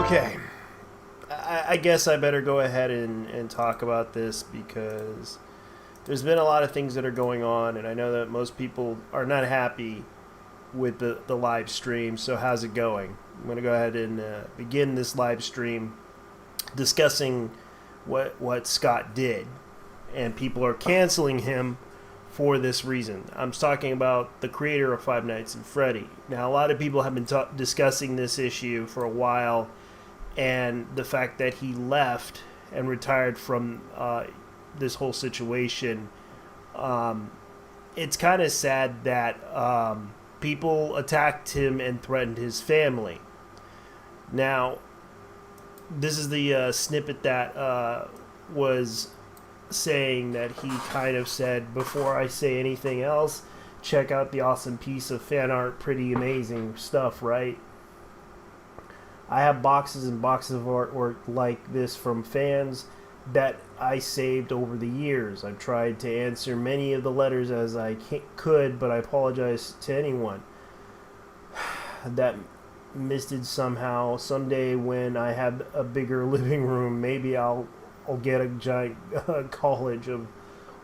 Okay, I guess I better go ahead and talk about this because there's been a lot of things that are going on, and I know that most people are not happy with the live stream. So, how's it going? I'm going to go ahead and begin this live stream discussing what Scott did, and people are canceling him for this reason. I'm talking about the creator of Five Nights at Freddy. Now, a lot of people have been discussing this issue for a while, and the fact that he left and retired from this whole situation. It's kind of sad that people attacked him and threatened his family. Now, this is the snippet that was saying that he kind of said, before I say anything else, check out the awesome piece of fan art. Pretty amazing stuff, right? I have boxes and boxes of artwork like this from fans that I saved over the years. I've tried to answer many of the letters as I could, but I apologize to anyone that missed it somehow. Someday when I have a bigger living room, maybe I'll get a giant college of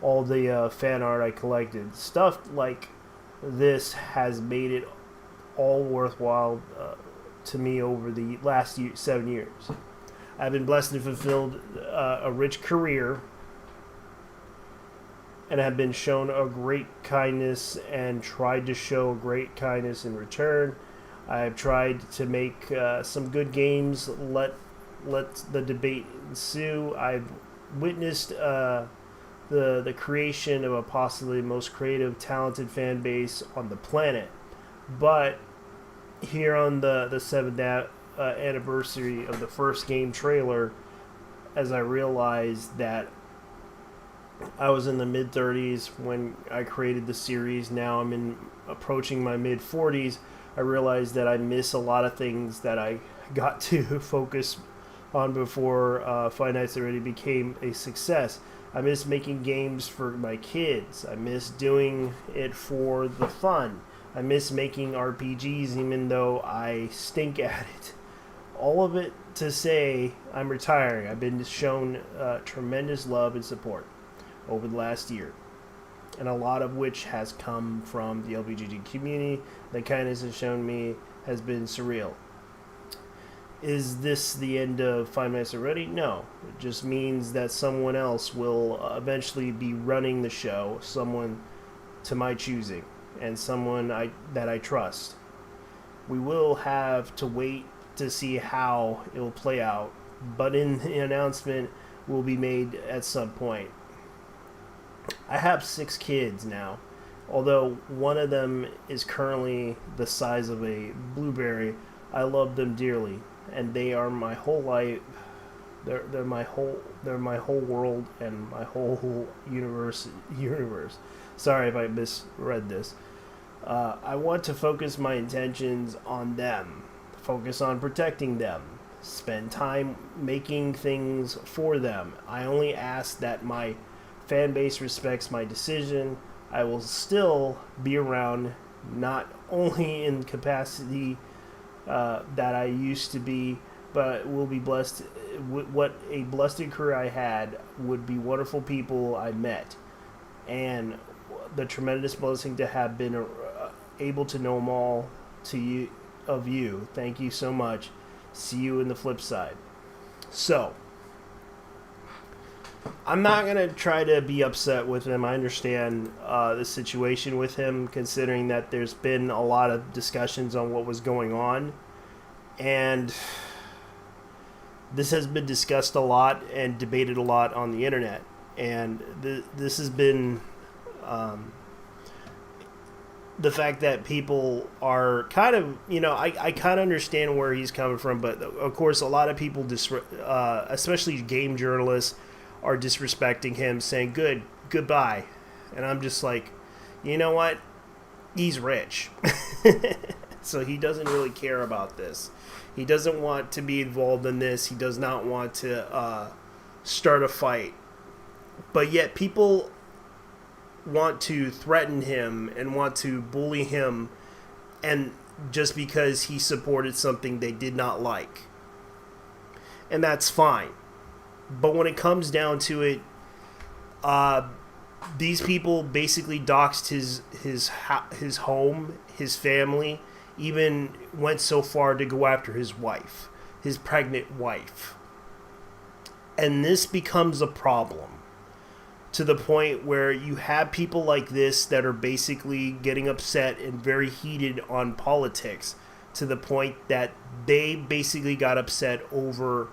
all the fan art I collected. Stuff like this has made it all worthwhile to me over the last 7 years. I've been blessed and fulfilled a rich career, and have been shown a great kindness and tried to show great kindness in return. I have tried to make some good games, let the debate ensue. I've witnessed the creation of a possibly most creative, talented fan base on the planet. But here on the 7th anniversary of the first game trailer, as I realized that I was in the mid-30s when I created the series. Now I'm approaching my mid-40s. I realized that I miss a lot of things that I got to focus on before Five Nights already became a success. I miss making games for my kids. I miss doing it for the fun. I miss making RPGs even though I stink at it. All of it to say I'm retiring. I've been shown tremendous love and support over the last year, and a lot of which has come from the LBGG community. The kindness has shown me has been surreal. Is this the end of Five Nights already? No. It just means that someone else will eventually be running the show, someone to my choosing, and someone that I trust. We will have to wait to see how it will play out, but the announcement will be made at some point. I have 6 kids now, although one of them is currently the size of a blueberry. I love them dearly, and they are my whole life. They're my whole world and my whole universe. Sorry if I misread this. I want to focus my intentions on them, focus on protecting them, spend time making things for them. I only ask that my fan base respects my decision. I will still be around, not only in capacity that I used to be, but will be blessed. What a blessed career I had would be wonderful people I met, and the tremendous blessing to have been able to know them all. To you, of you, thank you so much. See you in the flip side. So, I'm not going to try to be upset with him. I understand the situation with him, considering that there's been a lot of discussions on what was going on. And this has been discussed a lot and debated a lot on the internet. And this has been the fact that people are kind of, I kind of understand where he's coming from. But, of course, a lot of people, especially game journalists, are disrespecting him, saying goodbye. And I'm just like, you know what? He's rich. So he doesn't really care about this. He doesn't want to be involved in this. He does not want to start a fight. But yet people want to threaten him and want to bully him, and just because he supported something they did not like. and that's fine. But when it comes down to it, these people basically doxed his home, his family, even went so far to go after his wife, his pregnant wife. And this becomes a problem to the point where you have people like this that are basically getting upset and very heated on politics, to the point that they basically got upset over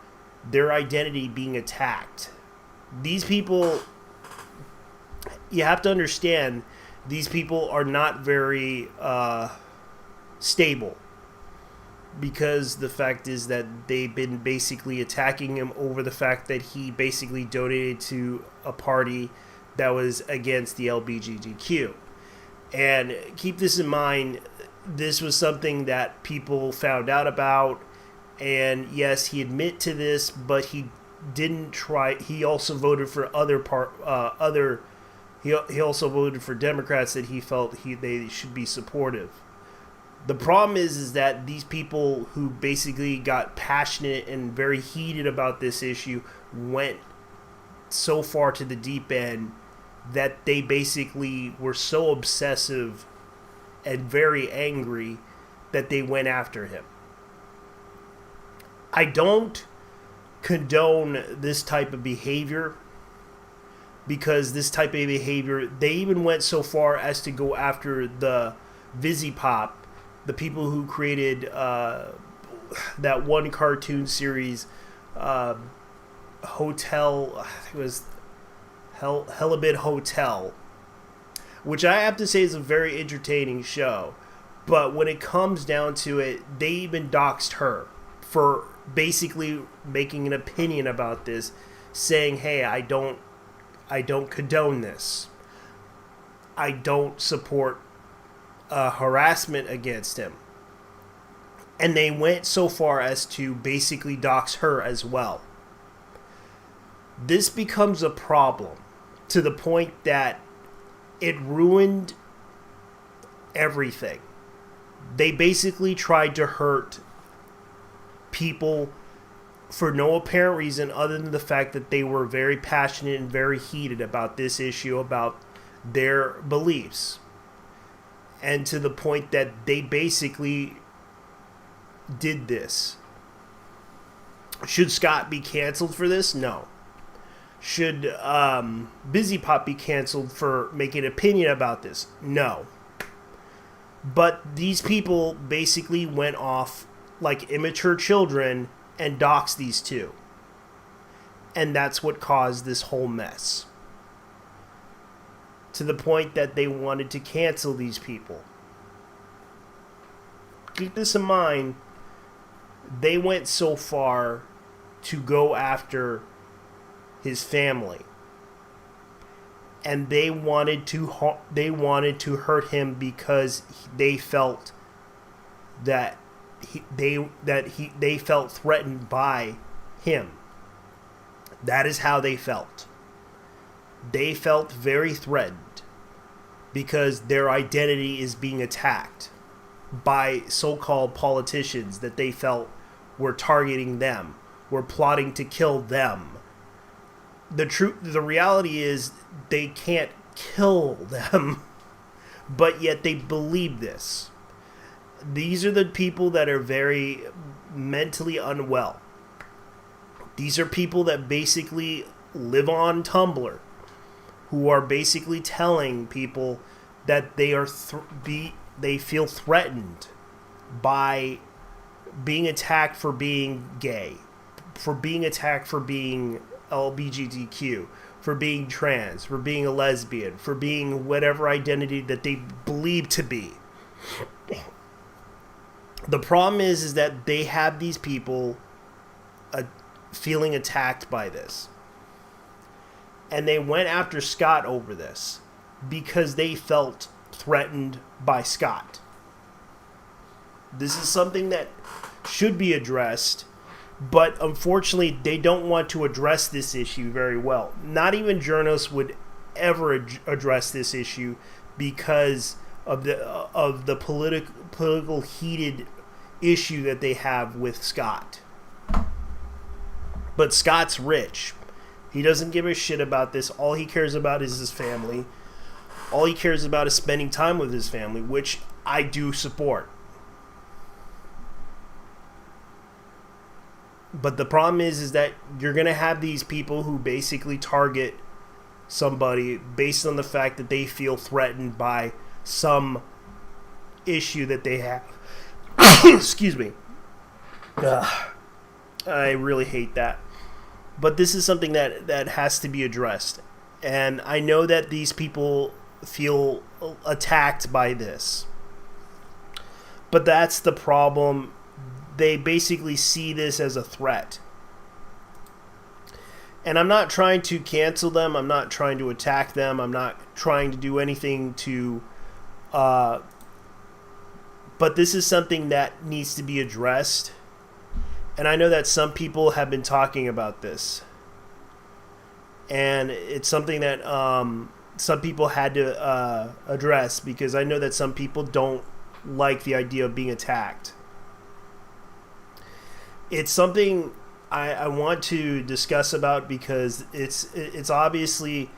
their identity being attacked. These people, you have to understand, these people are not very stable, because the fact is that they've been basically attacking him over the fact that he basically donated to a party that was against the LGBTQ. And keep this in mind, this was something that people found out about, and yes, he admit to this, but he didn't try. He also voted for He also voted for Democrats that he felt they should be supportive. The problem is that these people who basically got passionate and very heated about this issue went so far to the deep end that they basically were so obsessive and very angry that they went after him. I don't condone this type of behavior, because this type of behavior, they even went so far as to go after the VisiPop, the people who created that one cartoon series, Hotel, I think it was Helibid Hotel, which I have to say is a very entertaining show. But when it comes down to it, they even doxed her for basically making an opinion about this, saying, hey, I don't condone this. I don't support harassment against him. And they went so far as to basically dox her as well. This becomes a problem to the point that it ruined everything. They basically tried to hurt people for no apparent reason other than the fact that they were very passionate and very heated about this issue, about their beliefs. And to the point that they basically did this. Should Scott be canceled for this? No. Should VisiPop be canceled for making an opinion about this? No. But these people basically went off like immature children and doxed these two. And that's what caused this whole mess. To the point that they wanted to cancel these people. Keep this in mind, they went so far to go after his family. And they wanted to hurt him because they felt that they felt threatened by him. That is how they felt. They felt very threatened because their identity is being attacked by so-called politicians that they felt were targeting them, were plotting to kill them. The reality is they can't kill them, but yet they believe this. These are the people that are very mentally unwell. These are people that basically live on Tumblr, who are basically telling people that they are they feel threatened by being attacked for being gay, for being attacked for being LGBTQ, for being trans, for being a lesbian, for being whatever identity that they believe to be. The problem is that they have these people feeling attacked by this. And they went after Scott over this because they felt threatened by Scott. This is something that should be addressed, but unfortunately they don't want to address this issue very well. Not even journalists would ever address this issue because of the political heated issue that they have with Scott. But Scott's rich. He doesn't give a shit about this. All he cares about is his family. All he cares about is spending time with his family, which I do support. But the problem is that you're going to have these people who basically target somebody based on the fact that they feel threatened by some issue that they have. Excuse me. I really hate that. But this is something that has to be addressed. And I know that these people feel attacked by this. But that's the problem. They basically see this as a threat. And I'm not trying to cancel them. I'm not trying to attack them. I'm not trying to do anything to... but this is something that needs to be addressed. And I know that some people have been talking about this. And it's something that some people had to address, because I know that some people don't like the idea of being attacked. It's something I want to discuss about, because it's obviously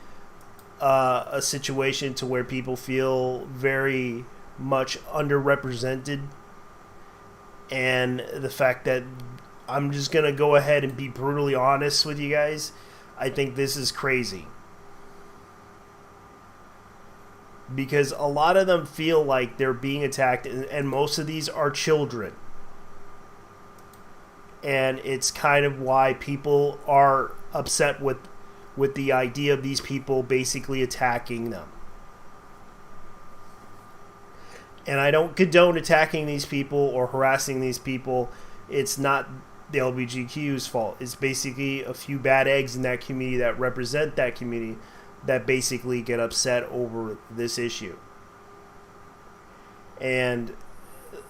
a situation to where people feel very much underrepresented, and the fact that I'm just going to go ahead and be brutally honest with you guys, I think this is crazy. Because a lot of them feel like they're being attacked, and most of these are children. And it's kind of why people are upset with the idea of these people basically attacking them. And I don't condone attacking these people or harassing these people. It's not the LGBTQ's fault. It's basically a few bad eggs in that community that represent that community that basically get upset over this issue. And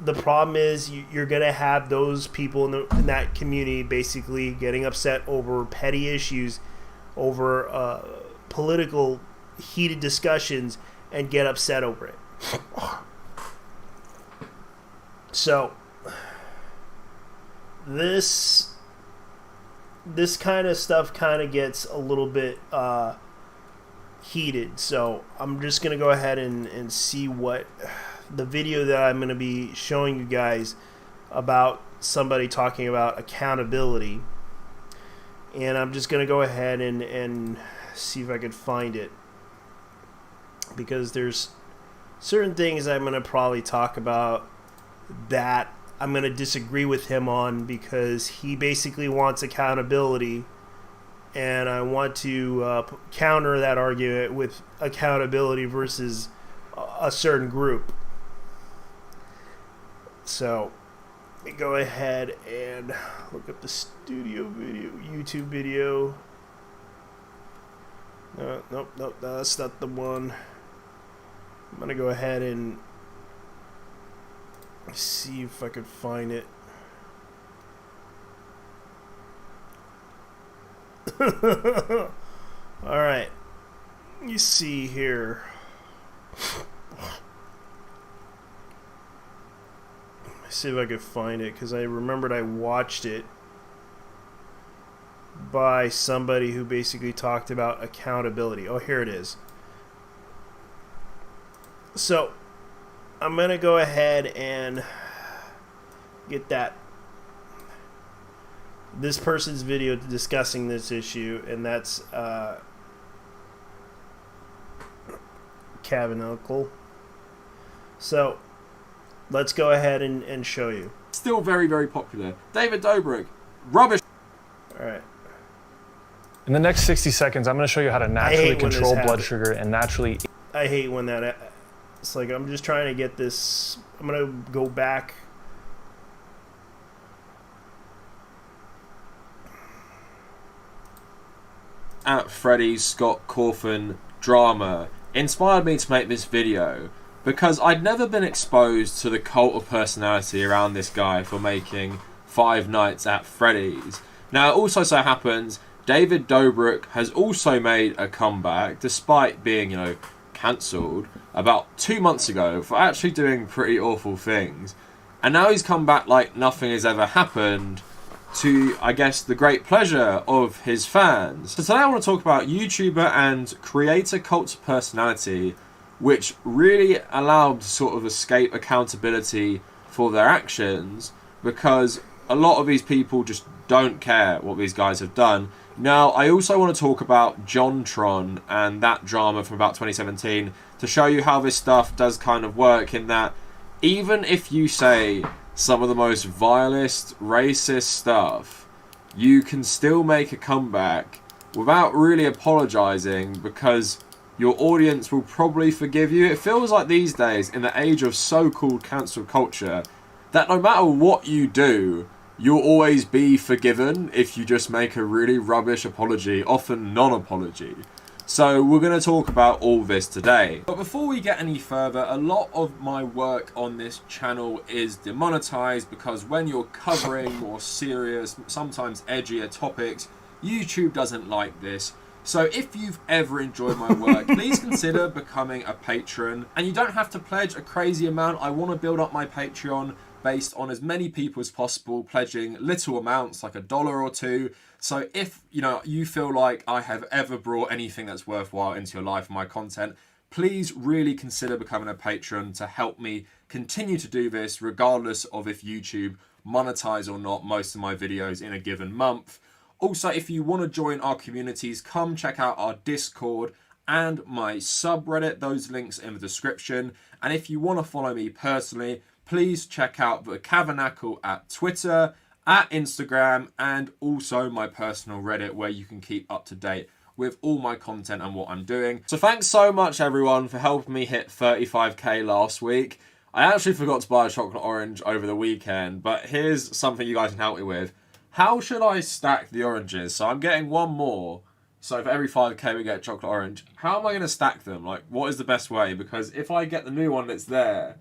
the problem is you're going to have those people in that community basically getting upset over petty issues, over political heated discussions, and get upset over it. So this kind of stuff kind of gets a little bit heated. So I'm just going to go ahead and see what the video that I'm going to be showing you guys about somebody talking about accountability. And I'm just going to go ahead and see if I can find it, because there's certain things I'm going to probably talk about that I'm going to disagree with him on, because he basically wants accountability, and I want to counter that argument with accountability versus a certain group. So let me go ahead and look up the studio video, YouTube video. Nope, that's not the one. I'm going to go ahead and see if I could find it. Alright. You see here. Let's see if I could find it, because I remembered I watched it by somebody who basically talked about accountability. Oh, here it is. So I'm going to go ahead and get this person's video discussing this issue, and that's Kavanaugh. So let's go ahead and show you. Still very, very popular. David Dobrik, rubbish. Alright. In the next 60 seconds, I'm going to show you how to naturally control blood sugar and naturally... I hate when that... It's like, I'm just trying to get this... I'm going to go back. At Freddy's Scott Cawthon drama inspired me to make this video, because I'd never been exposed to the cult of personality around this guy for making Five Nights at Freddy's. Now, it also so happens David Dobrik has also made a comeback, despite being, cancelled about 2 months ago for actually doing pretty awful things. And now he's come back like nothing has ever happened, to, I guess, the great pleasure of his fans. So today I want to talk about YouTuber and creator cult personality, which really allowed to sort of escape accountability for their actions, because a lot of these people just don't care what these guys have done. Now, I also want to talk about JonTron and that drama from about 2017 to show you how this stuff does kind of work, in that even if you say some of the most vilest, racist stuff, you can still make a comeback without really apologising, because your audience will probably forgive you. It feels like these days, in the age of so-called cancel culture, that no matter what you do, you'll always be forgiven if you just make a really rubbish apology, often non-apology. So we're going to talk about all this today. But before we get any further, a lot of my work on this channel is demonetized because when you're covering more serious, sometimes edgier topics, YouTube doesn't like this. So if you've ever enjoyed my work, please consider becoming a patron. And you don't have to pledge a crazy amount. I want to build up my Patreon based on as many people as possible pledging little amounts, like $1 or $2. So if you feel like I have ever brought anything that's worthwhile into your life and my content, please really consider becoming a patron to help me continue to do this, regardless of if YouTube monetize or not most of my videos in a given month. Also, if you want to join our communities, come check out our Discord and my subreddit. Those links in the description. And if you want to follow me personally, please check out the Tabernacle at Twitter, at Instagram, and also my personal Reddit, where you can keep up to date with all my content and what I'm doing. So thanks so much, everyone, for helping me hit 35k last week. I actually forgot to buy a chocolate orange over the weekend, but here's something you guys can help me with. How should I stack the oranges? So I'm getting one more. So for every 5k we get a chocolate orange. How am I going to stack them? Like, what is the best way? Because if I get the new one that's there,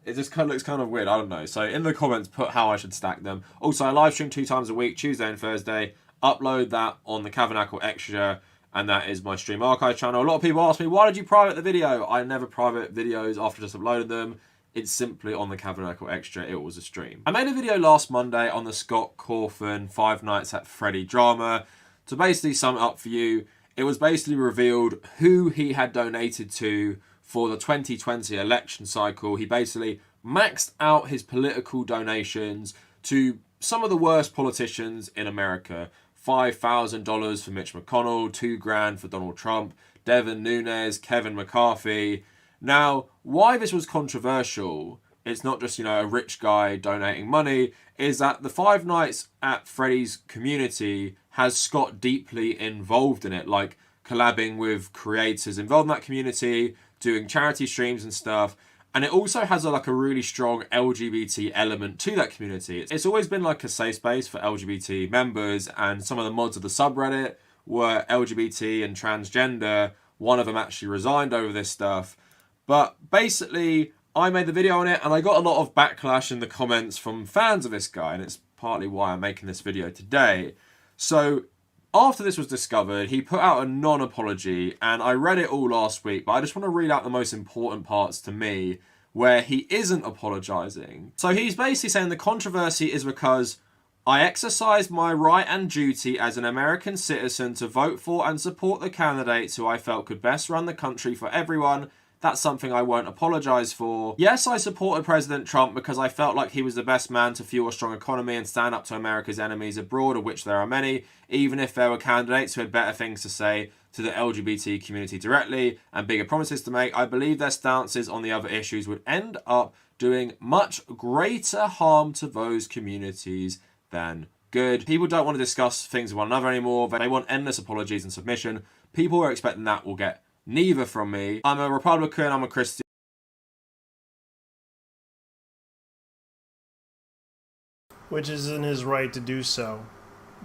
it just kind of looks kind of weird. I don't know. So in the comments, put how I should stack them. Also, I live stream 2 times a week, Tuesday and Thursday. Upload that on the Tabernacle Extra, and that is my stream archive channel. A lot of people ask me, why did you private the video? I never private videos after just uploading them. It's simply on the Tabernacle Extra. It was a stream. I made a video last Monday on the Scott Cawthon 5 Nights at Freddy drama. To basically sum it up for you, it was basically revealed who he had donated to for the 2020 election cycle. He basically maxed out his political donations to some of the worst politicians in America. $5,000 for Mitch McConnell, $2,000 for Donald Trump, Devin Nunes, Kevin McCarthy. Now, why this was controversial, it's not just, a rich guy donating money, is that the 5 Nights at Freddy's community has Scott deeply involved in it, like collabing with creators involved in that community, doing charity streams and stuff. And it also has a really strong LGBT element to that community. It's always been like a safe space for LGBT members, and some of the mods of the subreddit were LGBT and transgender. One of them actually resigned over this stuff. But basically, I made the video on it, and I got a lot of backlash in the comments from fans of this guy, and it's partly why I'm making this video today. So after this was discovered, he put out a non-apology, and I read it all last week, but I just want to read out the most important parts to me, where he isn't apologising. So he's basically saying the controversy is because I exercised my right and duty as an American citizen to vote for and support the candidates who I felt could best run the country for everyone. That's something I won't apologise for. Yes, I supported President Trump because I felt like he was the best man to fuel a strong economy and stand up to America's enemies abroad, of which there are many, even if there were candidates who had better things to say to the LGBT community directly and bigger promises to make. I believe their stances on the other issues would end up doing much greater harm to those communities than good. People don't want to discuss things with one another anymore. They want endless apologies and submission. People who are expecting that will get neither from me. I'm a Republican, I'm a Christian. Which is in his right to do so.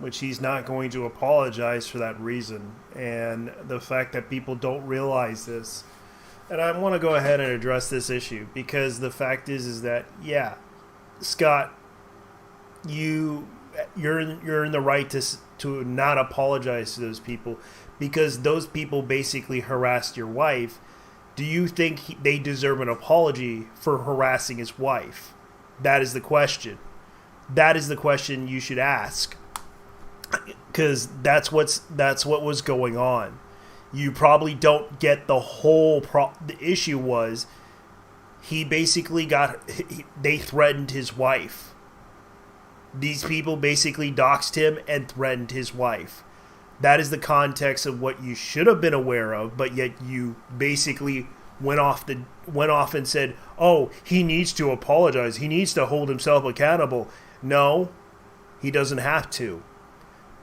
Which he's not going to apologize for that reason. And the fact that people don't realize this. And I want to go ahead and address this issue. Because the fact is that, yeah, Scott, you're in the right to not apologize to those people. Because those people basically harassed your wife. Do you think they deserve an apology for harassing his wife? That is the question. That is the question you should ask, because that's what was going on. You probably don't get the whole the issue was he basically they threatened his wife. These people basically doxed him and threatened his wife. That is the context of what you should have been aware of, but yet you basically went off and said, "Oh, he needs to apologize. He needs to hold himself accountable." No, he doesn't have to,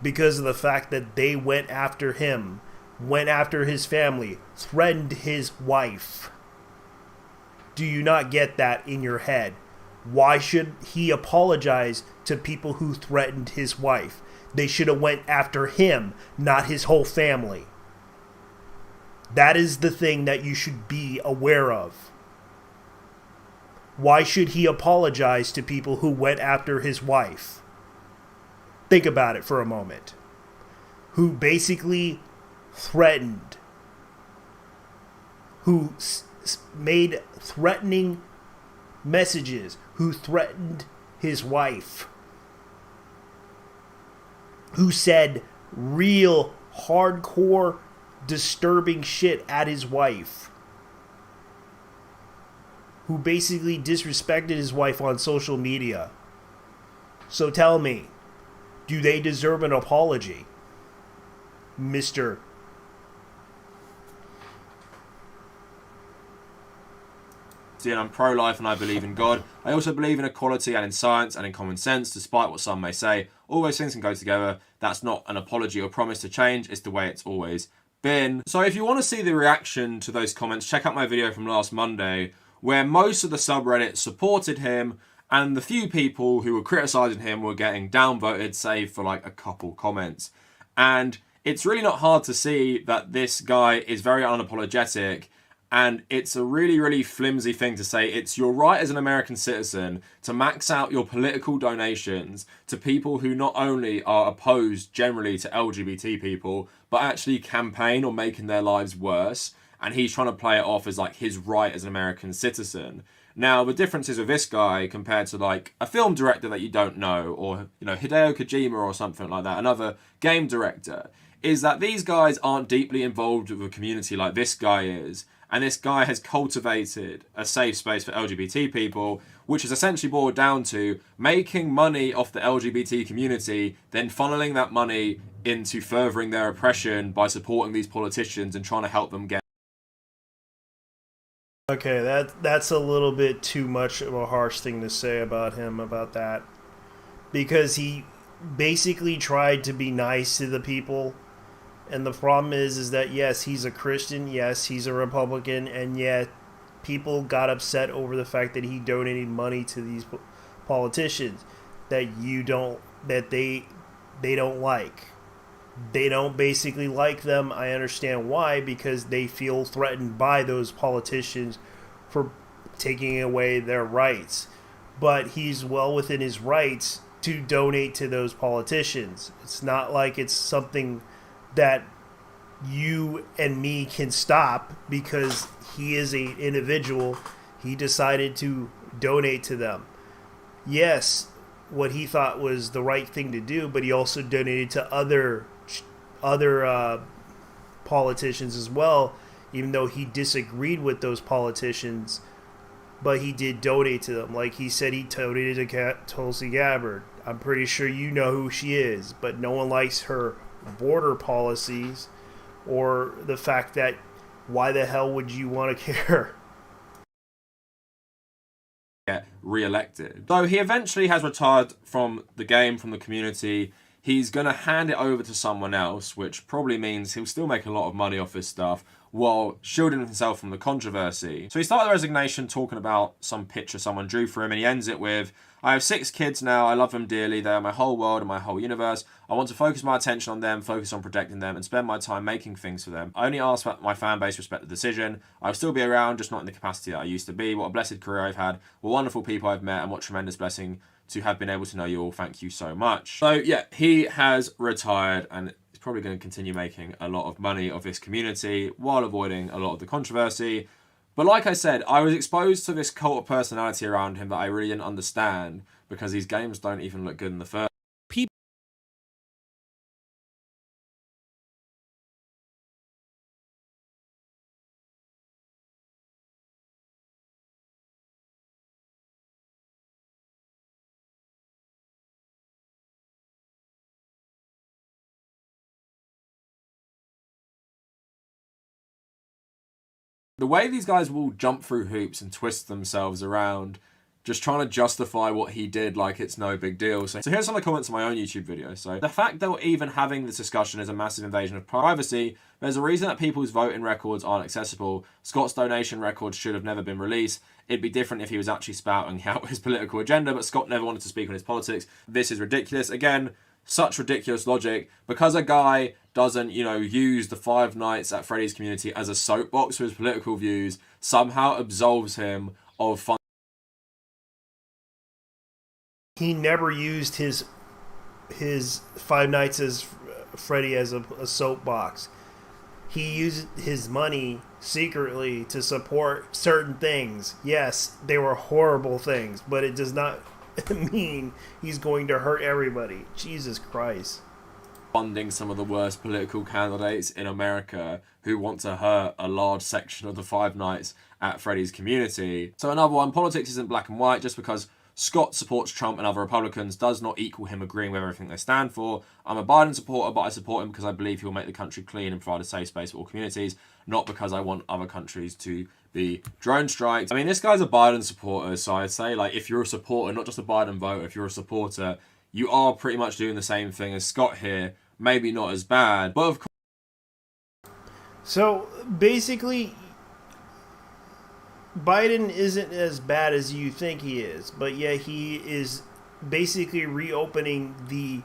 because of the fact that they went after him, went after his family, threatened his wife. Do you not get that in your head? Why should he apologize to people who threatened his wife? They should have went after him, not his whole family. That is the thing that you should be aware of. Why should he apologize to people who went after his wife? Think about it for a moment. Who basically threatened, who made threatening messages, who threatened his wife, who said real hardcore disturbing shit at his wife, who basically disrespected his wife on social media. So tell me, do they deserve an apology, Mr. And I'm pro-life and I believe in God. I also believe in equality and in science and in common sense, despite what some may say. All those things can go together. That's not an apology or promise to change. It's the way it's always been. So if you want to see the reaction to those comments, check out my video from last Monday, where most of the subreddit supported him and the few people who were criticizing him were getting downvoted, save for like a couple comments. And it's really not hard to see that this guy is very unapologetic. And it's a really, really flimsy thing to say. It's your right as an American citizen to max out your political donations to people who not only are opposed generally to LGBT people, but actually campaign on making their lives worse. And he's trying to play it off as like his right as an American citizen. Now, the differences with this guy compared to like a film director that you don't know, or, you know, Hideo Kojima or something like that, another game director, is that these guys aren't deeply involved with a community like this guy is. And this guy has cultivated a safe space for LGBT people, which is essentially boiled down to making money off the LGBT community, then funneling that money into furthering their oppression by supporting these politicians and trying to help them get. Okay, that's a little bit too much of a harsh thing to say about him, about that. Because he basically tried to be nice to the people. And the problem is that, yes, he's a Christian, yes, he's a Republican, and yet people got upset over the fact that he donated money to these politicians that they don't like. They don't basically like them. I understand why, because they feel threatened by those politicians for taking away their rights. But he's well within his rights to donate to those politicians. It's not like it's something that you and me can stop, because he is an individual. He decided to donate to them. Yes, what he thought was the right thing to do, but he also donated to other politicians as well, even though he disagreed with those politicians. But he did donate to them. Like he said, he donated to Tulsi Gabbard. I'm pretty sure you know who she is, but no one likes her border policies or the fact that why the hell would you want to care? Get re-elected. So he eventually has retired from the game, from the community. He's going to hand it over to someone else, which probably means he'll still make a lot of money off his stuff while shielding himself from the controversy. So he started the resignation talking about some picture someone drew for him, and he ends it with, "I have 6 kids now. I love them dearly. They are my whole world and my whole universe. I want to focus my attention on them, focus on protecting them, and spend my time making things for them. I only ask that my fan base respect the decision. I'll still be around, just not in the capacity that I used to be. What a blessed career I've had. What wonderful people I've met, and what tremendous blessing to have been able to know you all. Thank you so much." So yeah, he has retired and is probably going to continue making a lot of money of this community while avoiding a lot of the controversy. But like I said, I was exposed to this cult of personality around him that I really didn't understand, because these games don't even look good in the first. The way these guys will jump through hoops and twist themselves around, just trying to justify what he did like it's no big deal. So here's some of the comments on my own YouTube video. So the fact that we're even having this discussion is a massive invasion of privacy. There's a reason that people's voting records aren't accessible. Scott's donation records should have never been released. It'd be different if he was actually spouting out his political agenda, but Scott never wanted to speak on his politics. This is ridiculous. Again, such ridiculous logic. Because a guy doesn't, use the Five Nights at Freddy's community as a soapbox for his political views, somehow absolves him of fun. He never used his Five Nights as Freddy as a soapbox. He used his money secretly to support certain things. Yes, they were horrible things, but it does not mean he's going to hurt everybody. Jesus Christ. Funding some of the worst political candidates in America who want to hurt a large section of the Five Nights at Freddy's community. So another one, politics isn't black and white. Just because Scott supports Trump and other Republicans does not equal him agreeing with everything they stand for. I'm a Biden supporter, but I support him because I believe he will make the country clean and provide a safe space for all communities, not because I want other countries to be drone striked. I mean, this guy's a Biden supporter, so I'd say, if you're a supporter, not just a Biden voter, if you're a supporter, you are pretty much doing the same thing as Scott here. Maybe not as bad, but of course. So basically, Biden isn't as bad as you think he is, but yet he is basically reopening the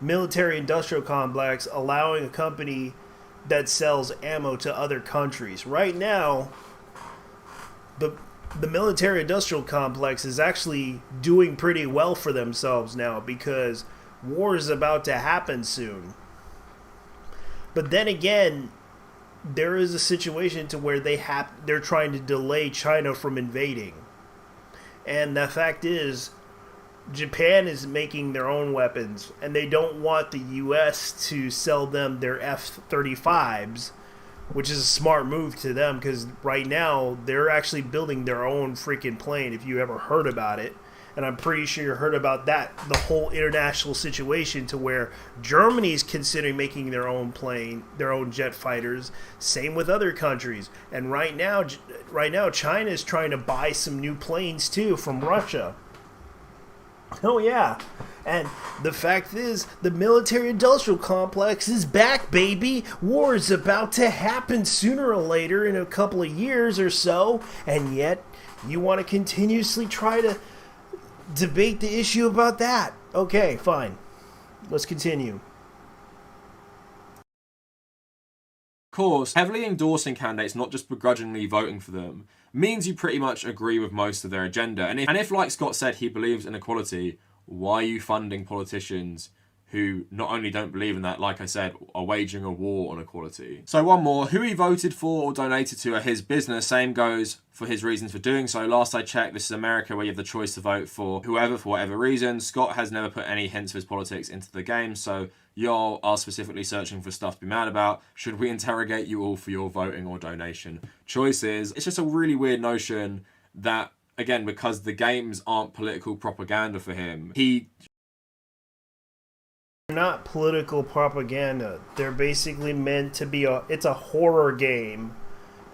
military-industrial complex, allowing a company that sells ammo to other countries. Right now, the military-industrial complex is actually doing pretty well for themselves now, because war is about to happen soon. But then again, there is a situation to where they're trying to delay China from invading. And the fact is, Japan is making their own weapons, and they don't want the US to sell them their F-35s, which is a smart move to them, because right now they're actually building their own freaking plane, if you ever heard about it. And I'm pretty sure you heard about that, the whole international situation to where Germany's considering making their own plane, their own jet fighters. Same with other countries. And right now China is trying to buy some new planes too from Russia. Oh yeah. And the fact is, the military-industrial complex is back, baby. War is about to happen sooner or later in a couple of years or so. And yet, you want to continuously try to debate the issue about that. Okay, fine. Let's continue. Of course, heavily endorsing candidates, not just begrudgingly voting for them, means you pretty much agree with most of their agenda. And if, like Scott said, he believes in equality, why are you funding politicians who not only don't believe in that, like I said, are waging a war on equality? So one more, who he voted for or donated to are his business. Same goes for his reasons for doing so. Last I checked, this is America, where you have the choice to vote for whoever for whatever reason. Scott has never put any hints of his politics into the game, so y'all are specifically searching for stuff to be mad about. Should we interrogate you all for your voting or donation choices? It's just a really weird notion that, again, because the games aren't political propaganda for him, They're not political propaganda. They're basically meant to be it's a horror game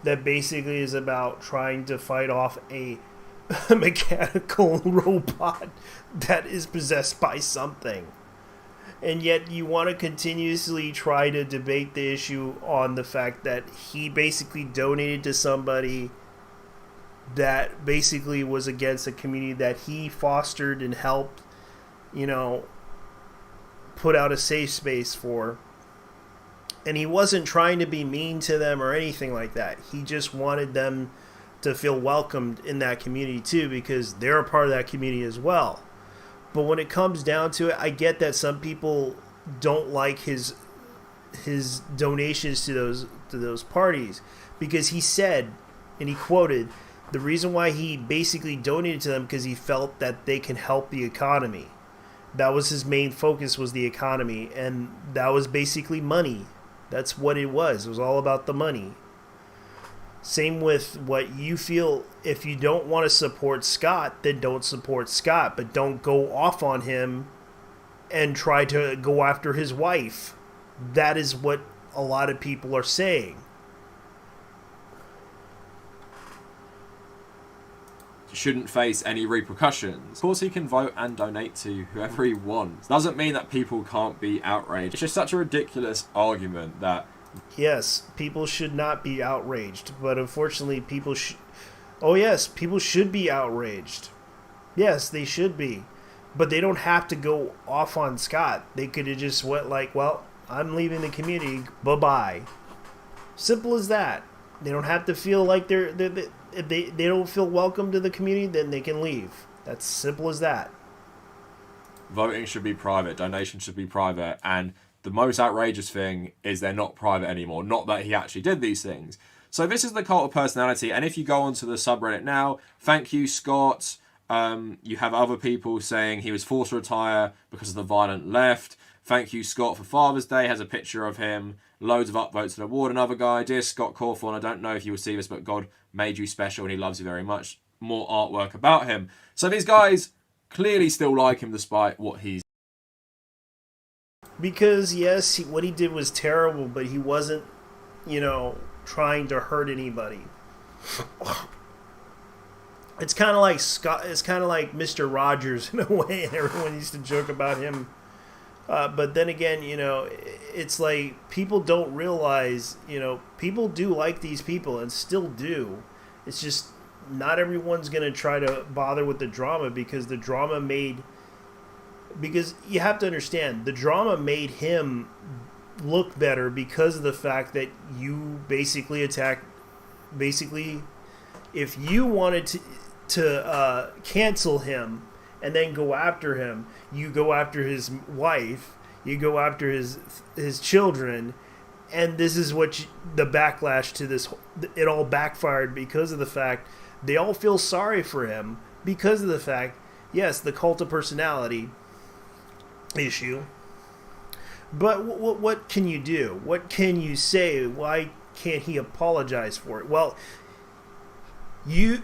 that basically is about trying to fight off a mechanical robot that is possessed by something. And yet you want to continuously try to debate the issue on the fact that he basically donated to somebody that basically was against a community that he fostered and helped, put out a safe space for. And he wasn't trying to be mean to them or anything like that. He just wanted them to feel welcomed in that community too, because they're a part of that community as well. But when it comes down to it, I get that some people don't like his donations to those parties, because he said and he quoted, the reason why he basically donated to them because he felt that they can help the economy. That was his main focus, was the economy, and that was basically money. That's what it was. It was all about the money. Same with what you feel. If you don't want to support Scott, then don't support Scott, but don't go off on him and try to go after his wife. That is what a lot of people are saying. Shouldn't face any repercussions. Of course, he can vote and donate to whoever he wants. Doesn't mean that people can't be outraged. It's just such a ridiculous argument that... Yes, people should not be outraged, but unfortunately people oh yes, people should be outraged. Yes, they should be. But they don't have to go off on Scott. They could have just went like, well, I'm leaving the community, bye-bye. Simple as that. They don't have to feel like if they don't feel welcome to the community, then they can leave. That's simple as that. Voting should be private, donation should be private, and the most outrageous thing is they're not private anymore, not that he actually did these things. So this is the cult of personality, and if you go onto the subreddit now, thank you, Scott. You have other people saying he was forced to retire because of the violent left. Thank you, Scott, for Father's Day. Has a picture of him. Loads of upvotes to the award. Another guy, dear Scott Cawthorn, I don't know if you will see this, but God made you special and he loves you very much. More artwork about him. So these guys clearly still like him despite what he's... Because, yes, what he did was terrible, but he wasn't, trying to hurt anybody. It's kind of like Scott. It's kind of like Mr. Rogers in a way, and everyone used to joke about him. But then again, it's like people don't realize, people do like these people and still do. It's just not everyone's going to try to bother with the drama because the drama because you have to understand, the drama made him look better because of the fact that you basically attacked, if you wanted to cancel him and then go after him, you go after his wife, you go after his children, and this is what the backlash to this, it all backfired because of the fact they all feel sorry for him because of the fact, yes, the cult of personality issue, but what can you do? What can you say? Why can't he apologize for it? Well, you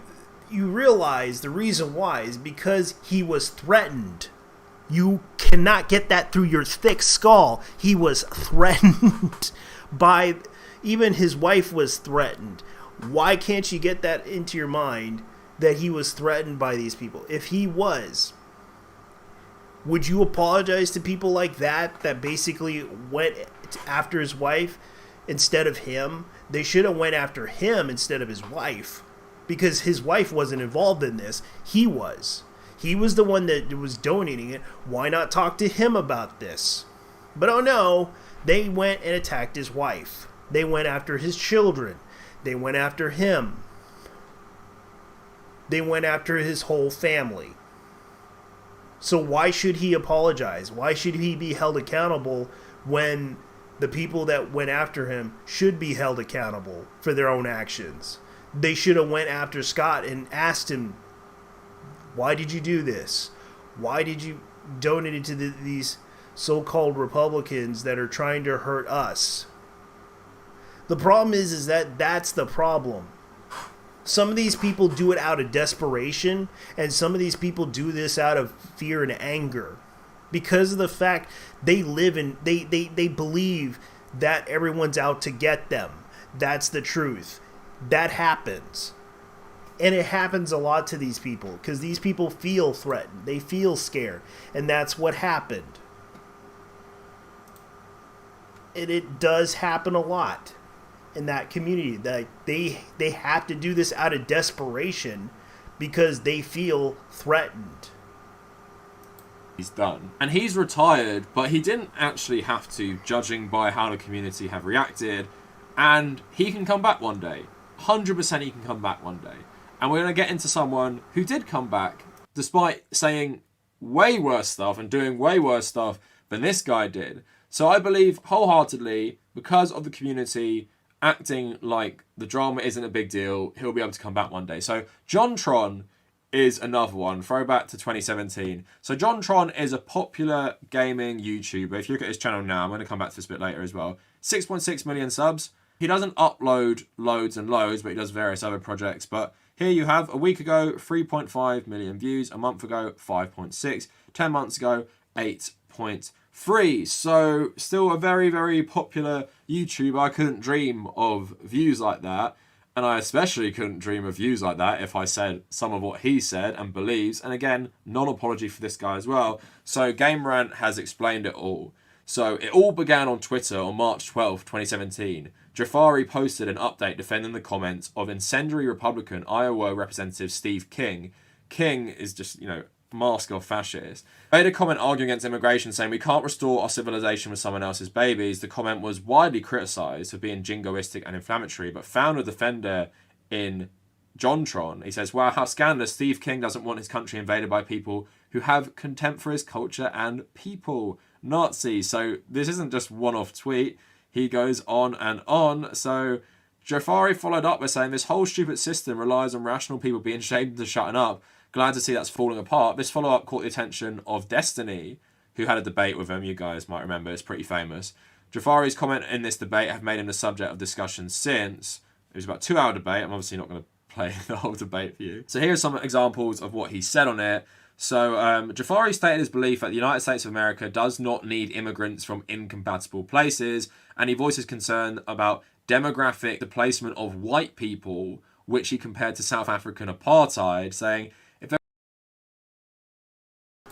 realize the reason why is because he was threatened. You cannot get that through your thick skull. He was threatened by, even his wife was threatened. Why can't you get that into your mind that he was threatened by these people? If he was, would you apologize to people like that basically went after his wife instead of him? They should have went after him instead of his wife. Because his wife wasn't involved in this. He was. He was the one that was donating it. Why not talk to him about this? But oh no, they went and attacked his wife. They went after his children. They went after him. They went after his whole family. So why should he apologize? Why should he be held accountable when the people that went after him should be held accountable for their own actions? They should have went after Scott and asked him, why did you do this? Why did you donate it to these so-called Republicans that are trying to hurt us? The problem is that that's the problem. Some of these people do it out of desperation, and some of these people do this out of fear and anger. Because of the fact they live in, they believe that everyone's out to get them. That's the truth. That happens. And it happens a lot to these people because these people feel threatened. They feel scared. And that's what happened. And it does happen a lot in that community. That they have to do this out of desperation because they feel threatened. He's done. And he's retired, but he didn't actually have to, judging by how the community have reacted. And he can come back one day. 100% he can come back one day. And we're going to get into someone who did come back despite saying way worse stuff and doing way worse stuff than this guy did. So I believe wholeheartedly, because of the community acting like the drama isn't a big deal. He'll be able to come back one day. So JonTron is another one. Throwback to 2017. So JonTron is a popular gaming YouTuber. If you look at his channel now, I'm going to come back to this a bit later as well. 6.6 million subs. He doesn't upload loads and loads, but he does various other projects. But here you have, a week ago, 3.5 million views. A month ago, 5.6. 10 months ago, 8.3. So still a very, very popular YouTuber. I couldn't dream of views like that. And I especially couldn't dream of views like that if I said some of what he said and believes. And again, non-apology for this guy as well. So Game Rant has explained it all. So it all began on Twitter on March 12, 2017. Jafari posted an update defending the comments of incendiary Republican Iowa Representative Steve King. King is just, mask of fascist. Made a comment arguing against immigration, saying we can't restore our civilization with someone else's babies. The comment was widely criticised for being jingoistic and inflammatory, but found a defender in JonTron. He says, wow, how scandalous. Steve King doesn't want his country invaded by people who have contempt for his culture and people. Nazis. So this isn't just one-off tweet. He goes on and on. So Jafari followed up by saying, this whole stupid system relies on rational people being shamed into shutting up. Glad to see that's falling apart. This follow-up caught the attention of Destiny, who had a debate with him. You guys might remember. It's pretty famous. Jafari's comment in this debate have made him the subject of discussion since. It was about a 2-hour debate. I'm obviously not going to play the whole debate for you. So here's some examples of what he said on it. So Jafari stated his belief that the United States of America does not need immigrants from incompatible places, and he voices concern about demographic displacement of white people, which he compared to South African apartheid, saying,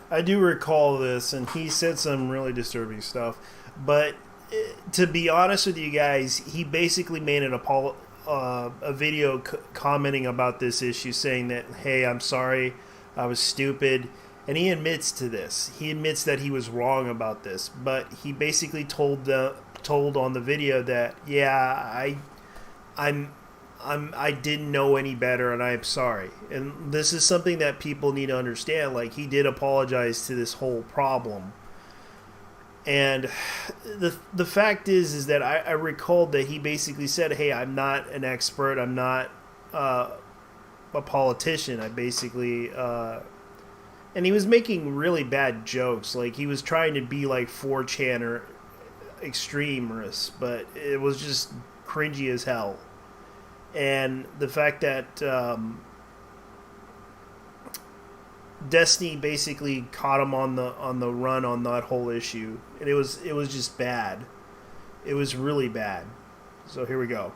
I do recall this, and he said some really disturbing stuff. But to be honest with you guys, he basically made a video commenting about this issue, saying that, hey, I'm sorry, I was stupid. And he admits to this. He admits that he was wrong about this. But he basically told on the video that, yeah, I didn't know any better, and I'm sorry. And this is something that people need to understand. Like, he did apologize to this whole problem. And the fact is that I recalled that he basically said, hey, I'm not an expert. I'm not a politician. I basically... and he was making really bad jokes. Like, he was trying to be like 4chan or extremist, but it was just cringy as hell. And the fact that Destiny basically caught him on the run on that whole issue, and it was just bad. It was really bad. So here we go.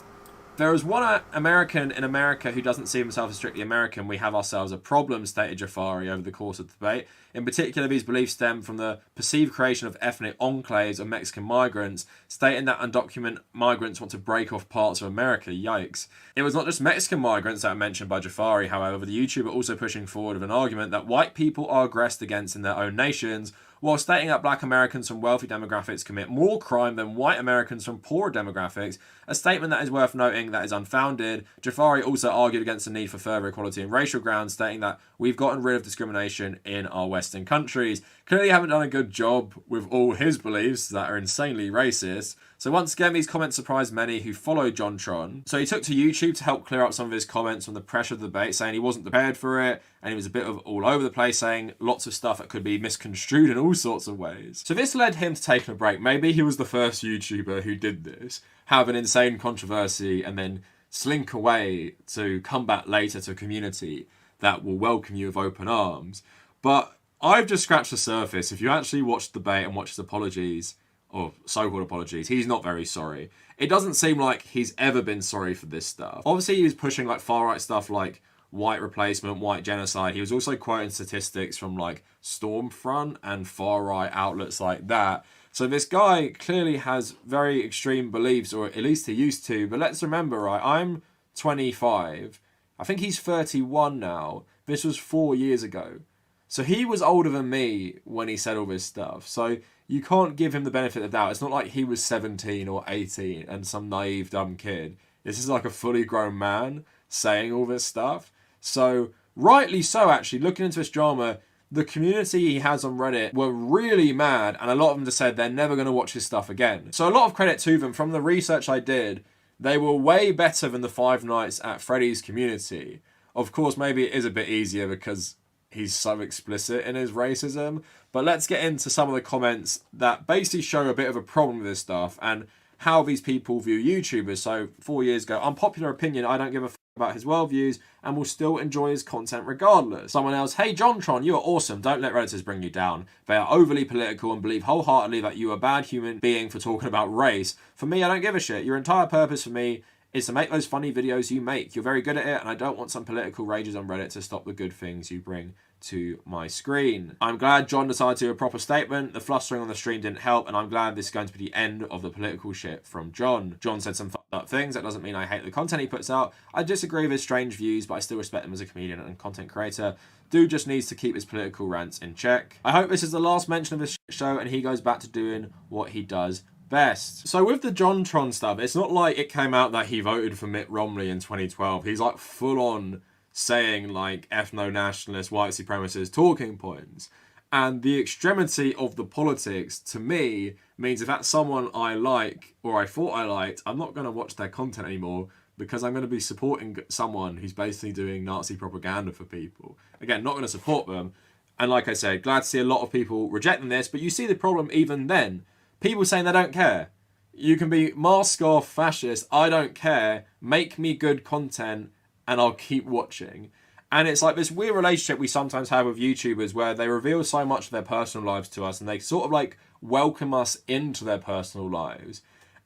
There is one American in America who doesn't see himself as strictly American. We have ourselves a problem, stated Jafari over the course of the debate. In particular, these beliefs stem from the perceived creation of ethnic enclaves of Mexican migrants, stating that undocumented migrants want to break off parts of America. Yikes. It was not just Mexican migrants that are mentioned by Jafari, however, the YouTuber also pushing forward with an argument that white people are aggressed against in their own nations, while stating that black Americans from wealthy demographics commit more crime than white Americans from poorer demographics, a statement that is worth noting that is unfounded. Jafari also argued against the need for further equality in racial grounds, stating that we've gotten rid of discrimination in our Western countries. Clearly haven't done a good job with all his beliefs that are insanely racist. So once again, these comments surprised many who followed JonTron. So he took to YouTube to help clear up some of his comments from the pressure of the debate, saying he wasn't prepared for it, and he was a bit of all over the place, saying lots of stuff that could be misconstrued in all sorts of ways. So this led him to taking a break. Maybe he was the first YouTuber who did this, have an insane controversy, and then slink away to come back later to a community that will welcome you with open arms. But I've just scratched the surface. If you actually watch the debate and watch his apologies, or so-called apologies, he's not very sorry. It doesn't seem like he's ever been sorry for this stuff. Obviously, he was pushing like far-right stuff like white replacement, white genocide. He was also quoting statistics from like Stormfront and far-right outlets like that. So this guy clearly has very extreme beliefs, or at least he used to. But let's remember, right, I'm 25. I think he's 31 now. This was 4 years ago. So he was older than me when he said all this stuff. So you can't give him the benefit of the doubt. It's not like he was 17 or 18 and some naive, dumb kid. This is like a fully grown man saying all this stuff. So rightly so, actually, looking into this drama, the community he has on Reddit were really mad, and a lot of them just said they're never going to watch his stuff again. So a lot of credit to them. From the research I did, They were way better than the Five Nights at Freddy's community. Of course, maybe it is a bit easier because he's so explicit in his racism. But let's get into some of the comments that basically show a bit of a problem with this stuff and how these people view YouTubers. So 4 years ago, unpopular opinion, I don't give a f about his worldviews and will still enjoy his content regardless. Someone else, hey JonTron, you are awesome. Don't let Redditors bring you down. They are overly political and believe wholeheartedly that you are a bad human being for talking about race. For me, I don't give a shit. Your entire purpose for me is to make those funny videos you make. You're very good at it, and I don't want some political rages on Reddit to stop the good things you bring to my screen. I'm glad John decided to do a proper statement. The flustering on the stream didn't help, and I'm glad this is going to be the end of the political shit from John. John said some fucked up things. That doesn't mean I hate the content he puts out. I disagree with his strange views, but I still respect him as a comedian and content creator. Dude just needs to keep his political rants in check. I hope this is the last mention of this show, and he goes back to doing what he does best. So with the JonTron stuff, it's not like it came out that he voted for Mitt Romney in 2012. He's like full on saying like ethno-nationalist, white supremacist talking points. And the extremity of the politics, to me, means if that's someone I like, or I thought I liked, I'm not going to watch their content anymore because I'm going to be supporting someone who's basically doing Nazi propaganda for people. Again, not going to support them. And like I said, glad to see a lot of people rejecting this, but you see the problem even then. People saying they don't care. You can be mask off, fascist, I don't care, make me good content, and I'll keep watching. And it's like this weird relationship we sometimes have with YouTubers where they reveal so much of their personal lives to us and they sort of like welcome us into their personal lives.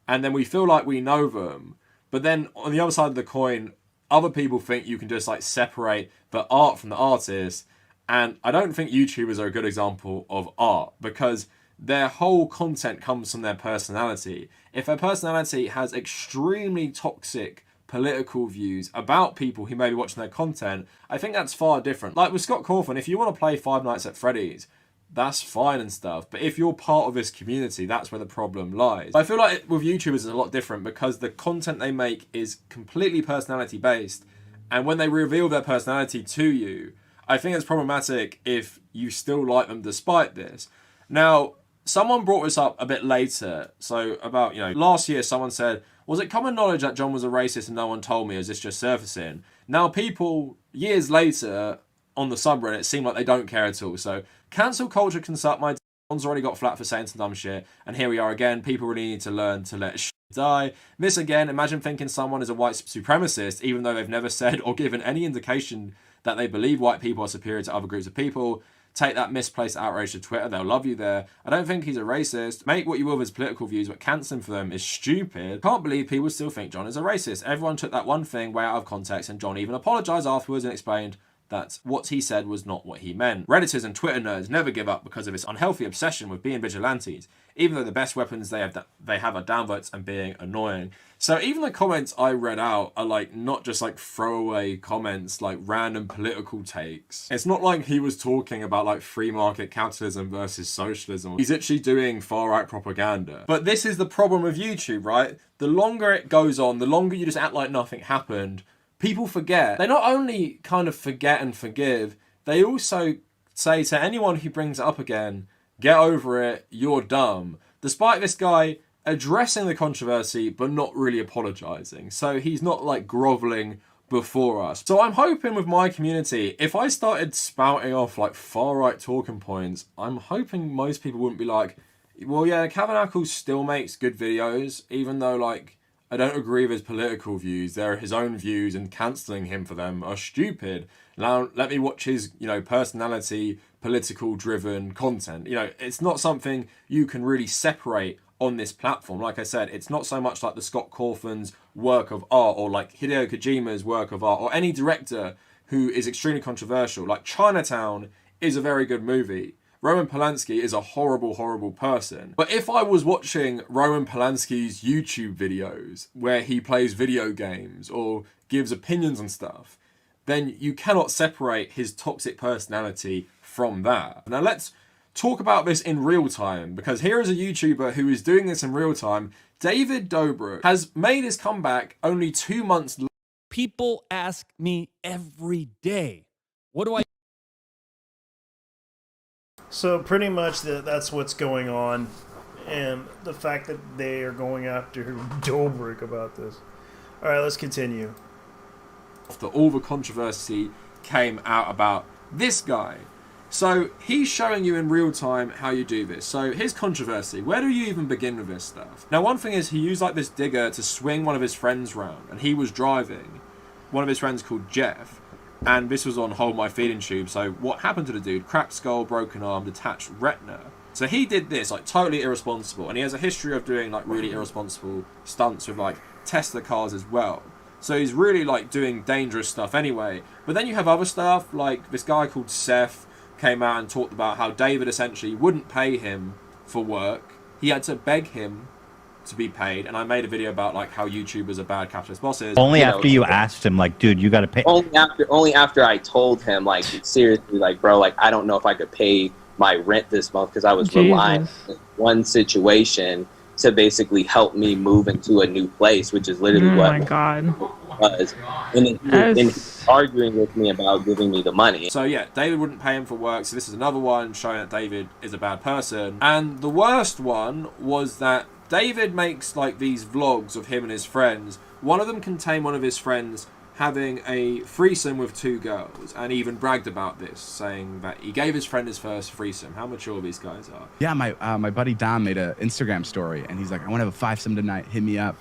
And then we feel like we know them. But then on the other side of the coin, other people think you can just like separate the art from the artist. And I don't think YouTubers are a good example of art because their whole content comes from their personality. If their personality has extremely toxic political views about people who may be watching their content, I think that's far different. Like with Scott Cawthon, if you want to play Five Nights at Freddy's, that's fine and stuff. But if you're part of this community, that's where the problem lies. I feel like with YouTubers it's a lot different because the content they make is completely personality based. And when they reveal their personality to you, I think it's problematic if you still like them despite this. Now, someone brought this up a bit later. So about, last year someone said, was it common knowledge that John was a racist and no one told me? Or is this just surfacing? Now people, years later, on the subreddit, seem like they don't care at all. So cancel culture can suck my d. John's already got flat for saying some dumb shit. And here we are again. People really need to learn to let shit die. This again, imagine thinking someone is a white supremacist, even though they've never said or given any indication that they believe white people are superior to other groups of people. Take that misplaced outrage to Twitter, they'll love you there. I don't think he's a racist. Make what you will of his political views, but cancelling for them is stupid. Can't believe people still think John is a racist. Everyone took that one thing way out of context, and John even apologised afterwards and explained that what he said was not what he meant. Redditors and Twitter nerds never give up because of his unhealthy obsession with being vigilantes, even though the best weapons they have are downvotes and being annoying. So even the comments I read out are like not just like throwaway comments, like random political takes. It's not like he was talking about like free market capitalism versus socialism. He's actually doing far right propaganda. But this is the problem with YouTube, right? The longer it goes on, the longer you just act like nothing happened, people forget. They not only kind of forget and forgive, they also say to anyone who brings it up again, get over it, you're dumb. Despite this guy addressing the controversy but not really apologising. So he's not like grovelling before us. So I'm hoping with my community, if I started spouting off like far right talking points, I'm hoping most people wouldn't be like, well yeah, Kavanaugh still makes good videos, even though like I don't agree with his political views. They're his own views, and cancelling him for them are stupid. Now, let me watch his, personality, political-driven content. It's not something you can really separate on this platform. Like I said, it's not so much like the Scott Cawthon's work of art or like Hideo Kojima's work of art or any director who is extremely controversial. Like Chinatown is a very good movie. Roman Polanski is a horrible, horrible person. But if I was watching Roman Polanski's YouTube videos where he plays video games or gives opinions on stuff, then you cannot separate his toxic personality from that. Now let's talk about this in real time, because here is a YouTuber who is doing this in real time. David Dobrik has made his comeback only 2 months later. People ask me every day, what do I... So pretty much that's what's going on, and the fact that they are going after Dobrik about this. All right, let's continue. After all the controversy came out about this guy. So he's showing you in real time how you do this. So his controversy, where do you even begin with this stuff? Now, one thing is he used like this digger to swing one of his friends round, and he was driving. One of his friends called Jeff, and this was on Hold My Feeding Tube. So what happened to the dude? Cracked skull, broken arm, detached retina. So he did this like totally irresponsible, and he has a history of doing like really irresponsible stunts with like Tesla cars as well. So he's really like doing dangerous stuff anyway. But then you have other stuff like this guy called Seth came out and talked about how David essentially wouldn't pay him for work. He had to beg him to be paid, and I made a video about like how YouTubers are bad capitalist bosses. Only after you asked him, like, dude, you got to pay. Only after I told him, like, seriously, like, bro, like, I don't know if I could pay my rent this month because I was relying on one situation to basically help me move into a new place, which is literally what my God. Was. And he's arguing with me about giving me the money. So yeah, David wouldn't pay him for work, so this is another one showing that David is a bad person. And the worst one was that David makes like these vlogs of him and his friends. One of them contained one of his friends having a threesome with 2 girls, and he even bragged about this, saying that he gave his friend his first threesome. How mature these guys are. Yeah, my buddy Dom made an Instagram story, and he's like, I want to have a 5-some tonight, hit me up.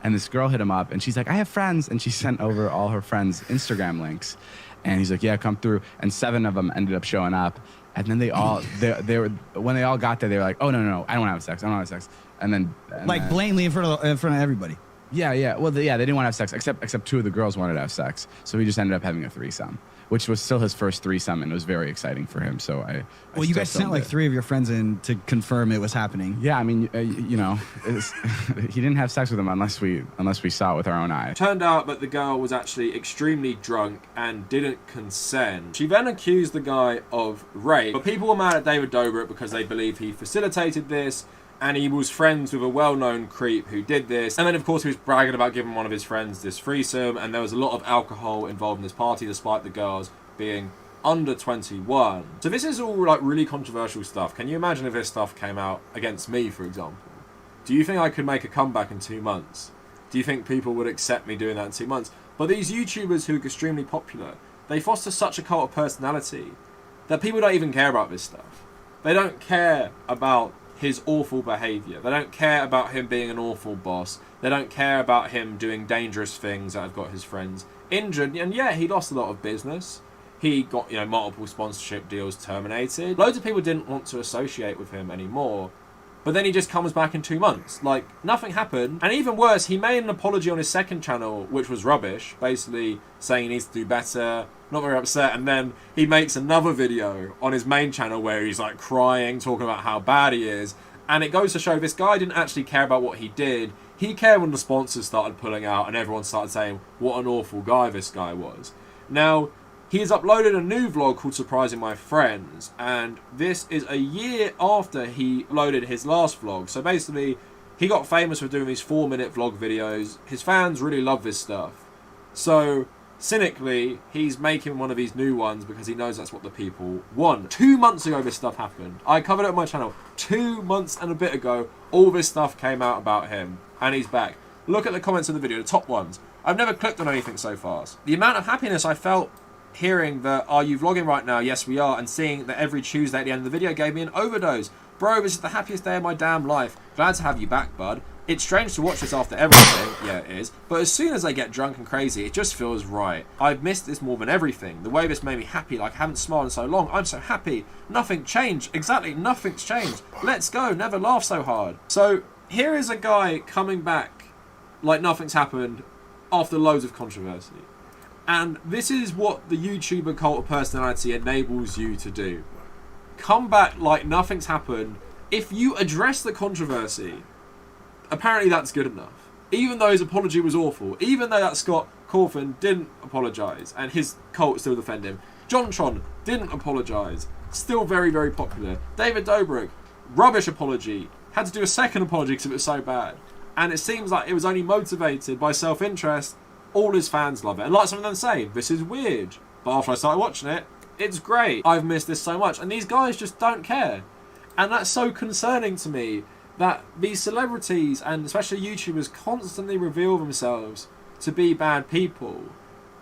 And this girl hit him up, and she's like, I have friends, and she sent over all her friends' Instagram links. And he's like, yeah, come through. And 7 of them ended up showing up. And then they all, they were, when they all got there, they were like, oh, no, I don't want to have sex. I don't want to have sex. And then like blatantly in front of everybody. Yeah. Well, they didn't want to have sex, except 2 of the girls wanted to have sex. So he just ended up having a threesome, which was still his first threesome, and it was very exciting for him. So well, you guys sent like 3 of your friends in to confirm it was happening. Yeah, I mean, you know, he didn't have sex with them unless we saw it with our own eyes. Turned out that the girl was actually extremely drunk and didn't consent. She then accused the guy of rape, but people were mad at David Dobrik because they believe he facilitated this, and he was friends with a well-known creep who did this. And then, of course, he was bragging about giving one of his friends this threesome, and there was a lot of alcohol involved in this party, despite the girls being under 21. So this is all, like, really controversial stuff. Can you imagine if this stuff came out against me, for example? Do you think I could make a comeback in 2 months? Do you think people would accept me doing that in 2 months? But these YouTubers who are extremely popular, they foster such a cult of personality that people don't even care about this stuff. They don't care about his awful behaviour. They don't care about him being an awful boss. They don't care about him doing dangerous things that have got his friends injured. And yeah, he lost a lot of business. He got, multiple sponsorship deals terminated. Loads of people didn't want to associate with him anymore. But then he just comes back in 2 months. Like, nothing happened. And even worse, he made an apology on his second channel, which was rubbish. Basically saying he needs to do better. Not very upset. And then he makes another video on his main channel where he's like crying, talking about how bad he is. And it goes to show this guy didn't actually care about what he did. He cared when the sponsors started pulling out and everyone started saying what an awful guy this guy was. Now, he has uploaded a new vlog called Surprising My Friends, and this is a year after he loaded his last vlog. So basically, he got famous for doing these 4-minute vlog videos. His fans really love this stuff. So, cynically, he's making one of these new ones because he knows that's what the people want. 2 months ago this stuff happened. I covered it on my channel. 2 months and a bit ago, all this stuff came out about him, and he's back. Look at the comments in the video, the top ones. I've never clicked on anything so fast. The amount of happiness I felt hearing that, are you vlogging right now? Yes, we are. And seeing that every Tuesday at the end of the video gave me an overdose. Bro, this is the happiest day of my damn life. Glad to have you back, bud. It's strange to watch this after everything. Yeah, it is. But as soon as I get drunk and crazy, it just feels right. I've missed this more than everything. The way this made me happy, like I haven't smiled in so long. I'm so happy. Nothing changed. Exactly, nothing's changed. Let's go. Never laugh so hard. So, here is a guy coming back like nothing's happened after loads of controversy. And this is what the YouTuber cult of personality enables you to do. Come back like nothing's happened. If you address the controversy, apparently that's good enough. Even though his apology was awful. Even though that Scott Cawthon didn't apologise and his cult still defend him. JonTron didn't apologise. Still very, very popular. David Dobrik, rubbish apology. Had to do a second apology because it was so bad. And it seems like it was only motivated by self-interest. All his fans love it. And like some of them say, this is weird. But after I started watching it, it's great. I've missed this so much. And these guys just don't care. And that's so concerning to me that these celebrities and especially YouTubers constantly reveal themselves to be bad people.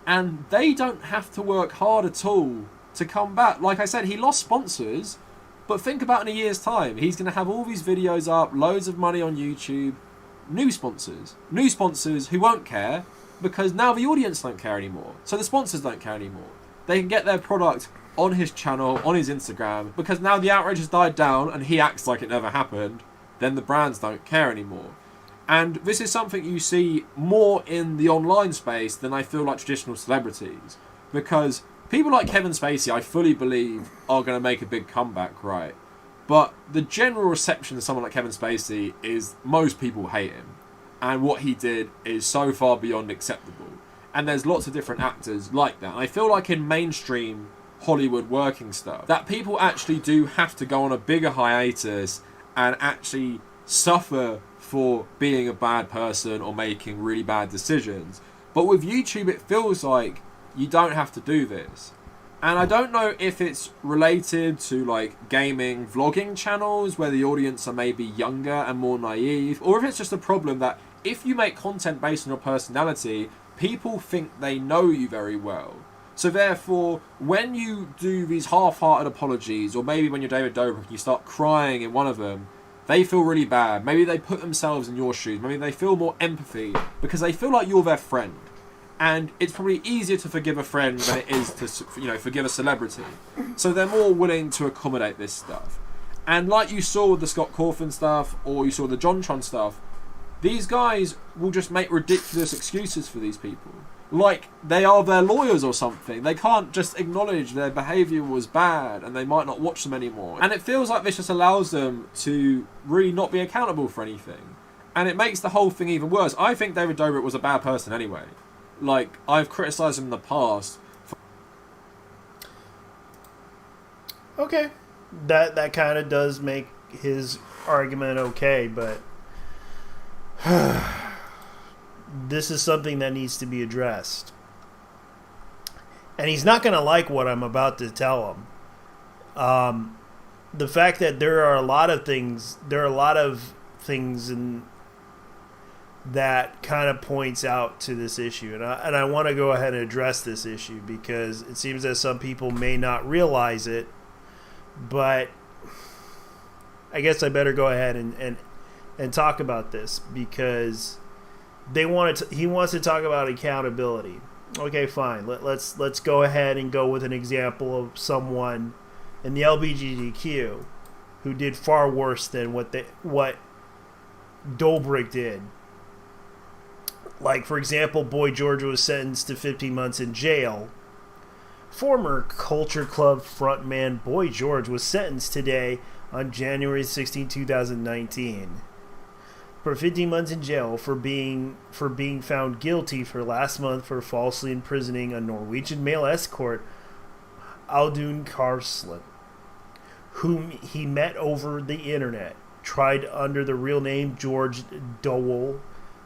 And they don't have to work hard at all to come back. Like I said, he lost sponsors, but think about in a year's time, he's going to have all these videos up, loads of money on YouTube, new sponsors who won't care because now the audience don't care anymore. So the sponsors don't care anymore. They can get their product on his channel, on his Instagram, because now the outrage has died down and he acts like it never happened, then the brands don't care anymore. And this is something you see more in the online space than I feel like traditional celebrities. Because people like Kevin Spacey, I fully believe, are going to make a big comeback, right? But the general reception of someone like Kevin Spacey is most people hate him. And what he did is so far beyond acceptable. And there's lots of different actors like that. And I feel like in mainstream Hollywood working stuff, that people actually do have to go on a bigger hiatus and actually suffer for being a bad person or making really bad decisions. But with YouTube, it feels like you don't have to do this. And I don't know if it's related to like gaming vlogging channels where the audience are maybe younger and more naive, or if it's just a problem that if you make content based on your personality, people think they know you very well. So therefore, when you do these half-hearted apologies, or maybe when you're David Dobrik and you start crying in one of them, they feel really bad. Maybe they put themselves in your shoes. Maybe they feel more empathy because they feel like you're their friend. And it's probably easier to forgive a friend than it is to, forgive a celebrity. So they're more willing to accommodate this stuff. And like you saw with the Scott Cawthon stuff, or you saw the JonTron stuff, these guys will just make ridiculous excuses for these people. Like they are their lawyers or something. They can't just acknowledge their behaviour was bad and they might not watch them anymore. And it feels like this just allows them to really not be accountable for anything. And it makes the whole thing even worse. I think David Dobrik was a bad person anyway. Like, I've criticised him in the past. Okay. That kind of does make his argument okay, but this is something that needs to be addressed. And he's not going to like what I'm about to tell him. The fact that there are a lot of things in that kind of points out to this issue. And I want to go ahead and address this issue because it seems that some people may not realize it, but I guess I better go ahead and talk about this because he wants to talk about accountability. Okay, fine. Let's go ahead and go with an example of someone in the LGBTQ who did far worse than what Dobrik did. Like, for example, Boy George was sentenced to 15 months in jail. Former Culture Club frontman Boy George was sentenced today on January 16, 2019. For 15 months in jail for being found guilty for last month for falsely imprisoning a Norwegian male escort, Audun Karsland, whom he met over the internet, tried under the real name George Dowell.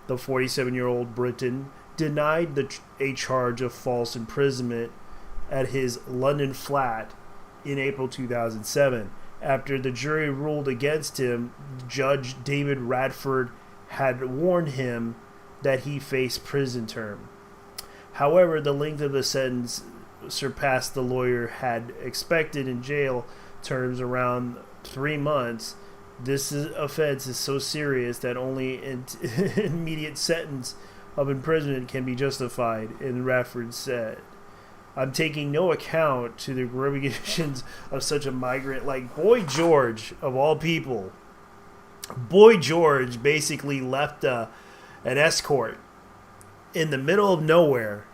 The 47-year-old Briton denied a charge of false imprisonment at his London flat in April 2007. After the jury ruled against him, Judge David Radford had warned him that he faced prison term. However, the length of the sentence surpassed the lawyer had expected in jail terms around 3 months. This offense is so serious that only an immediate sentence of imprisonment can be justified, and Radford said. I'm taking no account to the ramifications of such a migrant like Boy George, of all people. Boy George basically left an escort in the middle of nowhere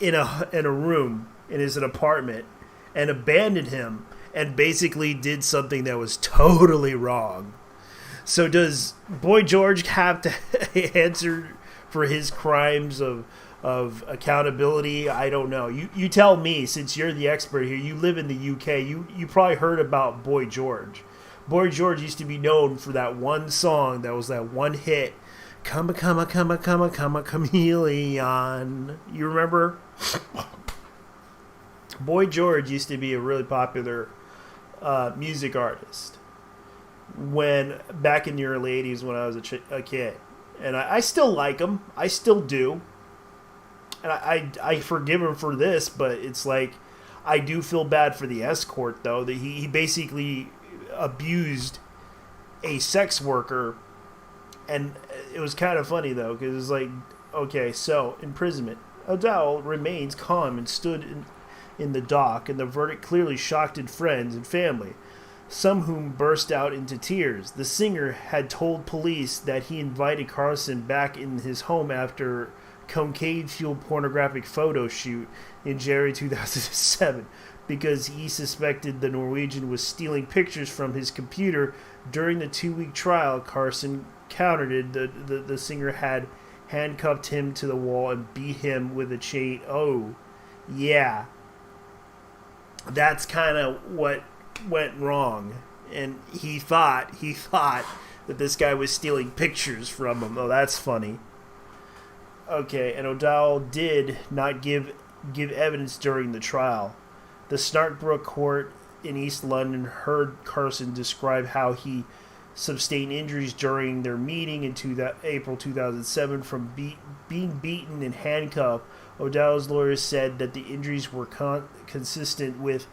in a room in his apartment and abandoned him and basically did something that was totally wrong. So does Boy George have to answer for his crimes of accountability? I don't know. You tell me, since you're the expert here. You live in the UK. You probably heard about Boy George. Boy George used to be known for that one song that was that one hit. Come a chameleon. You remember? Boy George used to be a really popular music artist when back in the early 80s when I was a kid. And I still like him. I still do. and I forgive him for this, but it's like I do feel bad for the escort though, that he basically abused a sex worker. And it was kind of funny though, because it's like, okay, so imprisonment. O'Dowd remains calm and stood in the dock, and the verdict clearly shocked friends and family, some whom burst out into tears. The singer had told police that he invited Carlson back in his home after cocaine-fueled pornographic photo shoot in January 2007 because he suspected the Norwegian was stealing pictures from his computer. During the 2-week trial, Carlson countered it. The singer had handcuffed him to the wall and beat him with a chain. Oh, yeah. That's kind of what went wrong. And he thought that this guy was stealing pictures from him. Oh, that's funny. Okay, and O'Dowd did not give evidence during the trial. The Snarkbrook Court in East London heard Carson describe how he sustained injuries during their meeting in April 2007 from being beaten and handcuffed. O'Dowd's lawyers said that the injuries were consistent with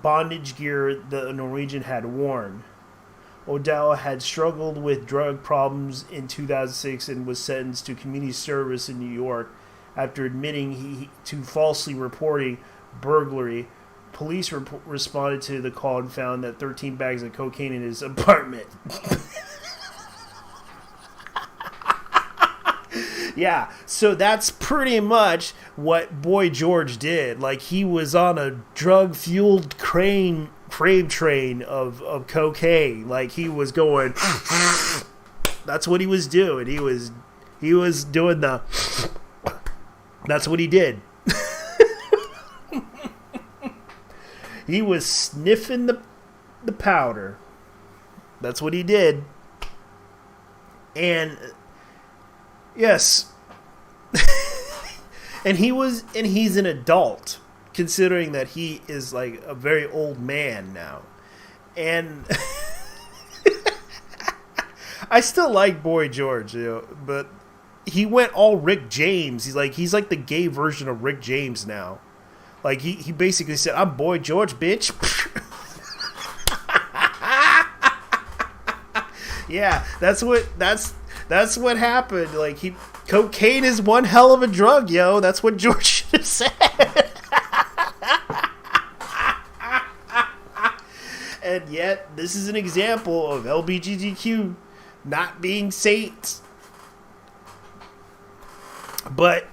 bondage gear the Norwegian had worn. O'Dowd had struggled with drug problems in 2006 and was sentenced to community service in New York after admitting to falsely reporting burglary. Police responded to the call and found that 13 bags of cocaine in his apartment. Yeah, so that's pretty much what Boy George did. Like, he was on a drug-fueled freight train of cocaine. Like, he was going... That's what he was doing. He was doing the... That's what he did. He was sniffing the powder. That's what he did. And yes. and he's an adult, considering that he is like a very old man now. And I still like Boy George, but he went all Rick James. He's like the gay version of Rick James now. Like, he basically said, I'm Boy George, bitch. Yeah, that's what happened. Like, cocaine is one hell of a drug, yo. That's what George should have said. And yet, this is an example of LGBTQ not being saints. But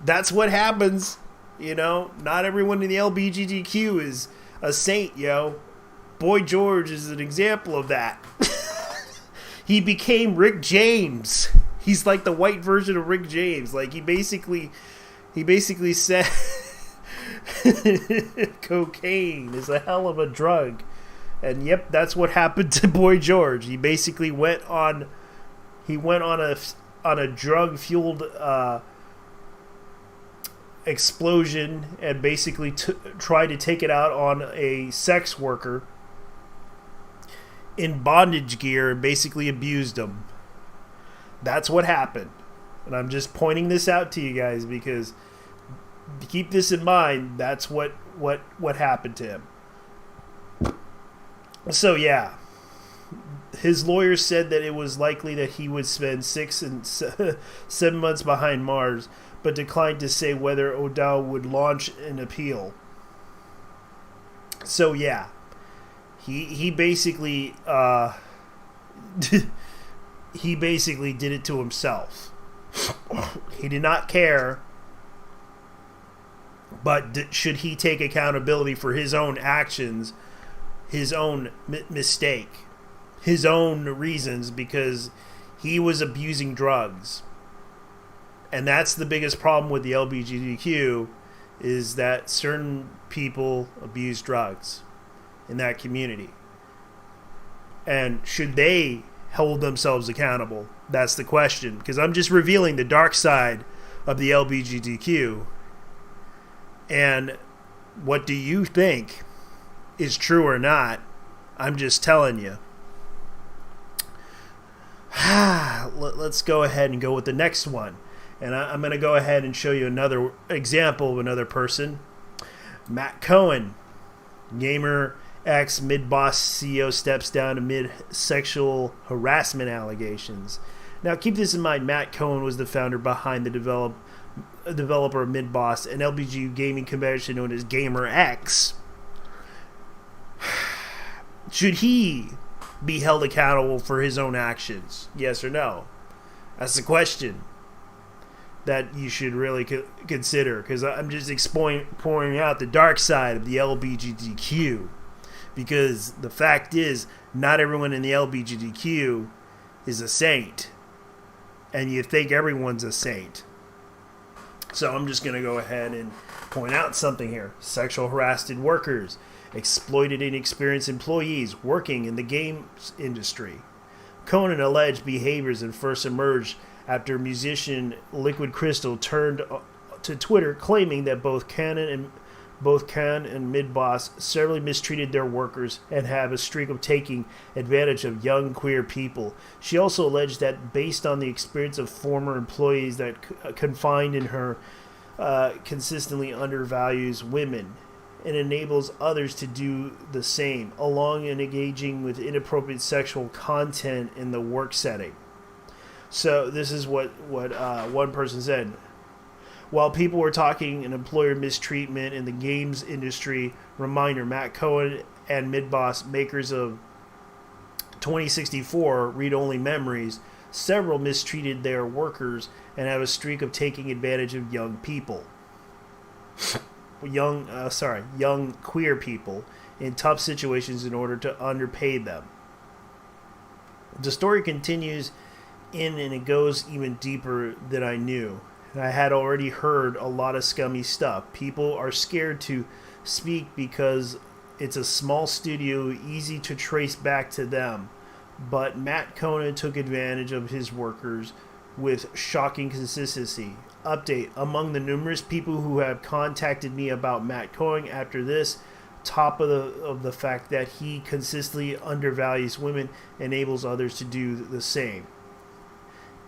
that's what happens. Not everyone in the LGBTQ is a saint, yo. Boy George is an example of that. He became Rick James. He's like the white version of Rick James. Like, he basically said cocaine is a hell of a drug. And yep, that's what happened to Boy George. He basically went on a drug-fueled explosion and basically tried to take it out on a sex worker in bondage gear and basically abused him. That's what happened. And I'm just pointing this out to you guys because keep this in mind. That's what happened to him. So yeah, his lawyer said that it was likely that he would spend 6 and 7 months behind Mars, but declined to say whether O'Dowd would launch an appeal. So yeah, he basically he basically did it to himself. He did not care, but should he take accountability for his own actions, his own mistake, his own reasons, because he was abusing drugs. And that's the biggest problem with the LGBTQ, is that certain people abuse drugs in that community. And should they hold themselves accountable? That's the question. Because I'm just revealing the dark side of the LGBTQ. And what do you think is true or not? I'm just telling you. Let's go ahead and go with the next one. And I'm going to go ahead and show you another example of another person. Matt Cohen, Gamer X mid-boss CEO, steps down amid sexual harassment allegations. Now, keep this in mind. Matt Cohen was the founder behind the developer of Mid-Boss, an LBG gaming convention known as Gamer X. Should he be held accountable for his own actions? Yes or no? That's the question that you should really consider, because I'm just pointing out the dark side of the LGBTQ. Because the fact is, not everyone in the LGBTQ is a saint. And you think everyone's a saint. So I'm just going to go ahead and point out something here. Sexual harassed workers, exploited inexperienced employees working in the games industry. Conan alleged behaviors and first emerged after musician Liquid Crystal turned to Twitter claiming that both Can and Mid-Boss severely mistreated their workers and have a streak of taking advantage of young queer people. She also alleged that based on the experience of former employees that confined in her consistently undervalues women and enables others to do the same, along and engaging with inappropriate sexual content in the work setting. So this is what one person said. While people were talking an employer mistreatment in the games industry, reminder, Matt Cohen and Mid-Boss, makers of 2064 read-only memories, several mistreated their workers and have a streak of taking advantage of young people. Young queer people in tough situations in order to underpay them. The story continues and it goes even deeper than I knew. I had already heard a lot of scummy stuff. People are scared to speak because it's a small studio, easy to trace back to them. But Matt Cohen took advantage of his workers with shocking consistency. Update: among the numerous people who have contacted me about Matt Cohen after this, top of the fact that he consistently undervalues women, enables others to do the same.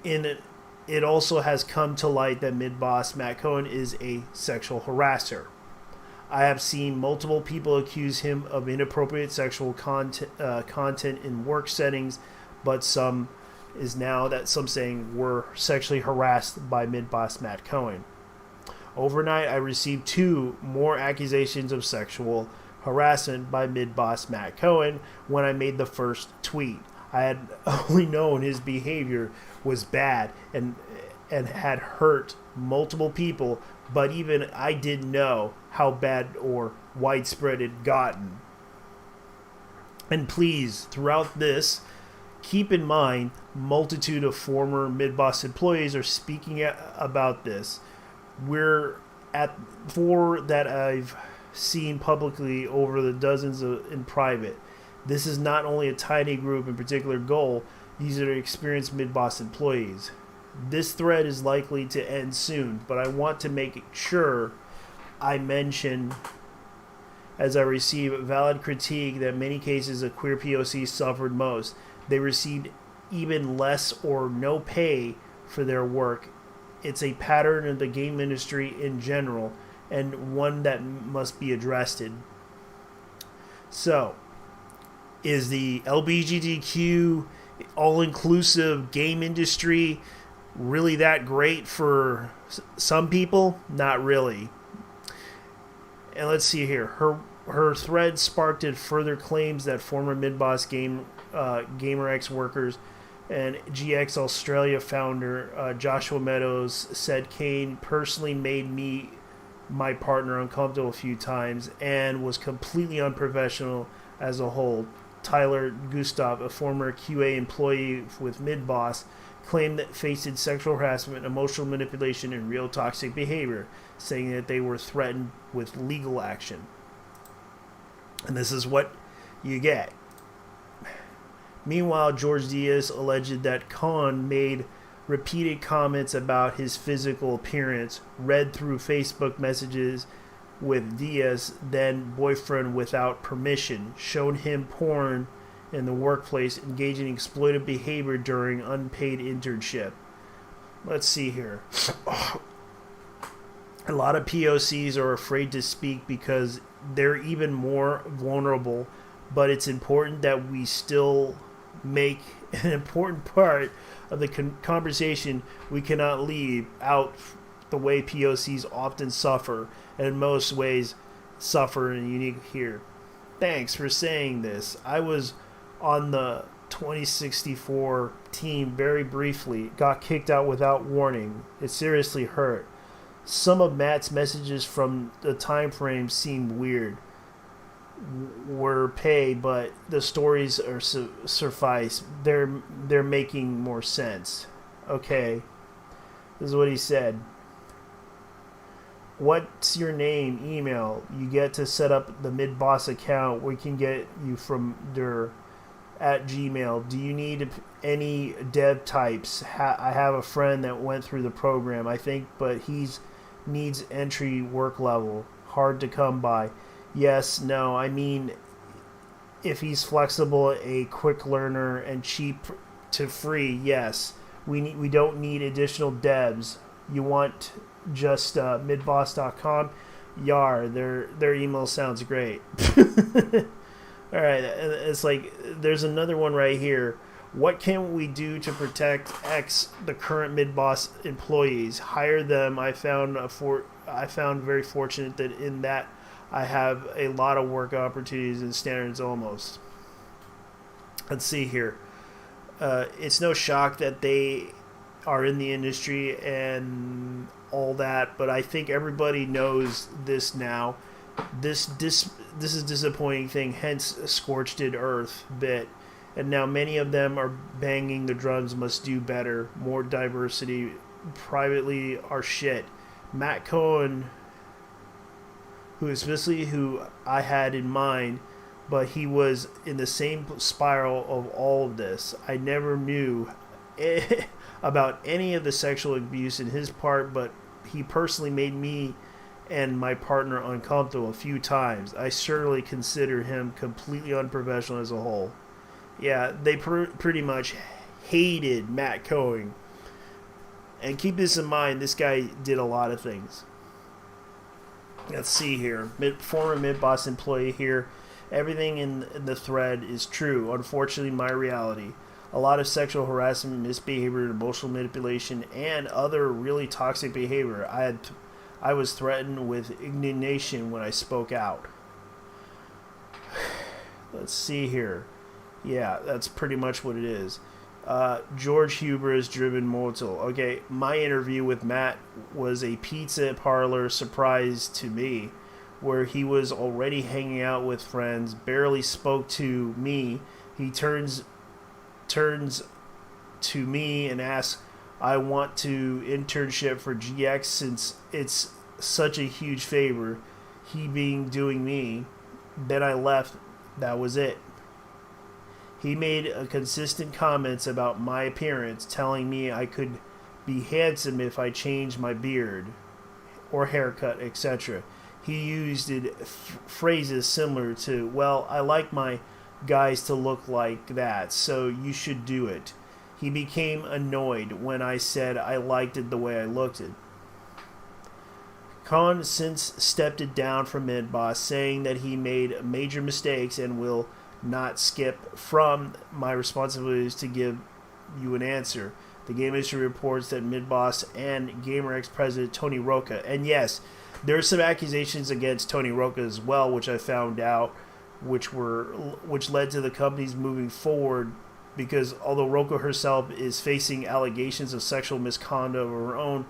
It also has come to light that Mid-Boss Matt Cohen is a sexual harasser. I have seen multiple people accuse him of inappropriate sexual content in work settings, but some saying were sexually harassed by Mid-Boss Matt Cohen. Overnight, I received 2 more accusations of sexual harassment by Mid-Boss Matt Cohen when I made the first tweet. I had only known his behavior was bad and had hurt multiple people, but even I didn't know how bad or widespread it had gotten. And please, throughout this, keep in mind, multitude of former Mid-Boss employees are speaking about this. We're at 4 that I've seen publicly over the dozens in private. This is not only a tiny group in particular goal, these are experienced Mid-Boss employees. This thread is likely to end soon, but I want to make sure I mention, as I receive valid critique, that many cases of queer POC suffered most. They received even less or no pay for their work. It's a pattern in the game industry in general, and one that must be addressed. So, is the LGBTQ all-inclusive game industry really that great for some people? Not really. And let's see here. Her thread sparked further claims that former Mid-Boss GamerX workers and GX Australia founder Joshua Meadows said Kane personally made me, my partner, uncomfortable a few times and was completely unprofessional as a whole. Tyler Gustav, a former QA employee with Mid-Boss, claimed that faced sexual harassment, emotional manipulation, and real toxic behavior, saying that they were threatened with legal action. And this is what you get. Meanwhile, George Diaz alleged that Khan made repeated comments about his physical appearance, read through Facebook messages with Diaz, then boyfriend, without permission, showed him porn in the workplace, engaging in exploitive behavior during unpaid internship. Let's see here. A lot of POCs are afraid to speak because they're even more vulnerable, but it's important that we still make an important part of the conversation. We cannot leave out the way POCs often suffer, and in most ways suffer in unique here. Thanks for saying this. I was on the 2064 team very briefly, got kicked out without warning. It seriously hurt. Some of Matt's messages from the time frame seemed weird. Were pay, but the stories are suffice. They're making more sense. Okay, this is what he said. What's your name? Email. You get to set up the mid-boss account. We can get you from der at Gmail. Do you need any dev types? I have a friend that went through the program, I think, but he's needs entry work level. Hard to come by. Yes, no, I mean, if he's flexible, a quick learner, and cheap to free, yes. We don't need additional devs. You want just midboss.com? Yar, their email sounds great. All right, it's like, there's another one right here. What can we do to protect the current mid-boss employees? Hire them. I found very fortunate that in that I have a lot of work opportunities and standards almost. Let's see here. It's no shock that they are in the industry and all that, but I think everybody knows this now. This is a disappointing thing, hence Scorched Earth bit. And now many of them are banging the drums, must do better, more diversity, privately are shit. Matt Cohen, who is basically who I had in mind, but he was in the same spiral of all of this. I never knew about any of the sexual abuse in his part, but he personally made me and my partner uncomfortable a few times. I certainly consider him completely unprofessional as a whole. Yeah, they pretty much hated Matt Cohen. And keep this in mind, this guy did a lot of things. Let's see here. Former mid-boss employee here. Everything in the thread is true. Unfortunately, my reality. A lot of sexual harassment, misbehavior, emotional manipulation, and other really toxic behavior. I was threatened with indignation when I spoke out. Let's see here. Yeah, that's pretty much what it is. George Huber is driven mortal. Okay, my interview with Matt was a pizza parlor surprise to me, where he was already hanging out with friends, barely spoke to me. He turns to me and asks, I want to internship for GX since it's such a huge favor, he being doing me. Then I left. That was it. He made consistent comments about my appearance, telling me I could be handsome if I changed my beard or haircut, etc. He used phrases similar to, well, I like my guys to look like that, so you should do it. He became annoyed when I said I liked it the way I looked it. Khan since stepped it down from mid-boss, saying that he made major mistakes and will not skip from my responsibilities to give you an answer. The game industry reports that mid-boss and GamerX president Tony Roca, and yes, there are some accusations against Tony Roca as well, which I found out, which led to the companies moving forward, because although Roca herself is facing allegations of sexual misconduct of her own,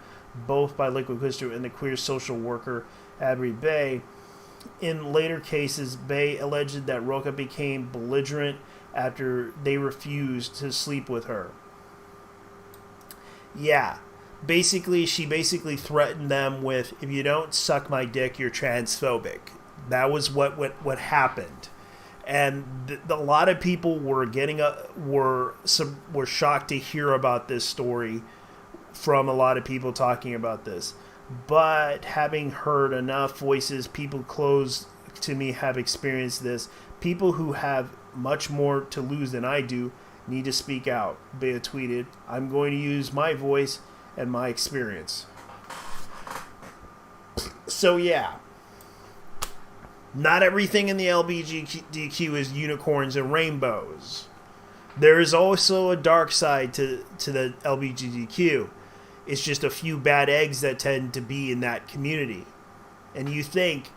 both by Liquid Crystal and the queer social worker Abby Bay. In later cases, Bay alleged that Roca became belligerent after they refused to sleep with her. Yeah, she basically threatened them with, if you don't suck my dick, you're transphobic. That was what happened. And a lot of people were were shocked to hear about this story from a lot of people talking about this. But having heard enough voices, people close to me have experienced this. People who have much more to lose than I do need to speak out. Bea tweeted, I'm going to use my voice and my experience. So yeah, not everything in the LGBTQ is unicorns and rainbows. There is also a dark side to the LGBTQ. It's just a few bad eggs that tend to be in that community. And you think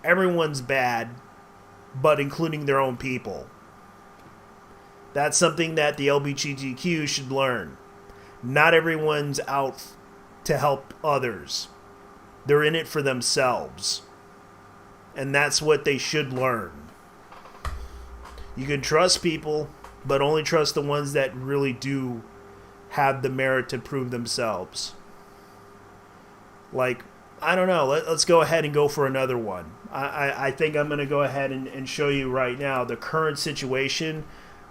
everyone's bad, but including their own people. That's something that the LGBTQ should learn. Not everyone's out to help others. They're in it for themselves. And that's what they should learn. You can trust people, but only trust the ones that really do have the merit to prove themselves. Like, I don't know, let's go ahead and go for another one. I think I'm going to go ahead and show you right now the current situation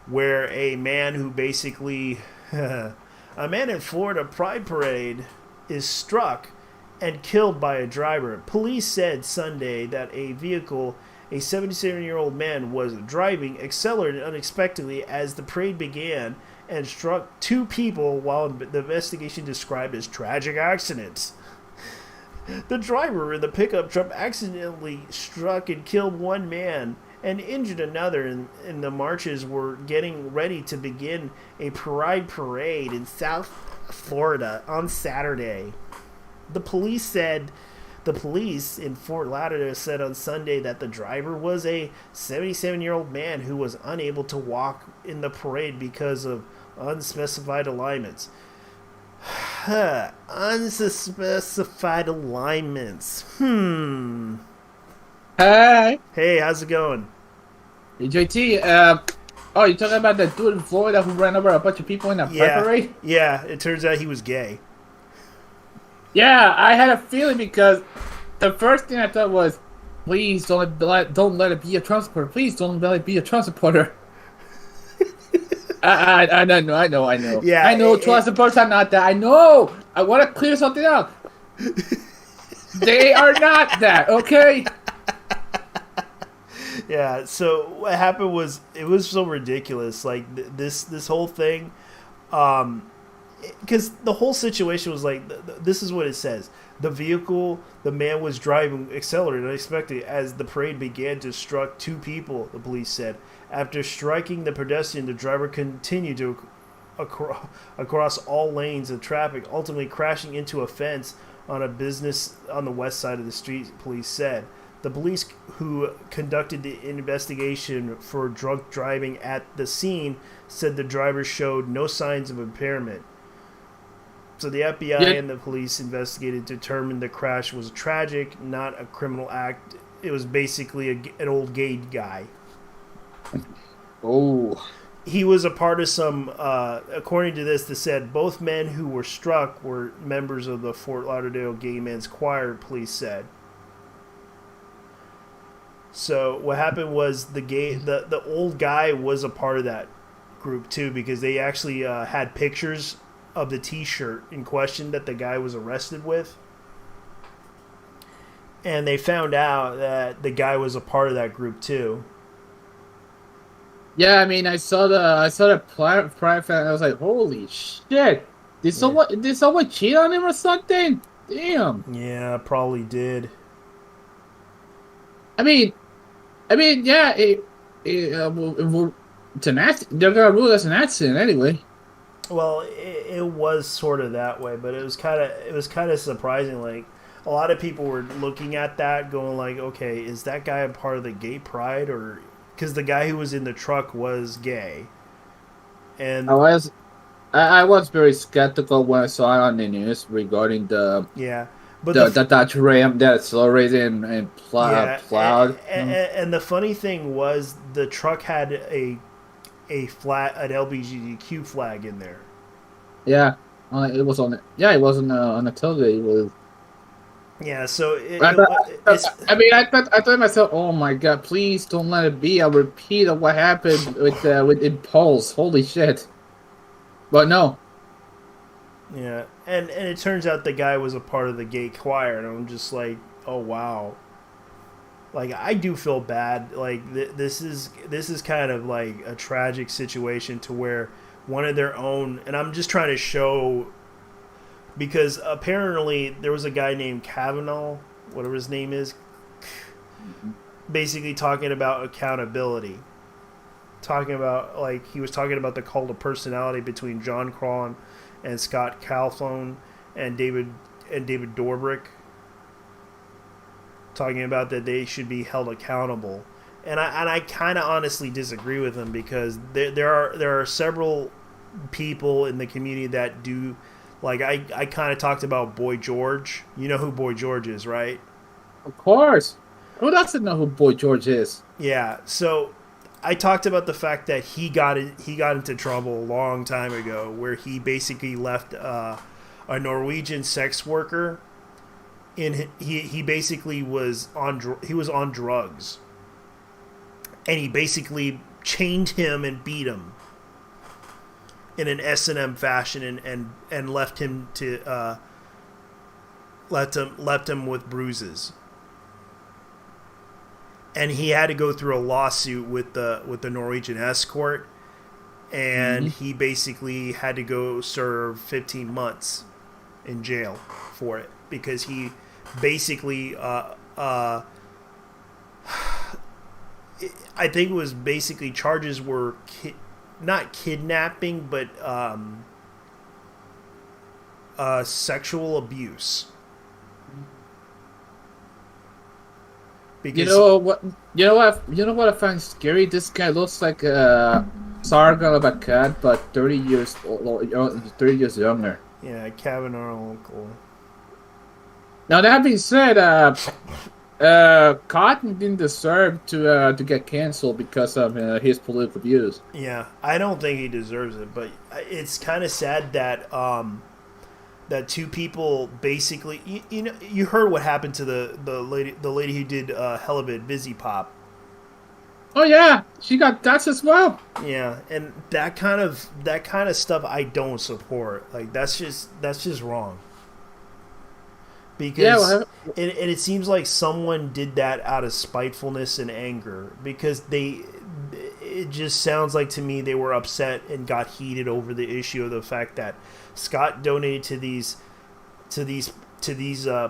where a man who basically, a man in Florida Pride Parade is struck and killed by a driver. Police said Sunday that a vehicle a 77-year-old man was driving accelerated unexpectedly as the parade began and struck two people while the investigation described as tragic accidents. The driver in the pickup truck accidentally struck and killed one man and injured another, and the marchers were getting ready to begin a pride parade in South Florida on Saturday. The police in Fort Lauderdale said on Sunday that the driver was a 77-year-old man who was unable to walk in the parade because of unspecified alignments. Unspecified alignments. Hey. Hey, how's it going? Hey, JT, you're talking about that dude in Florida who ran over a bunch of people in a parade? Yeah, it turns out he was gay. Yeah, I had a feeling because the first thing I thought was, please don't let it be a Trump supporter. Please don't let it be a Trump supporter. I know. Yeah, I know Trump supporters are not that. I know. I want to clear something up. They are not that, okay? Yeah, so what happened was, it was so ridiculous. Like, this whole thing, because the whole situation was like, this is what it says. The vehicle the man was driving accelerated unexpectedly as the parade began to struck two people, the police said. After striking the pedestrian, the driver continued to across all lanes of traffic, ultimately crashing into a fence on a business on the west side of the street, police said. The police who conducted the investigation for drunk driving at the scene said the driver showed no signs of impairment. So the FBI and the police investigated to determine the crash was tragic, not a criminal act. It was basically an old gay guy. Oh. He was a part of some, according to this, they said both men who were struck were members of the Fort Lauderdale Gay Men's Choir, police said. So what happened was the old guy was a part of that group too, because they actually had pictures of the T-shirt in question that the guy was arrested with, and they found out that the guy was a part of that group too. Yeah, I mean, I saw the private fan. I was like, holy shit! Did someone cheat on him or something? Damn. Yeah, probably did. I mean, yeah. It's an accident. They're gonna rule it as an accident anyway. Well, it was sort of that way, but it was kind of surprising. Like, a lot of people were looking at that, going like, "Okay, is that guy a part of the gay pride?" Or because the guy who was in the truck was gay, and I was very skeptical when I saw it on the news regarding the Dodge Ram that accelerated and plowed. And the funny thing was, the truck had an LGBTQ flag in there. Yeah, it was on it. Yeah, it wasn't on the tailgate. It was. Yeah, so I thought to myself, oh my god, please don't let it be a repeat of what happened with Impulse. Holy shit! But no. Yeah, and it turns out the guy was a part of the gay choir, and I'm just like, oh wow. Like, I do feel bad. Like, this is kind of like a tragic situation to where one of their own, and I'm just trying to show because apparently there was a guy named Kavanaugh, whatever his name is, basically talking about accountability. Talking about, like, he was talking about the cult of personality between John Cron and Scott Calhoun and David Dobrik. Talking about that they should be held accountable. And I kind of honestly disagree with him, because there are several people in the community that do, like, I kind of talked about Boy George. You know who Boy George is, right? Of course. Who doesn't know who Boy George is? Yeah. So I talked about the fact that he got into trouble a long time ago, where he basically left a Norwegian sex worker. He basically was on drugs, and he basically chained him and beat him in an S&M fashion, and left him with bruises. And he had to go through a lawsuit with the Norwegian escort, and he basically had to go serve 15 months in jail for it, because he basically I think it was basically charges were not kidnapping, but sexual abuse. Because, you know what I find scary? This guy looks like Sargon of Akkad, but 30 years younger. Yeah, Kavanaugh uncle. Now that being said, Cotton didn't deserve to get canceled because of his political views. Yeah, I don't think he deserves it, but it's kind of sad that that two people basically, you heard what happened to the lady who did Helibid, Busy Pop. Oh yeah, she got dust as well. Yeah, and that kind of stuff I don't support. Like, that's just wrong. Because it seems like someone did that out of spitefulness and anger, because it just sounds like to me they were upset and got heated over the issue of the fact that Scott donated to these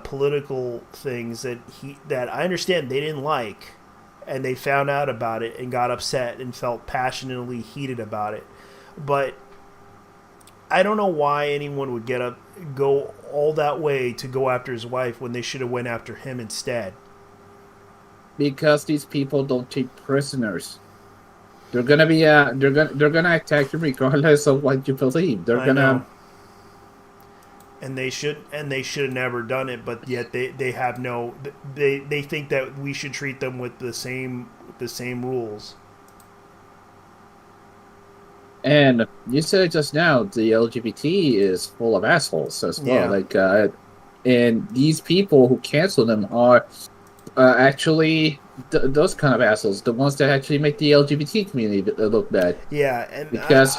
political things that I understand they didn't like, and they found out about it and got upset and felt passionately heated about it. But I don't know why anyone would go all that way to go after his wife when they should have went after him instead. Because these people don't take prisoners. They're gonna be they're gonna attack you regardless of what you believe. And they should have never done it, but yet they have no. They think that we should treat them with the same rules. And you said just now the LGBT is full of assholes as well. Yeah. And these people who cancel them are actually those kind of assholes, the ones that actually make the LGBT community look bad. Yeah, and because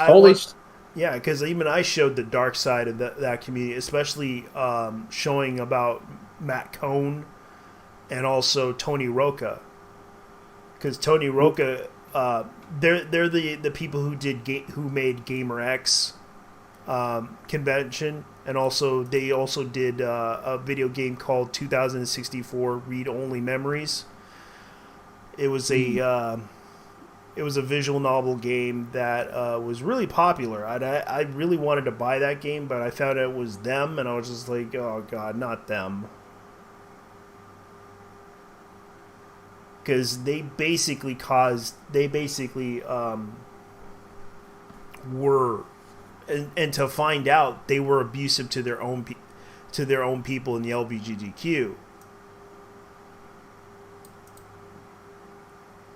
yeah, because even I showed the dark side of that community, especially showing about Matt Cohn and also Tony Roca. Because Tony Roca, they're the people who made GamerX convention, and they also did a video game called 2064 Read Only Memories. It was a visual novel game that was really popular. I really wanted to buy that game, but I found out it was them, and I was just like, oh god, not them. Because they basically were, and to find out they were abusive to their own people in the LGBTQ.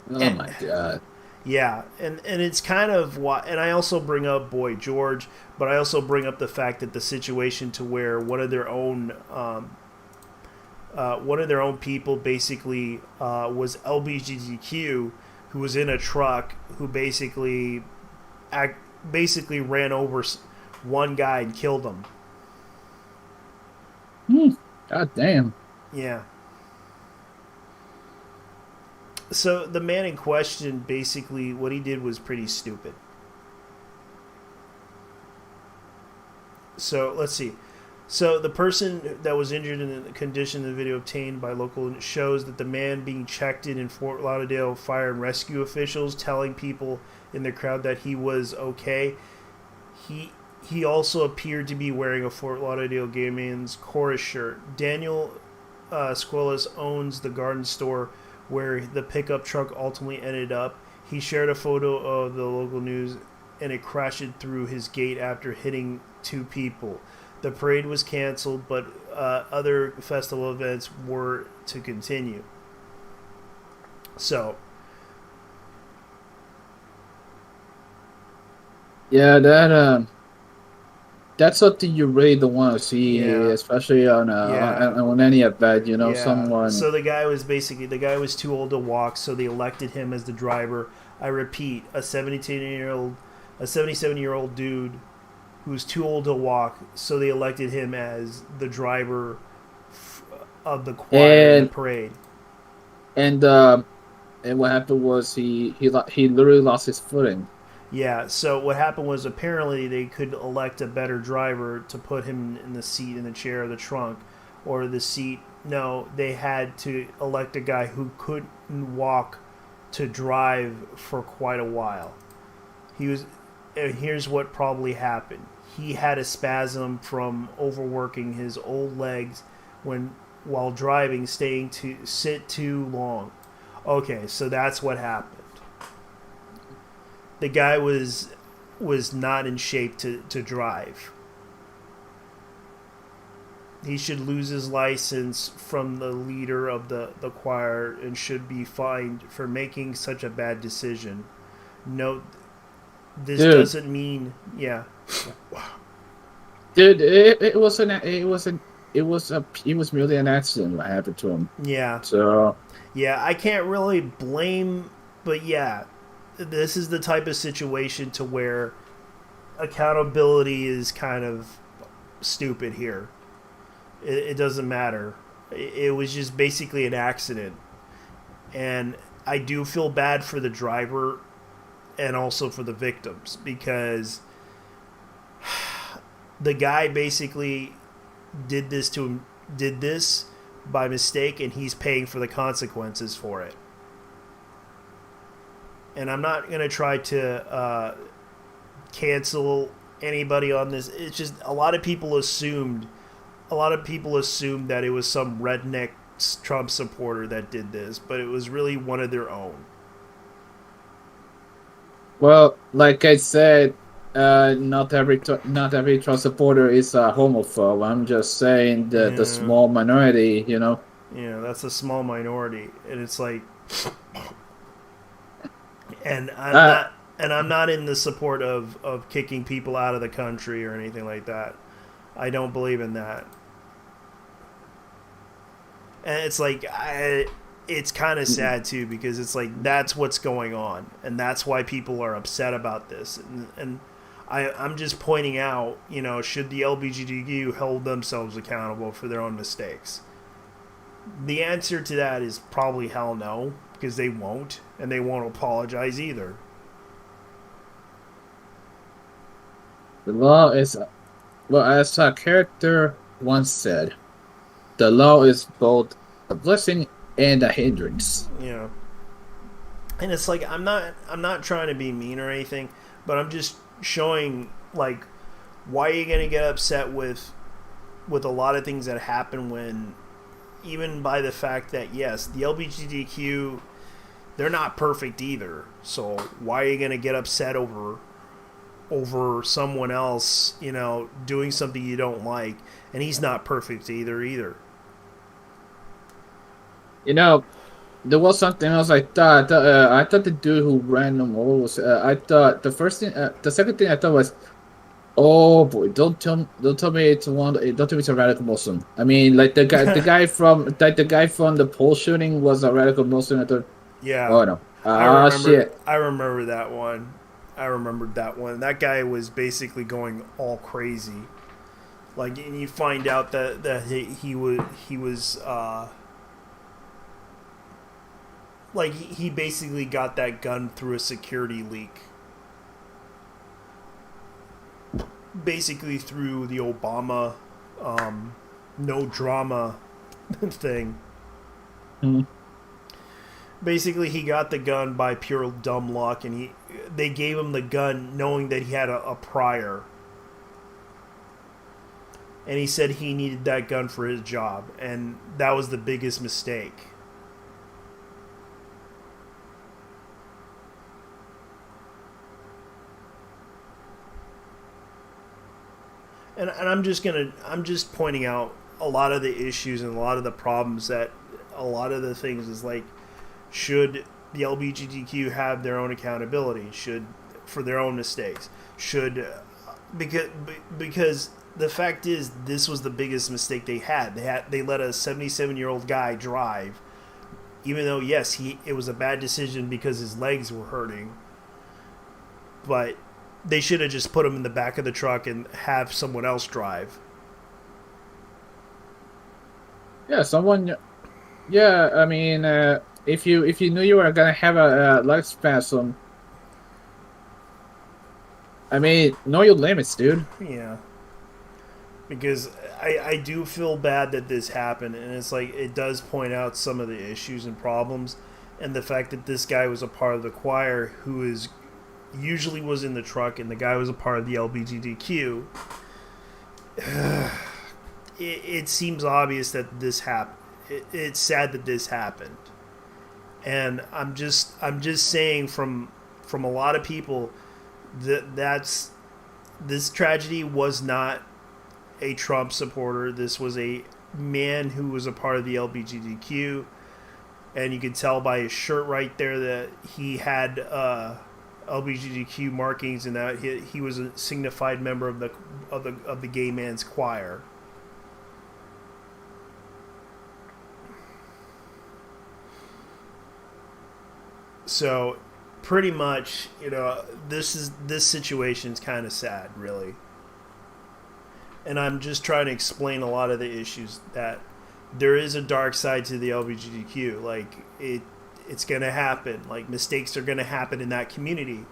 Oh my god. Yeah, and it's kind of why, and I also bring up Boy George, but I also bring up the fact that the situation to where one of their own people basically was LGBTQ, who was in a truck, who basically ran over one guy and killed him. God damn. Yeah. So the man in question, basically, what he did was pretty stupid. So let's see. So the person that was injured in the condition in the video obtained by local shows that the man being checked in Fort Lauderdale fire and rescue officials telling people in the crowd that he was okay. He also appeared to be wearing a Fort Lauderdale Gay Men's Chorus shirt. Daniel Squillis owns the garden store where the pickup truck ultimately ended up. He shared a photo of the local news and it crashed through his gate after hitting 2 people. The parade was canceled, but other festival events were to continue. So, yeah, that's something you really don't want to see, especially on any event. You know, someone. So the guy was too old to walk, so they elected him as the driver. I repeat, a 77-year-old dude who's too old to walk, so they elected him as the driver of the choir in the parade. And what happened was he literally lost his footing. Yeah, so what happened was apparently they could elect a better driver to put him in the seat, in the chair, or the trunk, or the seat. No, they had to elect a guy who couldn't walk to drive for quite a while. Here's what probably happened. He had a spasm from overworking his old legs while driving, staying to sit too long. Okay, so that's what happened. The guy was not in shape to drive. He should lose his license from the leader of the choir and should be fined for making such a bad decision. Note, this doesn't mean, Dude, it was merely an accident what happened to him. Yeah. So. Yeah, I can't really blame, but yeah, this is the type of situation to where accountability is kind of stupid here. It doesn't matter. It was just basically an accident. And I do feel bad for the driver and also for the victims because the guy basically did this by mistake and he's paying for the consequences for it. And I'm not going to try to cancel anybody on this. It's just a lot of people assumed that it was some redneck Trump supporter that did this, but it was really one of their own. Well, like I said, not every Trump supporter is a homophobe. I'm just saying that the small minority, you know. Yeah, that's a small minority, and it's like, and I'm not in the support of kicking people out of the country or anything like that. I don't believe in that. And it's like, it's kind of sad too, because it's like, that's what's going on. And that's why people are upset about this. And I'm just pointing out, you know, should the LGBTQ hold themselves accountable for their own mistakes? The answer to that is probably hell no, because they won't, and they won't apologize either. The law is, well, as a character once said, the law is both a blessing and a hindrance. Yeah. And it's like, I'm not trying to be mean or anything, but I'm just showing, like, why are you going to get upset with a lot of things that happen when, even by the fact that, yes, the LGBTQ, they're not perfect either. So why are you going to get upset over someone else, you know, doing something you don't like, and he's not perfect either. You know, there was something else I thought. I thought the dude who ran them over was. I thought the second thing I thought was, oh boy, don't tell me it's a radical Muslim. I mean, like the guy from the Pole shooting was a radical Muslim. I thought. Yeah. Oh no. Shit. I remember that one. I remembered that one. That guy was basically going all crazy. Like, and you find out that he was like, he basically got that gun through a security leak. Basically through the Obama no drama thing. Mm-hmm. Basically, he got the gun by pure dumb luck, and they gave him the gun knowing that he had a prior. And he said he needed that gun for his job, and that was the biggest mistake. And I'm just pointing out a lot of the issues and a lot of the problems that a lot of the things is like, should the LGBTQ have their own accountability? Should, for their own mistakes? Should, because the fact is, this was the biggest mistake they had. They let a 77-year-old guy drive, even though yes, it was a bad decision because his legs were hurting. But they should have just put him in the back of the truck and have someone else drive. Yeah, someone. Yeah, I mean, if you knew you were gonna have a leg spasm, I mean, know your limits, dude. Yeah. Because I do feel bad that this happened, and it's like it does point out some of the issues and problems, and the fact that this guy was a part of the choir who usually was in the truck, and the guy was a part of the LGBTQ. It seems obvious that this happened. It's sad that this happened, and I'm just saying from a lot of people that's this tragedy was not a Trump supporter. This was a man who was a part of the LGBTQ, and you could tell by his shirt right there that he had LGBTQ markings, and that he was a signified member of the gay man's choir. So, pretty much, this situation's kind of sad, really. And I'm just trying to explain a lot of the issues that there is a dark side to the LGBTQ. Like, it's going to happen. Like, mistakes are going to happen in that community.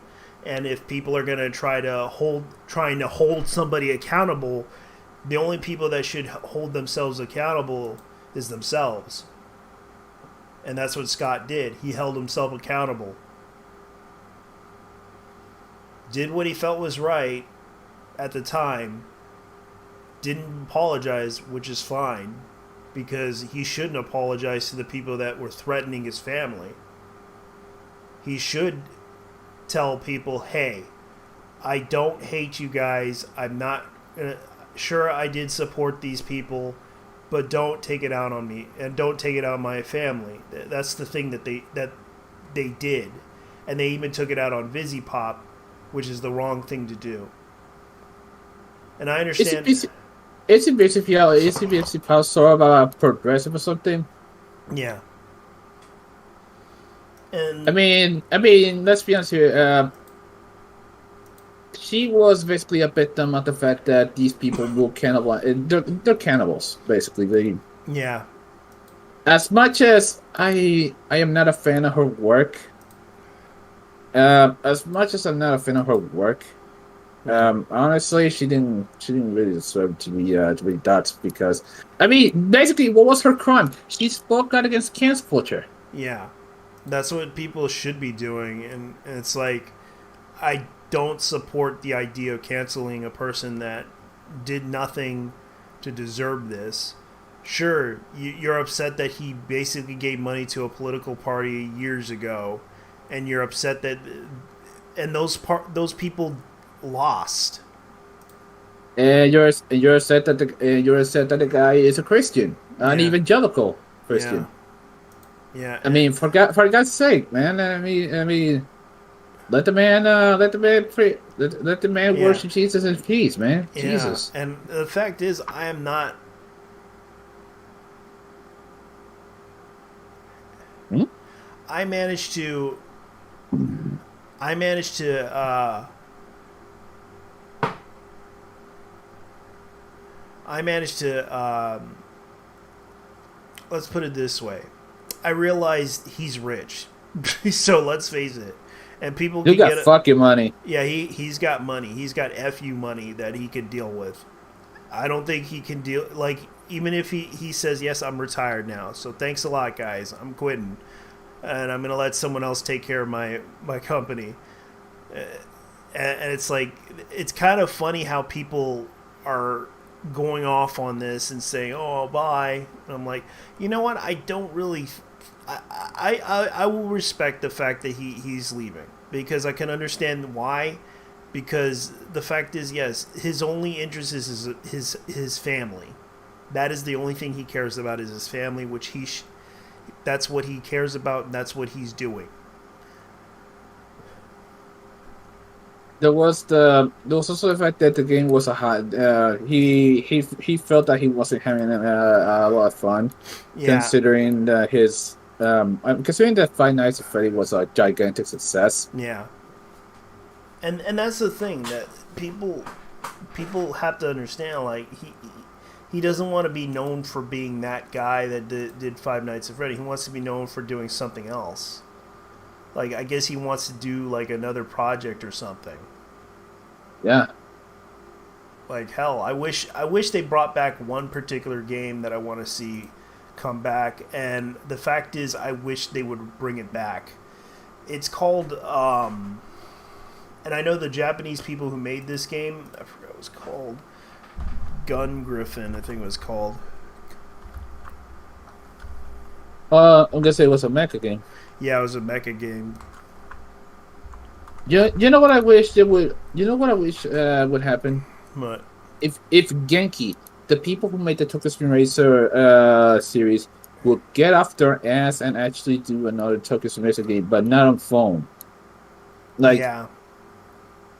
And if people are going to trying to hold somebody accountable, the only people that should hold themselves accountable is themselves. And that's what Scott did. He held himself accountable. Did what he felt was right at the time. Didn't apologize, which is fine, because he shouldn't apologize to the people that were threatening his family. He should tell people, hey, I don't hate you guys. I'm not... sure, I did support these people, but don't take it out on me, and don't take it out on my family. That's the thing that they did. And they even took it out on Vizzy Pop, which is the wrong thing to do. And I understand... Isn't Vizzy Pop sort of a progressive or something? Yeah. And I mean, let's be honest here. She was basically a victim of the fact that these people will cannibalize. They're cannibals, basically. Yeah. As much as I am not a fan of her work, honestly, she didn't really deserve to be that, because I mean, basically, what was her crime? She spoke out against cancel culture. Yeah. That's what people should be doing, and it's like, I don't support the idea of canceling a person that did nothing to deserve this. Sure, you're upset that he basically gave money to a political party years ago, and you're upset that, and those people lost. And you're upset that the guy is a Christian, an evangelical Christian. Yeah. Yeah, I mean, for God's sake, man. I mean, let the man pray. Let the man worship Jesus in peace, man. Yeah. Jesus. And the fact is, I am not. I managed to let's put it this way. I realized he's rich. So let's face it. And people You got fucking money. Yeah, he's got money. He's got FU money that he could deal with. I don't think he can deal. Like, even if he says, yes, I'm retired now, so thanks a lot, guys, I'm quitting, and I'm gonna let someone else take care of my company. And it's like, it's kind of funny how people are going off on this and saying, "Oh, bye." And I'm like, you know what? I don't really. I will respect the fact that he's leaving, because I can understand why. Because the fact is, yes, his only interest is his family. That is the only thing he cares about, is his family, which that's what he cares about, and that's what he's doing. There was also the fact that the game was a hot. He felt that he wasn't having a lot of fun, considering considering that Five Nights at Freddy was a gigantic success. Yeah. And that's the thing that people have to understand. Like, he doesn't want to be known for being that guy that did Five Nights at Freddy. He wants to be known for doing something else. Like, I guess he wants to do like another project or something. Yeah. Like, hell, I wish they brought back one particular game that I want to see come back, and the fact is, I wish they would bring it back. It's called and I know the Japanese people who made this game, I forgot what it was called. Gun Griffin, I think it was called. I'm gonna say it was a mecha game. Yeah, it was a mecha game. Yeah, you know what I wish they would. You know what I wish would happen. What? If Genki, the people who made the Tokyo Spin Racer series, would get off their ass and actually do another Tokyo Spin Racer game, but not on phone. Like, yeah.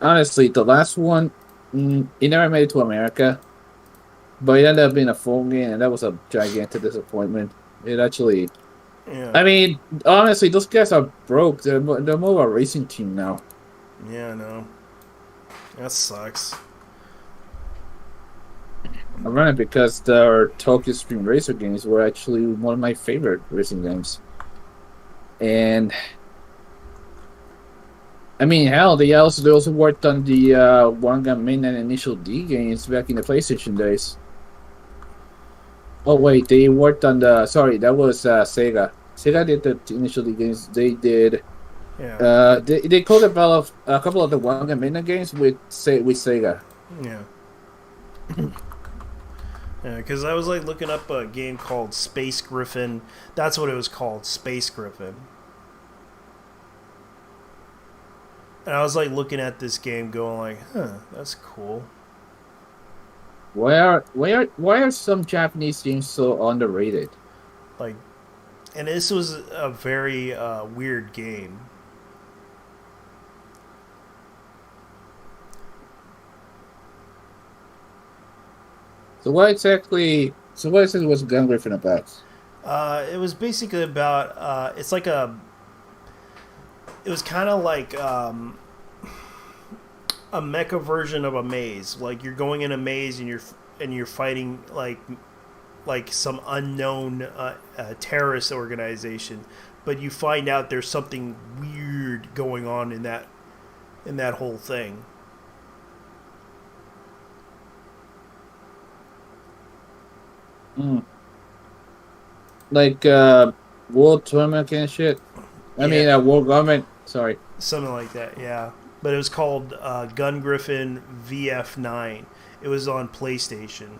Honestly, the last one, it never made it to America, but it ended up being a phone game, and that was a gigantic disappointment. It actually. Yeah. I mean, honestly, those guys are broke. They're more of a racing team now. Yeah, I know. That sucks. Ironic, because their Tokyo Spin Racer games were actually one of my favorite racing games. And I mean, hell, they also worked on the One Gun Main and Initial D games back in the PlayStation days. Oh wait, they worked on the. Sorry, that was Sega. Sega did the Initial D games. They did. Yeah. They co-developed a couple of the One Gun Main games with Sega. Yeah. Yeah, because I was like looking up a game called Space Griffin. That's what it was called, Space Griffin. And I was like looking at this game, going like, "Huh, that's cool." Why are some Japanese games so underrated? Like, and this was a very weird game. So what exactly was Gun Griffin about? It was basically about it's like a. It was kind of like a mecha version of a maze. Like, you're going in a maze and you're fighting like some unknown terrorist organization, but you find out there's something weird going on in that whole thing. Like World Tournament and shit. I mean, World Government. Sorry. Something like that, yeah. But it was called Gun Griffin VF9. It was on PlayStation.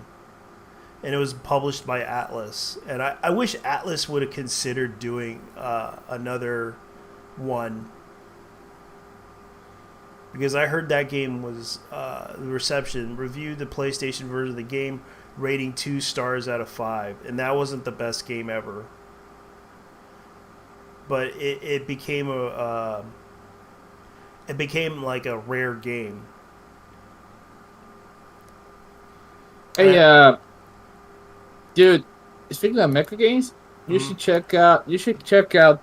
And it was published by Atlas. And I wish Atlas would have considered doing another one. Because I heard that game was, the reception, reviewed the PlayStation version of the game, rating 2 stars out of 5. And that wasn't the best game ever. But it became it became like a rare game. Hey, dude, speaking of mecha games, you should check out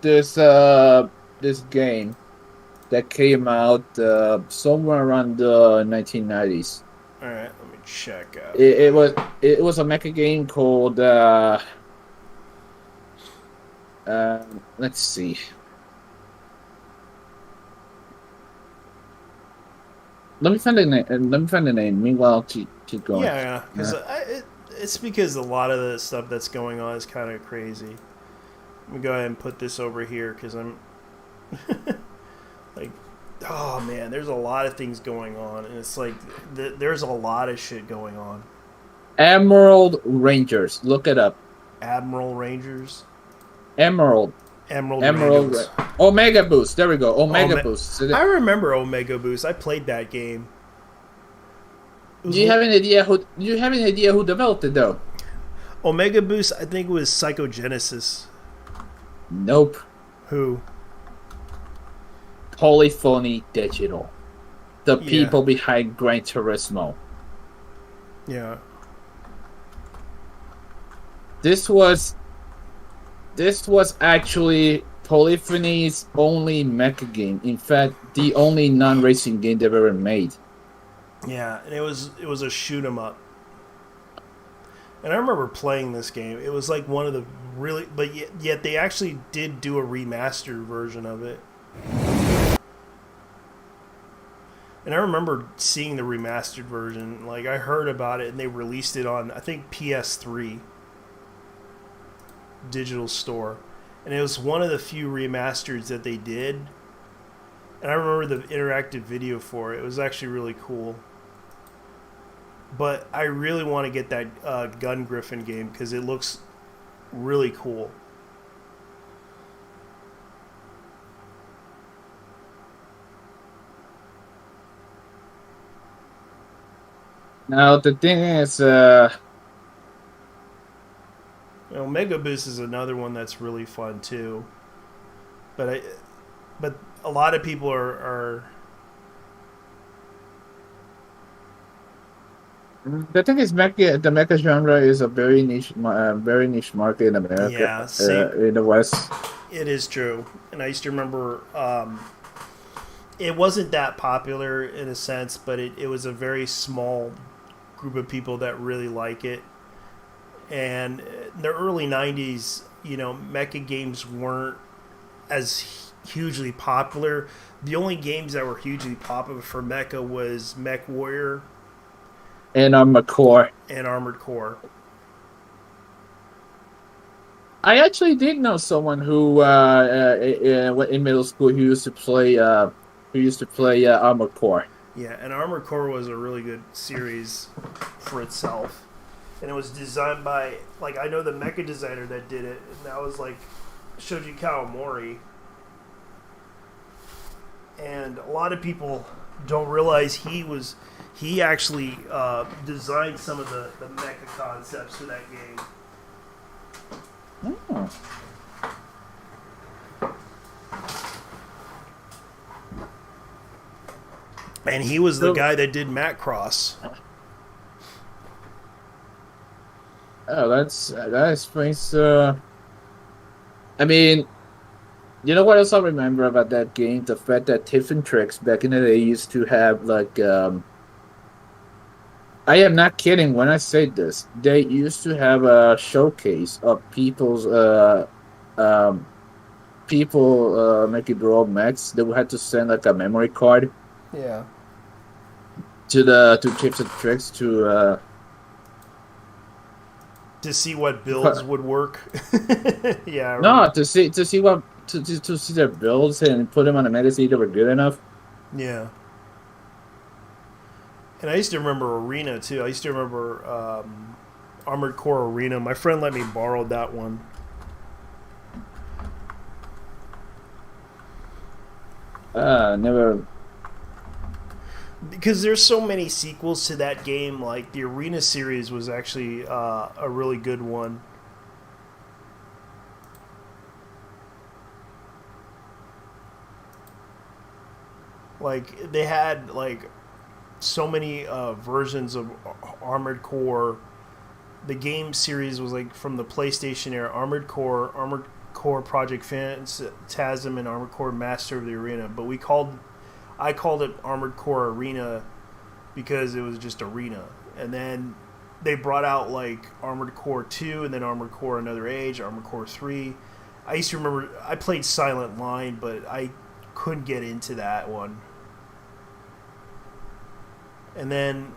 this this game that came out somewhere around the 1990s. All right, let me check out. It was a mecha game called let's see. Let me find the name. Meanwhile, keep going. Yeah, because it's because a lot of the stuff that's going on is kind of crazy. Let me go ahead and put this over here because I'm like, oh man, there's a lot of things going on, and it's like there's a lot of shit going on. Emerald Rangers, look it up. Admiral Rangers. Emerald Rangers. Omega Boost. There we go. Omega Boost. I remember Omega Boost. I played that game. Do you have an idea who developed it though? Omega Boost, I think it was Psychogenesis. Nope. Who? Polyphony Digital. The people behind Gran Turismo. Yeah. This was actually Polyphony's only mecha game. In fact, the only non-racing game they've ever made. Yeah, and it was a shoot 'em up. And I remember playing this game. It was like one of the really, but yet they actually did do a remastered version of it. And I remember seeing the remastered version. Like I heard about it, and they released it on I think PS3 digital store, and it was one of the few remasters that they did. And I remember the interactive video for it. It was actually really cool. But I really want to get that Gun Griffin game because it looks really cool. Now the thing is, Mega Boost is another one that's really fun too. But a lot of people are the thing is, the mecha genre is a very niche market in America. Yeah, in the West. It is true, and I used to remember it wasn't that popular in a sense, but it was a very small group of people that really like it. And in the early 90s, mecha games weren't as hugely popular. The only games that were hugely popular for mecha was Mech Warrior and Armored Core. I actually did know someone who in middle school who used to play Armored Core. Yeah, and Armored Core was a really good series for itself. And it was designed by, I know the mecha designer that did it, and that was, Shoji Kawamori. And a lot of people don't realize he actually designed some of the mecha concepts for that game. Oh. And he was the guy that did Macross. Oh, that explains. I mean, you know what else I remember about that game? The fact that Tips and Tricks back in the day used to have I am not kidding when I say this. They used to have a showcase of people's people making their own mechs. They would have to send a memory card. Yeah. To Tips and Tricks to see what builds would work. Yeah. No, to see what to see their builds and put them on a meta, see if they were good enough. Yeah. And I used to remember Arena too. I used to remember Armored Core Arena. My friend let me borrow that one. Never. Because there's so many sequels to that game. Like the Arena series was actually a really good one. Like they had so many versions of Armored Core. The game series was from the PlayStation era: Armored Core Project Phantasm, and Armored Core Master of the Arena. But I called it Armored Core Arena because it was just Arena. And then they brought out Armored Core 2, and then Armored Core Another Age, Armored Core 3. I used to remember I played Silent Line, but I couldn't get into that one. And then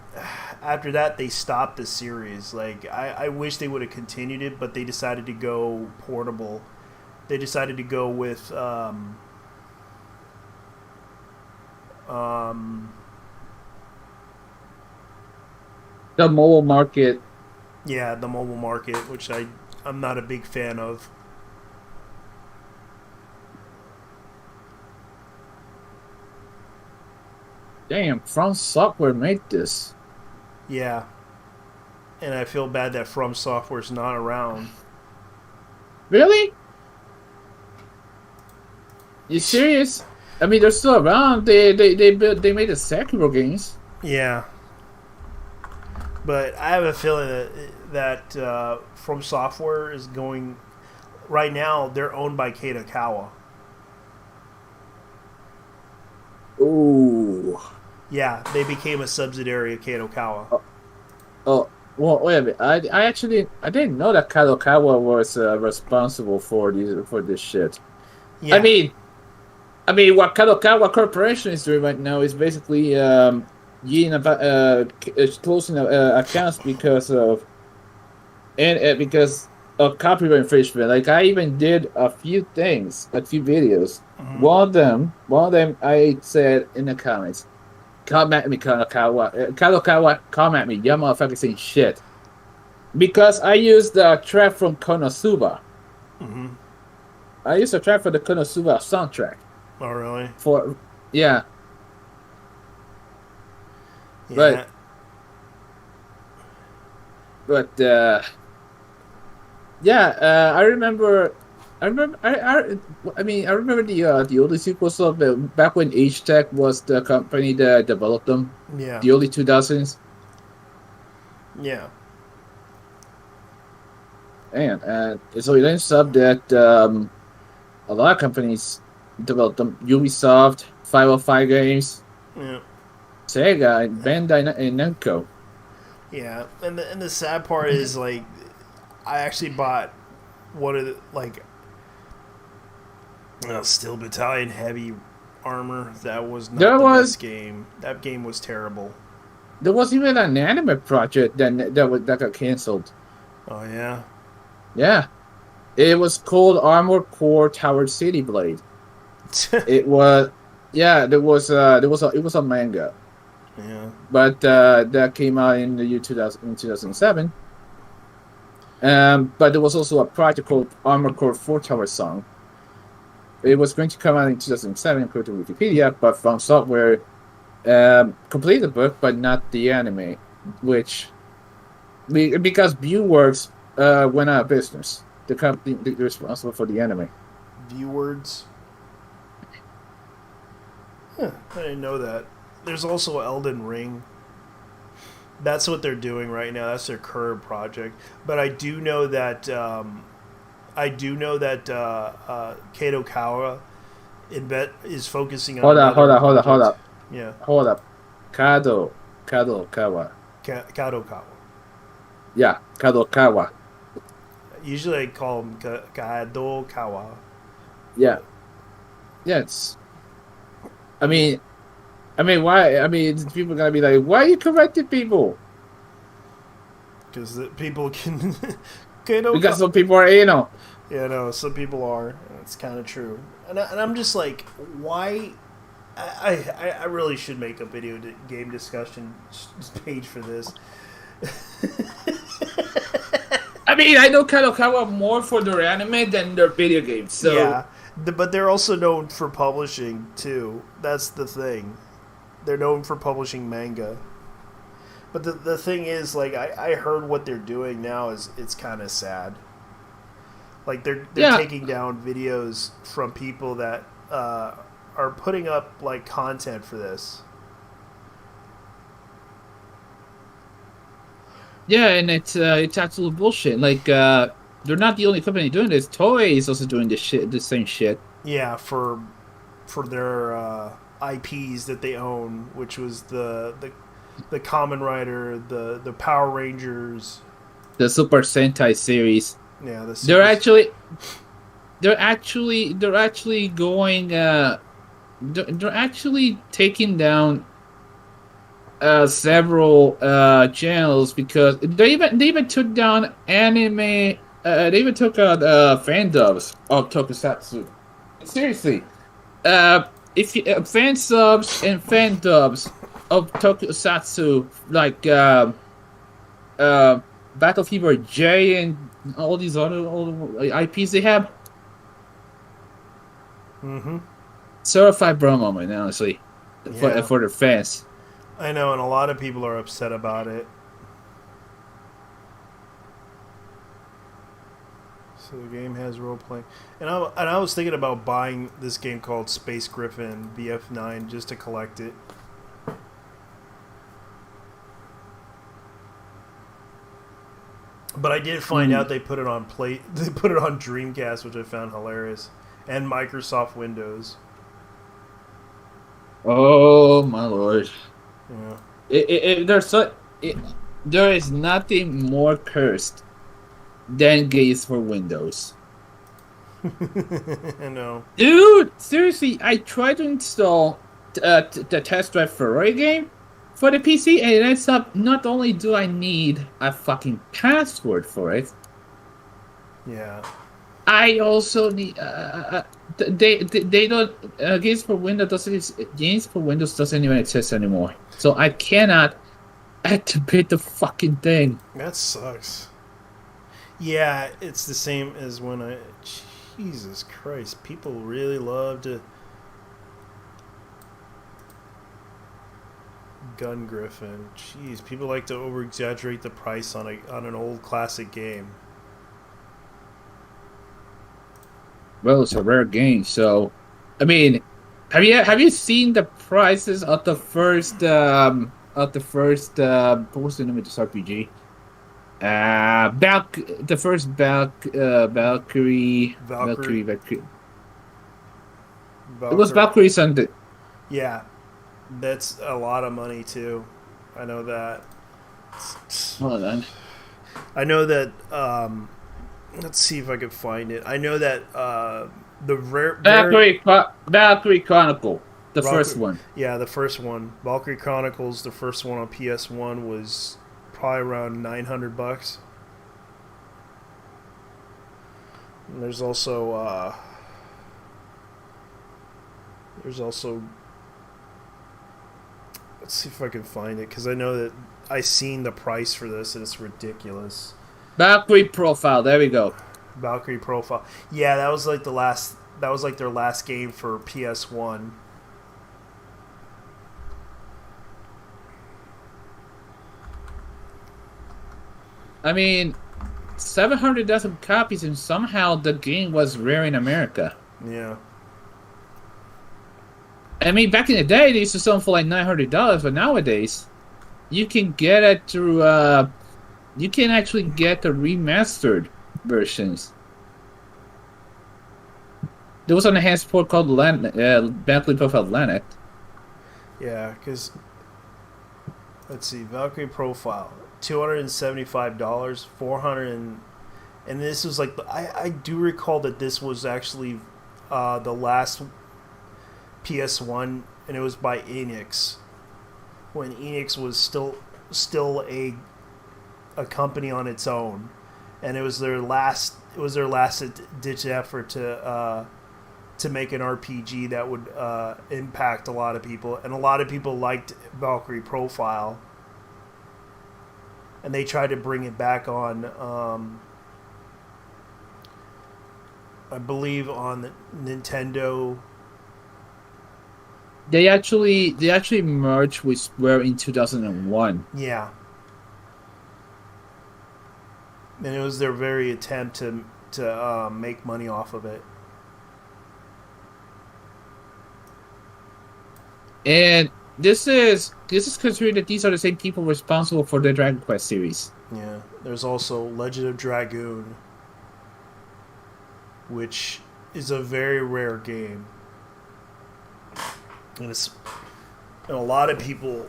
after that they stopped the series. Like I wish they would have continued it, but they decided to go portable. They decided to go with the mobile market. yeah, the mobile market, which I'm not a big fan of. Damn, From Software made this. Yeah. And I feel bad that From Software's not around. Really? You serious? I mean, they're still around. They made the Sekiro games. Yeah. But I have a feeling that From Software is going... Right now, they're owned by Kadokawa. Ooh. Yeah, they became a subsidiary of Kadokawa. Oh, well, wait a minute. I didn't know that Kadokawa was responsible for this shit. Yeah. I mean, what Kadokawa Corporation is doing right now is basically closing accounts because of copyright infringement. Like I even did a few videos. Mhm. One of them, I said in the comments, "Come at me, Kadokawa, come at me, y'all motherfuckers ain't shit." Because I used the track from Konosuba. Mm-hmm. I used a track for the Konosuba soundtrack. Oh, really? Yeah. Yeah. But I remember the older sequels of back when H-Tech was the company that developed them. Yeah. The early 2000s. Yeah. And so it ends up that a lot of companies developed them. Ubisoft, 505 Games, Yeah. Sega, and Bandai and Namco. Yeah. And the sad part is, like, I actually bought one of the, like, Steel Battalion Heavy Armor. That was not best game. That game was terrible. There was even an anime project that got canceled. Oh, yeah? Yeah. It was called Armored Core Tower City Blade. It was it was a manga. Yeah. But that came out in the year 2007. But there was also a project called Armored Core 4 Tower Song. It was going to come out in 2007 according to Wikipedia, but From Software completed the book, but not the anime, because ViewWorks went out of business. The company responsible for the anime. ViewWords? Huh, I didn't know that. There's also Elden Ring. That's what they're doing right now. That's their current project. But I do know that Kadokawa is focusing on. Hold up. Yeah. Hold up. Kadokawa. Kadokawa. Yeah, Kadokawa. Usually I call him Kadokawa. Yeah. Yes. I mean, why? I mean, people are gonna be like, "Why are you correcting people?" Because people can. Because some people are anal. Yeah, no, some people are. It's kind of true. And I'm just like, why? I really should make a video game discussion page for this. I mean, I know Kadokawa more for their anime than their video games. So yeah, but they're also known for publishing too. That's the thing. They're known for publishing manga. But the thing is, like, I heard what they're doing now it's kind of sad. Like they're taking down videos from people that are putting up like content for this. yeah, and it's absolute bullshit. Like they're not the only company doing this. Toei is also doing the same shit. Yeah, for their IPs that they own, which was the Kamen Rider, the Power Rangers, The Super Sentai series. Yeah, they're actually going. They're actually taking down several channels because they even took down anime. They even took out fan dubs of Tokusatsu. Seriously, if you, fan subs and fan dubs of Tokusatsu, like Battle Fever J and all these other IPs they have, certified bro moment, honestly, for their fans. I know, and a lot of people are upset about it. So the game has role playing, and I was thinking about buying this game called Space Griffin BF9 just to collect it. But I did find out they put it on They put it on Dreamcast, which I found hilarious, and Microsoft Windows. Oh my lord! Yeah. There is nothing more cursed than games for Windows. I know. Dude, seriously, I tried to install the Test Drive Ferrari game for the PC, and it ends up not only do I need a fucking password for it, Yeah. I also need they don't games for Windows doesn't even exist anymore, so I cannot activate the fucking thing. That sucks. Yeah, it's the same as when I... Jesus Christ, people really love to... Gun Griffin. Jeez, people like to over-exaggerate the price on an old classic game. Well, it's a rare game, so I mean, have you seen the prices of the first what was the name of this RPG? The first Valkyrie. It was Valkyrie something. Yeah, that's a lot of money too. I know that. Hold on. I know that. Let's see if I can find it. I know that the Valkyrie Chronicle, first one. Yeah, the first one. Valkyrie Chronicles, the first one on PS1 was probably around $900. And there's also let's see if I can find it, because I know that I seen the price for this and it's ridiculous. Valkyrie Profile. There we go. Valkyrie Profile. Yeah, that was like their last game for PS1. I mean, 700,000 copies, and somehow the game was rare in America. Yeah. I mean, back in the day, they used to sell them for like $900, but nowadays, you can get it through. You can actually get the remastered versions. There was an enhanced port called Valkyrie Profile Lanet. Yeah, because let's see, Valkyrie Profile, $275, and this was like I do recall that this was actually the last PS1, and it was by Enix when Enix was still a company on its own, and it was their last ditch effort to make an RPG that would impact a lot of people, and a lot of people liked Valkyrie Profile, and they tried to bring it back on I believe on the Nintendo. They actually merged with Square in 2001. Yeah. And it was their very attempt to make money off of it. And this is considered that these are the same people responsible for the Dragon Quest series. Yeah. There's also Legend of Dragoon, which is a very rare game. And a lot of people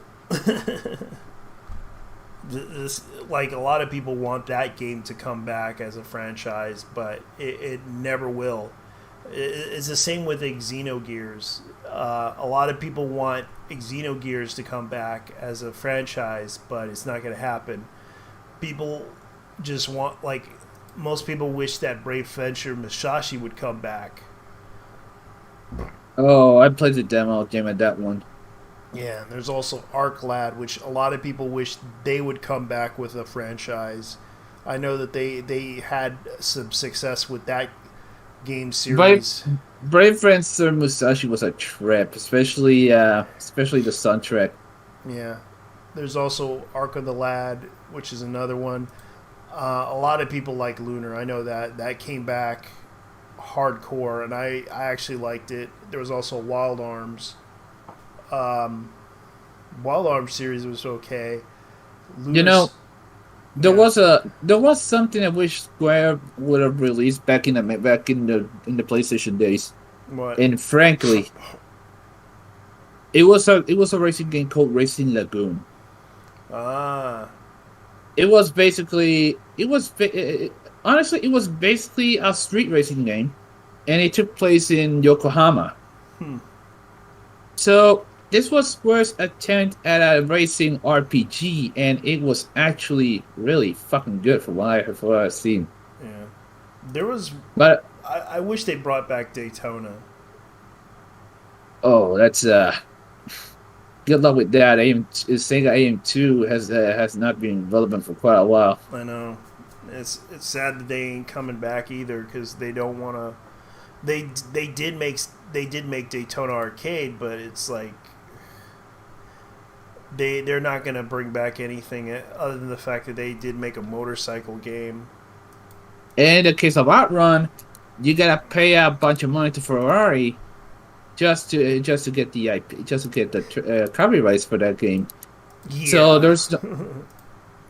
a lot of people want that game to come back as a franchise, but it never will. It's the same with Xenogears. A lot of people want Xenogears to come back as a franchise, but it's not going to happen. People just want, like, most people wish that Brave Fencer Musashi would come back. Oh, I played the demo game of that one. Yeah, and there's also Arclad, which a lot of people wish they would come back with a franchise. I know that they had some success with that game series. Brave Fencer Musashi was a trip, especially the soundtrack. Yeah. There's also Arc of the Lad, which is another one. A lot of people like Lunar. I know that came back hardcore, and I actually liked it. There was also Wild Arms. Wild Arms series was okay. Lunar's, there was something I wish Square would have released back in the PlayStation days. What? And frankly, it was a racing game called Racing Lagoon. Ah. It was basically honestly it was basically a street racing game, and it took place in Yokohama. So this was Square's attempt at a racing RPG, and it was actually really fucking good for what I've seen. Yeah, there was. But I wish they brought back Daytona. Oh, that's good luck with that. Sega AM2 has not been relevant for quite a while. I know. It's sad that they ain't coming back either, because they don't want to. They did make Daytona Arcade, but it's like they're not gonna bring back anything other than the fact that they did make a motorcycle game. In the case of Outrun, you gotta pay a bunch of money to Ferrari just to get the IP, just to get the copyrights for that game. Yeah. So there's,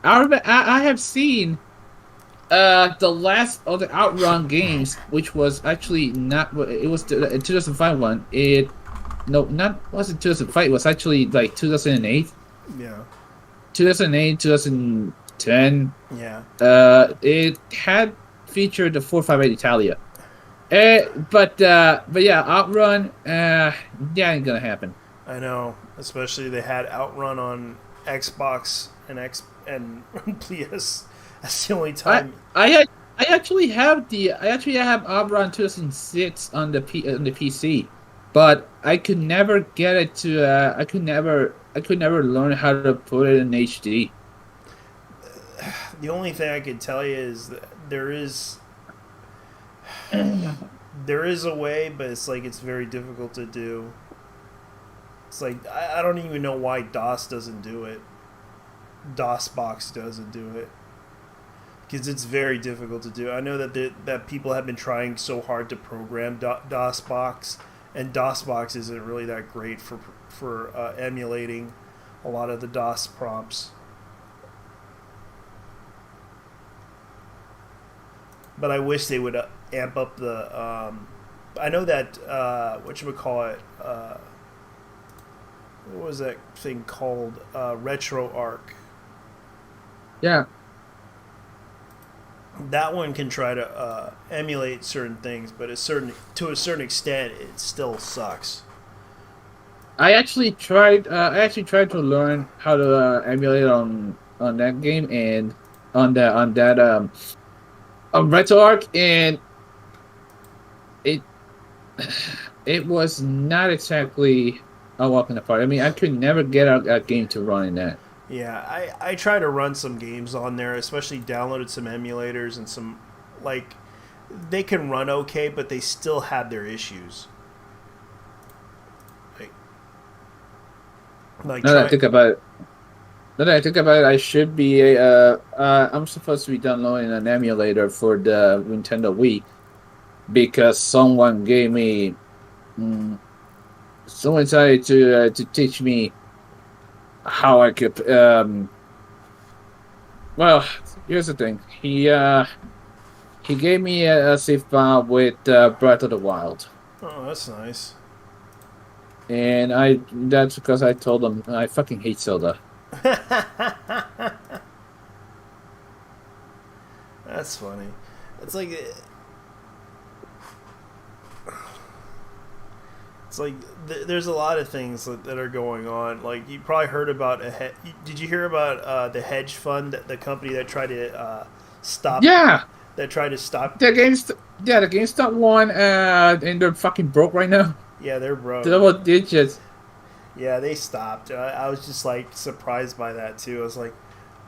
I have seen the last of the Outrun games, which was actually not. It was a 2005 one. Wasn't 2005. It was actually like 2008. Yeah. 2008, 2010. Yeah. It had featured the 458 Italia. But yeah, Outrun, that ain't gonna happen. I know, especially they had Outrun on Xbox and PS. That's the only time. I actually have Outrun 2006 on the PC, but I could never get it to. I could never learn how to put it in HD. The only thing I could tell you is that there is a way, but it's like it's very difficult to do. It's like I don't even know why DOS doesn't do it. DOSBox doesn't do it, because it's very difficult to do. I know that people have been trying so hard to program DOSBox, and DOSBox isn't really that great for emulating a lot of the DOS prompts. But I wish they would amp up the. I know that whatchamacallit, what was that thing called? RetroArch. Yeah. That one can try to emulate certain things, but to a certain extent, it still sucks. I actually tried to learn how to emulate on that game and on RetroArch, and it was not exactly a walk in the park. I mean, I could never get a game to run in that. Yeah, I try to run some games on there, especially downloaded some emulators and some, like, they can run okay, but they still have their issues. Now that I think about it, I should be I'm supposed to be downloading an emulator for the Nintendo Wii, because someone gave me, someone decided to teach me how I could. Well, here's the thing. He gave me a save file with Breath of the Wild. Oh, that's nice. And that's because I told him I fucking hate Zelda. That's funny. It's like It's like there's a lot of things that are going on. Like you probably heard about did you hear about the hedge fund, the company that tried to stop? Yeah, that tried to stop. the GameStop one, and they're fucking broke right now. Yeah, they're broke. Double digits. Yeah, they stopped. I was just like surprised by that too. I was like,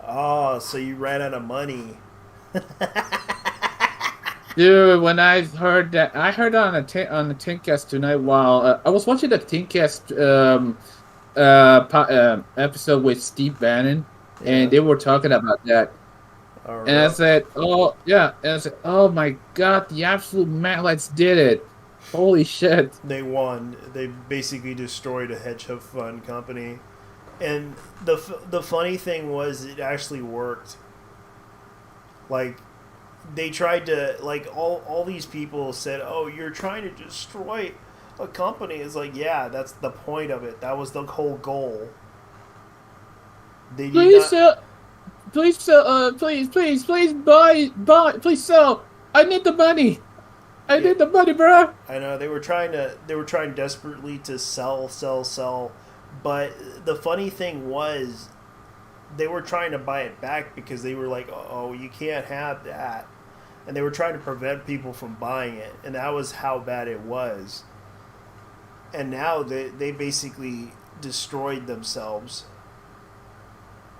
oh, so you ran out of money. Dude, when I heard that, I heard on the Tincast tonight while I was watching the Tincast episode with Steve Bannon, and they were talking about that. And I said, oh, yeah. And I said, oh my God, the absolute Matlights did it. Holy shit. They won. They basically destroyed a hedge fund company. And the funny thing was, it actually worked. Like, they tried to, like, all these people said, oh, you're trying to destroy a company. It's like, yeah, that's the point of it. That was the whole goal. They please sell, please buy, please sell. I need the money. I need the money, bro. I know they were trying desperately to sell. But the funny thing was, they were trying to buy it back because they were like, oh, you can't have that. And they were trying to prevent people from buying it. And that was how bad it was. And now they basically destroyed themselves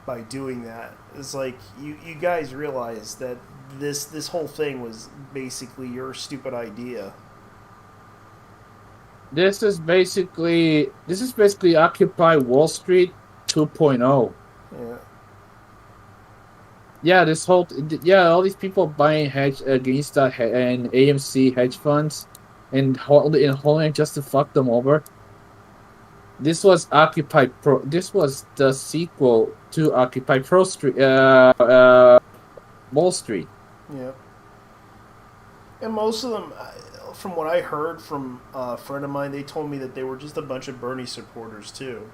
by doing that. It's like, you guys realize that this whole thing was basically your stupid idea. This is basically Occupy Wall Street 2.0. Yeah. Yeah, all these people buying GameStop and AMC hedge funds and holding just to fuck them over. This was Occupy Pro. This was the sequel to Occupy Pro Street, Wall Street. Yeah. And most of them, from what I heard from a friend of mine, they told me that they were just a bunch of Bernie supporters too.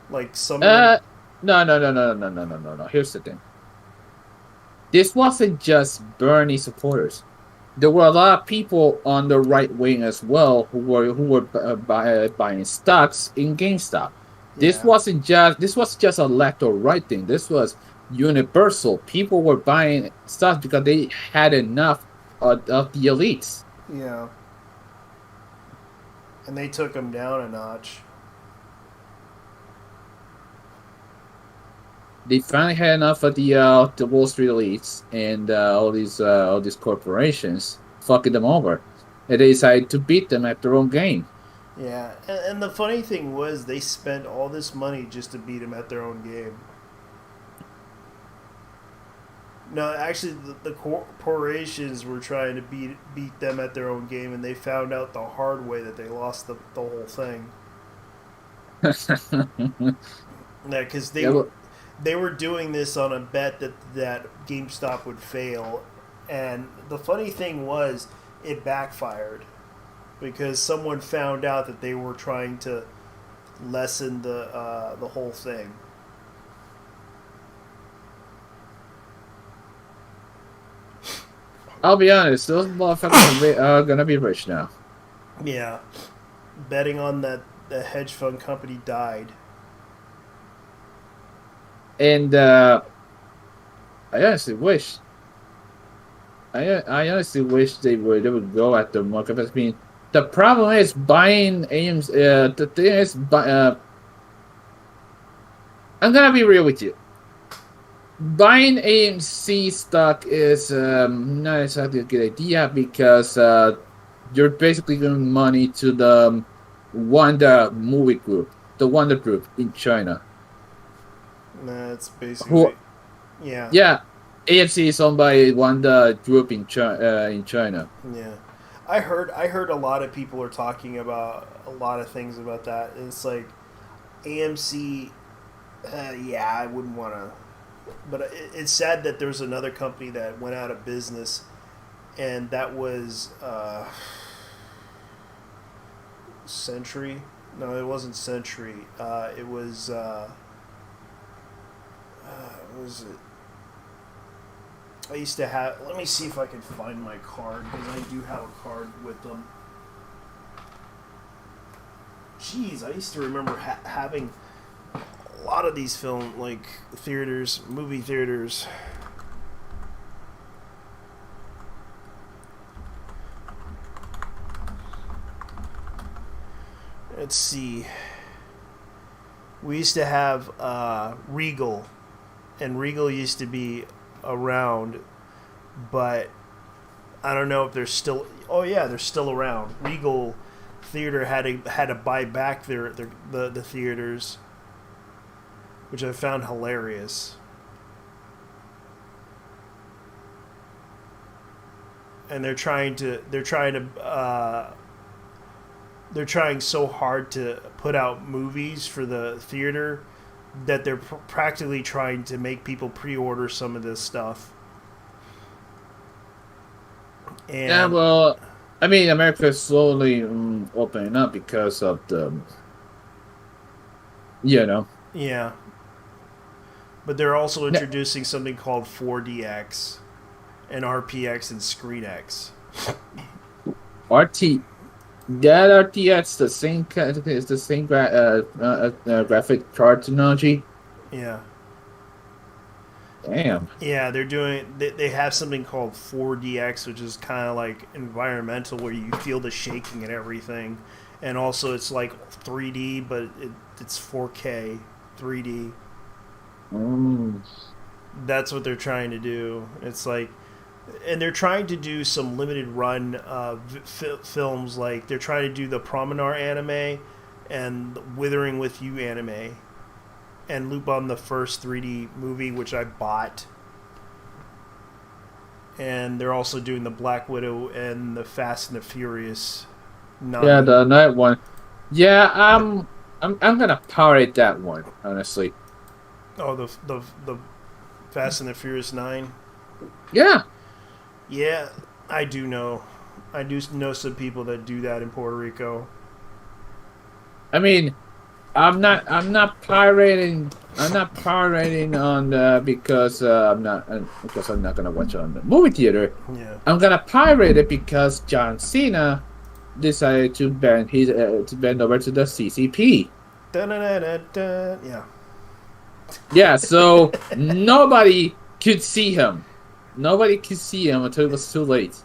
Like some. No. Here's the thing. This wasn't just Bernie supporters. There were a lot of people on the right wing as well who were buying stocks in GameStop. This was just a left or right thing. This was universal. People were buying stocks because they had enough of the elites. Yeah. And they took them down a notch. They finally had enough of the Wall Street elites and all these corporations fucking them over, and they decided to beat them at their own game. Yeah, and the funny thing was, they spent all this money just to beat them at their own game. No, actually, the corporations were trying to beat them at their own game, and they found out the hard way that they lost the whole thing. Yeah, because they were doing this on a bet that GameStop would fail, and the funny thing was, it backfired because someone found out that they were trying to lessen the whole thing. I'll be honest, those motherfuckers are gonna be rich now. Yeah, betting on that the hedge fund company died. And I honestly wish they would go at the market. I mean, the problem is buying AMC. The thing is, I'm gonna be real with you. Buying AMC stock is not exactly a good idea because you're basically giving money to the Wonder movie group, the Wonder Group in China. That's basically, yeah. Yeah, AMC is owned by Wanda Group in China. Yeah, I heard a lot of people are talking about a lot of things about that. It's like AMC, yeah, I wouldn't want to, but it's sad that there's another company that went out of business, and that was Century. No, it wasn't Century. It was. What was it? I used to have. Let me see if I can find my card, because I do have a card with them. Jeez, I used to remember having a lot of these movie theaters. Let's see. We used to have Regal, and Regal used to be around, but I don't know if they're still. Oh yeah, they're still around. Regal Theater had to buy back the theaters, which I found hilarious. And they're trying so hard to put out movies for the theater that they're practically trying to make people pre-order some of this stuff. And Yeah, well, I mean, America's slowly opening up because of yeah. But they're also introducing something called 4DX and RPX and ScreenX. RTX the same is the same graphic card technology. Yeah. Damn. Yeah, they have something called 4DX, which is kind of like environmental, where you feel the shaking and everything, and also it's like 3D, but it's 4K 3D. That's what they're trying to do. It's like, and they're trying to do some limited run films, like they're trying to do the Promenade anime and the Withering with You anime, and loop on the first 3D movie, which I bought. And they're also doing the Black Widow and the Fast and the Furious 9. Yeah, the night one. Yeah, I'm gonna pirate that one, honestly. Oh, the Fast and the Furious 9. Yeah. Yeah, I do know. I do know some people that do that in Puerto Rico. I mean, I'm not pirating. I'm not pirating on because I'm not gonna watch it on the movie theater. Yeah. I'm gonna pirate it because John Cena decided to bend over to the CCP. Yeah. Yeah, so nobody could see him. Nobody could see him until it was too late.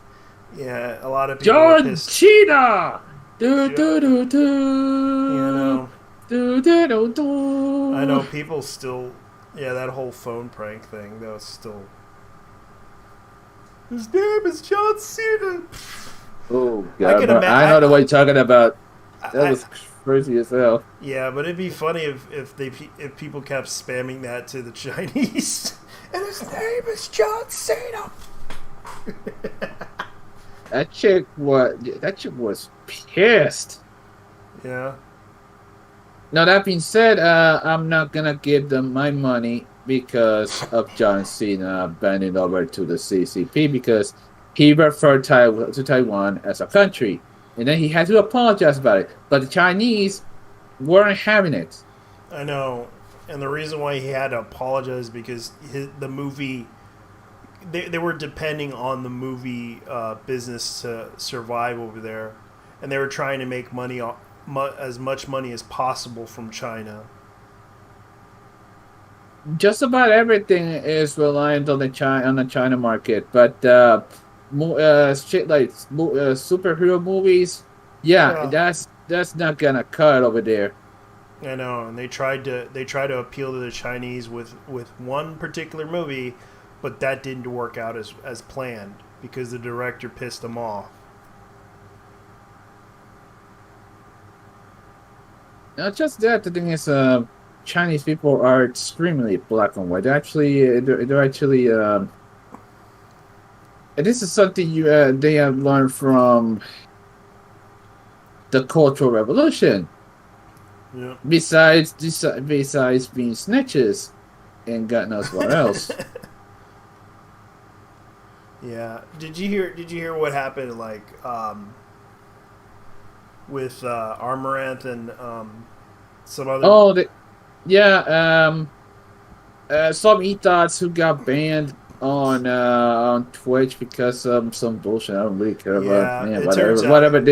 Yeah, a lot of people were John pissed. Cena. Do You know. do. I know people still. Yeah, that whole phone prank thing. That was still. His name is John Cena. Oh God! I know the way you're talking about. That was crazy as hell. Yeah, but it'd be funny if people kept spamming that to the Chinese. And his name is John Cena. That chick was pissed. Yeah. Now that being said, I'm not gonna give them my money because of John Cena bending over to the CCP because he referred to Taiwan as a country, and then he had to apologize about it. But the Chinese weren't having it. I know, and the reason why he had to apologize because the movie, they were depending on the movie business to survive over there, and they were trying to make money, as much money as possible from China. Just about everything is reliant on the China market, but shit like superhero movies, that's not gonna cut over there. I know, and they tried to appeal to the Chinese with one particular movie, but that didn't work out as planned because the director pissed them off. Not just that, the thing is, Chinese people are extremely black and white. They're actually, and this is something they have learned from the Cultural Revolution. Yeah. Besides being snitches and God knows what else. Yeah. Did you hear what happened with Amaranth and some other? Oh, some e-thoughts who got banned on Twitch because of some bullshit. I don't really care about. Yeah, Whatever.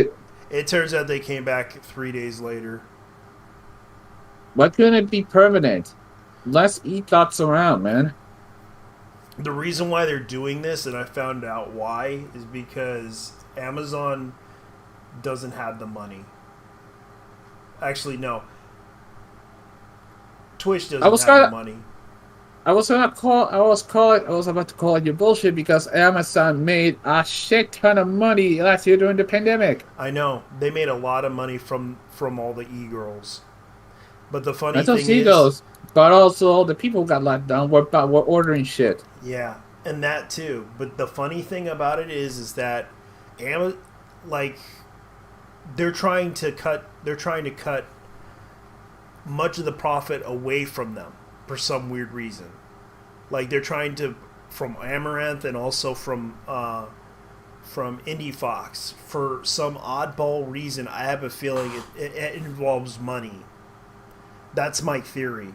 It turns out they came back 3 days later. Why couldn't it be permanent? Let's eat lots around, man. The reason why they're doing this, and I found out why, is because Amazon doesn't have the money. Actually, no. Twitch doesn't have the money. I was about to call it your bullshit because Amazon made a shit ton of money last year during the pandemic. I know. They made a lot of money from all the e-girls. But the funny Not those thing e-girls, is... but also the people who got locked down were ordering shit. Yeah, and that too. But the funny thing about it is that they're trying to cut much of the profit away from them for some weird reason. Like they're trying to, from Amaranth and also from Indie Fox, for some oddball reason. I have a feeling it involves money. That's my theory.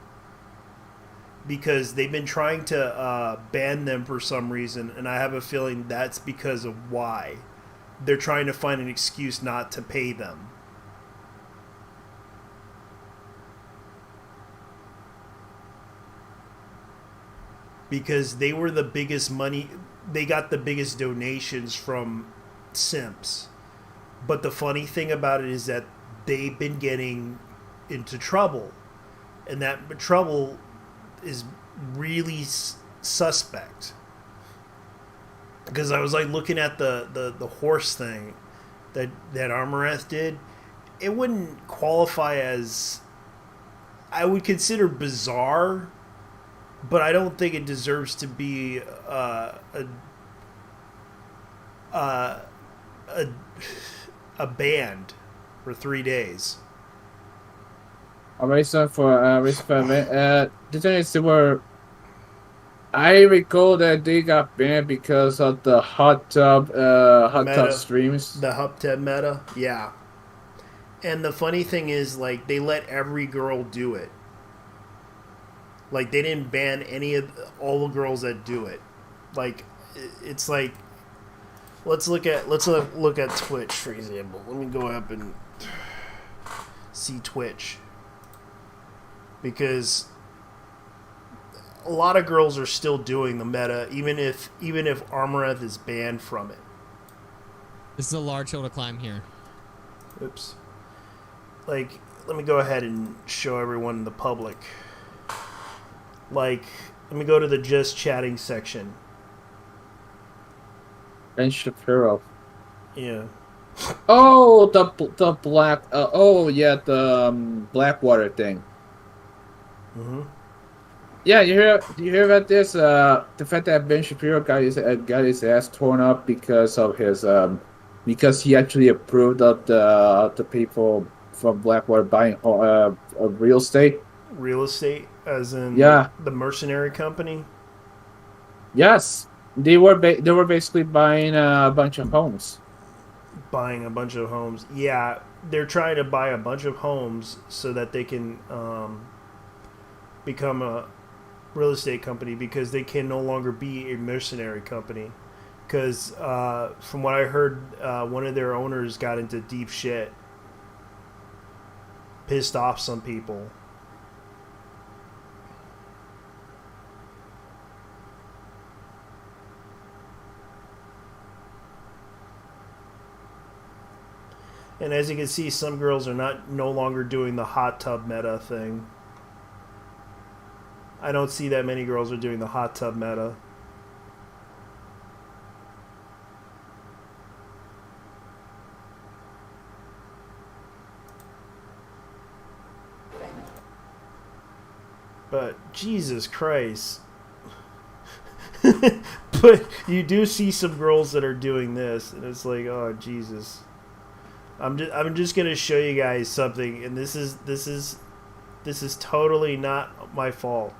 Because they've been trying to ban them for some reason, and I have a feeling that's because of why. They're trying to find an excuse not to pay them. Because they were the biggest money, they got the biggest donations from simps. But the funny thing about it is that they've been getting into trouble. And that trouble is really suspect. Because I was like looking at the horse thing that Amaranth did. It wouldn't qualify as, I would consider bizarre, but I don't think it deserves to be a band for 3 days. A reason for the thing is I recall that they got banned because of the hot tub streams. The hot tub meta, yeah. And the funny thing is, like, they let every girl do it. Like, they didn't ban all the girls that do it. Like, it's like, let's look at Twitch, for example. Let me go up and see Twitch. Because a lot of girls are still doing the meta, even if Amaranth is banned from it. This is a large hill to climb here. Oops. Like, let me go ahead and show everyone in the public. Like, let me go to the just chatting section. Ben Shapiro. Yeah. Oh, the black. The Blackwater thing. Mm-hmm. Yeah, you hear about this? The fact that Ben Shapiro got his ass torn up because of his because he actually approved of the people from Blackwater buying real estate. Real estate, as in the mercenary company. Yes, they were basically buying a bunch of homes. Buying a bunch of homes. Yeah, they're trying to buy a bunch of homes so that they can become a real estate company, because they can no longer be a mercenary company. Because from what I heard, one of their owners got into deep shit, pissed off some people. And as you can see, some girls are no longer doing the hot tub meta thing. I don't see that many girls are doing the hot tub meta. But Jesus Christ. But you do see some girls that are doing this, and it's like, oh Jesus. I'm just gonna show you guys something, and this is totally not my fault.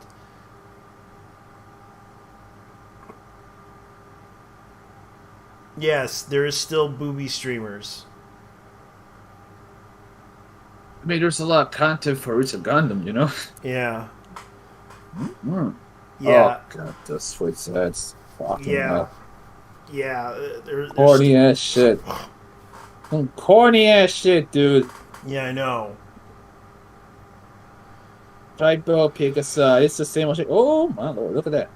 Yes, there is still booby streamers. I mean, there's a lot of content for Roots of Gundam, you know? Yeah. Mm. Yeah. Oh, God, that's what that's fucking up. Yeah. Corny ass shit. Some corny ass shit, dude. Yeah, I know. Typo, Picasa, it's the same old shit. Oh my lord, look at that.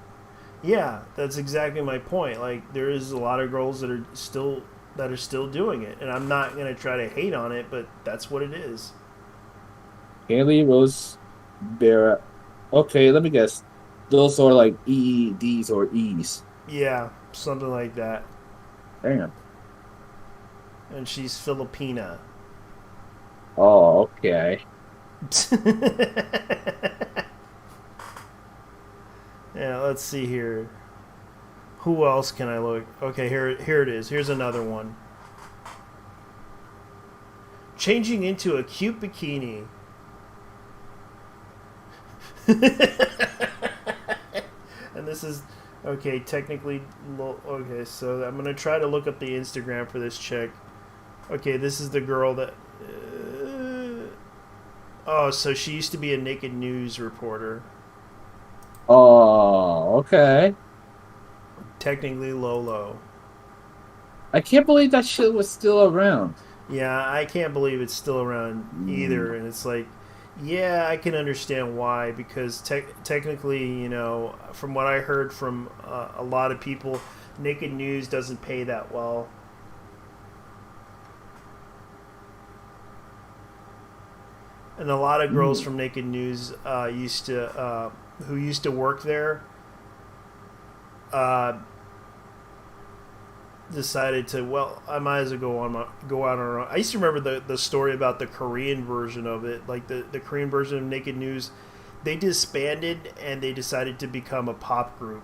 Yeah, that's exactly my point. Like there is a lot of girls that are still doing it, and I'm not gonna try to hate on it, but that's what it is. Haley Rose Barra. Okay, let me guess. Those are like EEDs or E's. Yeah, something like that. Damn. And she's Filipina. Oh, okay. Yeah, let's see here. Who else can I look? Okay, here it is. Here's another one. Changing into a cute bikini. And this is okay. Technically, okay. So I'm gonna try to look up the Instagram for this chick. Okay, this is the girl that. Oh, so she used to be a Naked News reporter. Oh, okay. Technically, Lolo. I can't believe that shit was still around. Yeah, I can't believe it's still around either. And it's like, yeah, I can understand why, because technically, you know, from what I heard from a lot of people, Naked News doesn't pay that well. And a lot of girls from Naked News who used to work there decided to, well, I might as well go out on our own. I used to remember the story about the Korean version of it, like the Korean version of Naked News. They disbanded and they decided to become a pop group.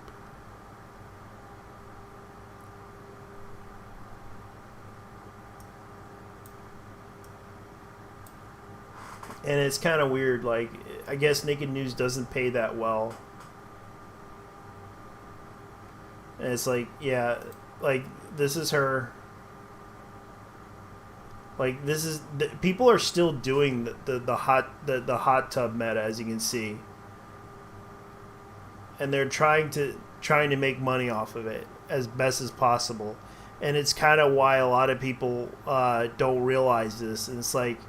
And it's kind of weird. Like, I guess Naked News doesn't pay that well. And it's like, yeah, like this is her. Like this is people are still doing the hot tub meta, as you can see, and they're trying to make money off of it as best as possible, and it's kind of why a lot of people don't realize this. And it's like,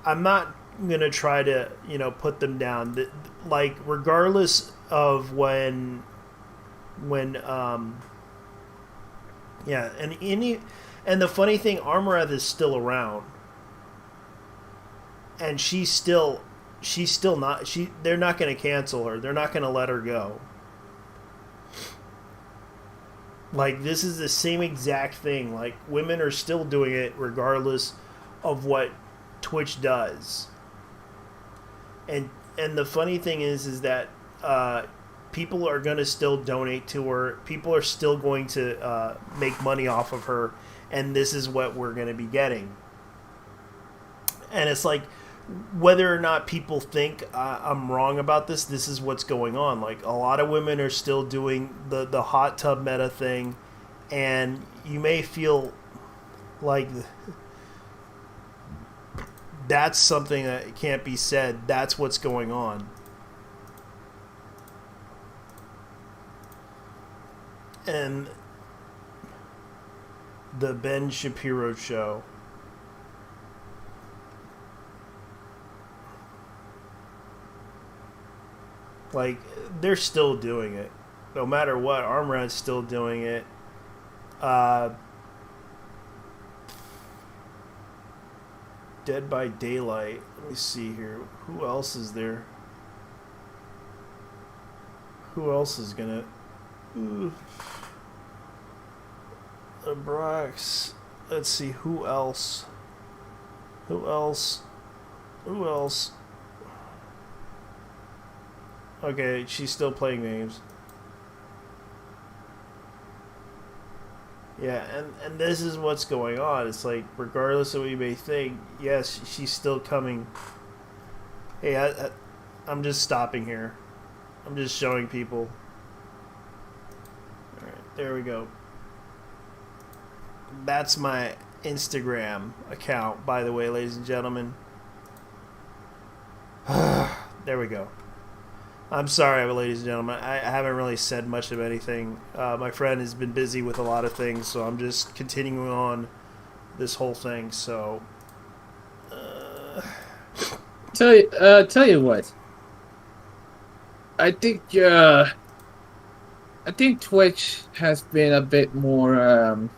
I'm not gonna try to put them down. Like regardless of when yeah, and the funny thing, Armorath is still around, and she's still not, they're not going to cancel her. They're not going to let her go. Like this is the same exact thing. Like women are still doing it regardless of what Twitch does. And the funny thing is that people are going to still donate to her. People are still going to make money off of her, and this is what we're going to be getting. And it's like, whether or not people think I'm wrong about this, this is what's going on. Like, a lot of women are still doing the hot tub meta thing, and you may feel like that's something that can't be said. That's what's going on. And the Ben Shapiro show. Like, they're still doing it. No matter what, Armrad's still doing it. Dead by Daylight. Let me see here. Who else is there? Who else is gonna... Brax. Let's see, who else? Who else? Who else? Okay, she's still playing games. Yeah, and this is what's going on. It's like, regardless of what you may think, yes, she's still coming. Hey, I'm just stopping here. I'm just showing people. Alright, there we go. That's my Instagram account, by the way, ladies and gentlemen. There we go. I'm sorry, ladies and gentlemen. I haven't really said much of anything. My friend has been busy with a lot of things, so I'm just continuing on this whole thing. So, tell you what. I think Twitch has been a bit more.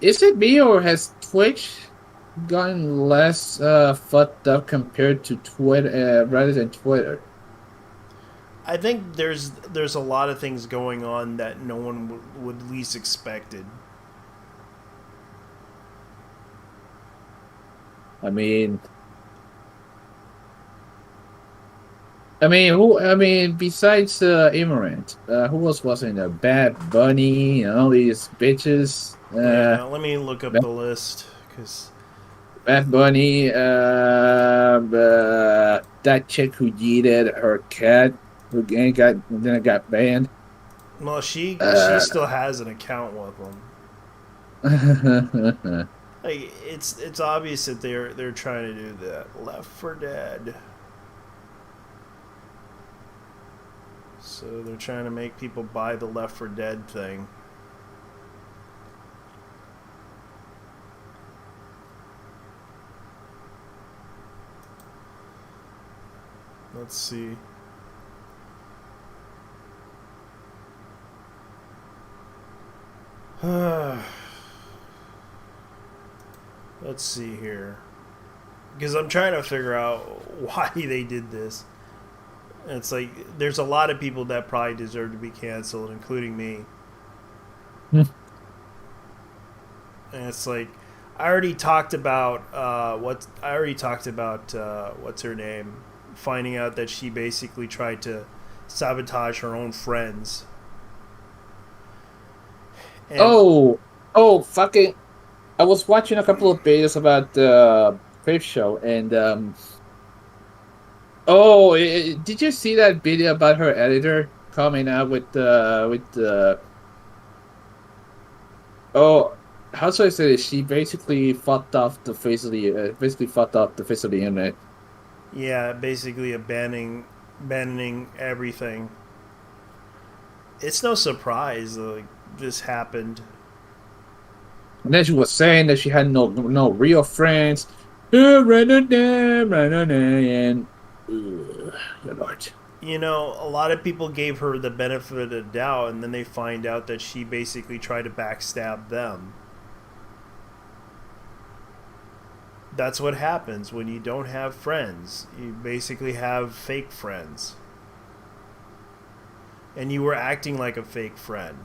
Is it me or has Twitch gotten less fucked up compared to Twitter rather than Twitter? I think there's a lot of things going on that no one would least expected. I mean, who? I mean, besides Immigrant, who else was in there? Bad Bunny and all these bitches. Yeah, let me look up the list because Bad Bunny, that chick who yeeted her cat, who got banned. well, she still has an account with them. Like it's obvious that they're trying to do that Left 4 Dead. So they're trying to make people buy the Left 4 Dead thing. Let's see. Let's see here. Because I'm trying to figure out why they did this. And it's like, there's a lot of people that probably deserve to be canceled, including me. And it's like, I already talked about what's her name, finding out that she basically tried to sabotage her own friends. And fucking! I was watching a couple of videos about the Crave Show, and did you see that video about her editor coming out with the how should I say this? She basically fucked off the face of the internet. Yeah, basically abandoning everything. It's no surprise like this happened. And then she was saying that she had no real friends. And Lord. You know, a lot of people gave her the benefit of the doubt, and then they find out that she basically tried to backstab them. That's what happens when you don't have friends. You basically have fake friends. And you were acting like a fake friend.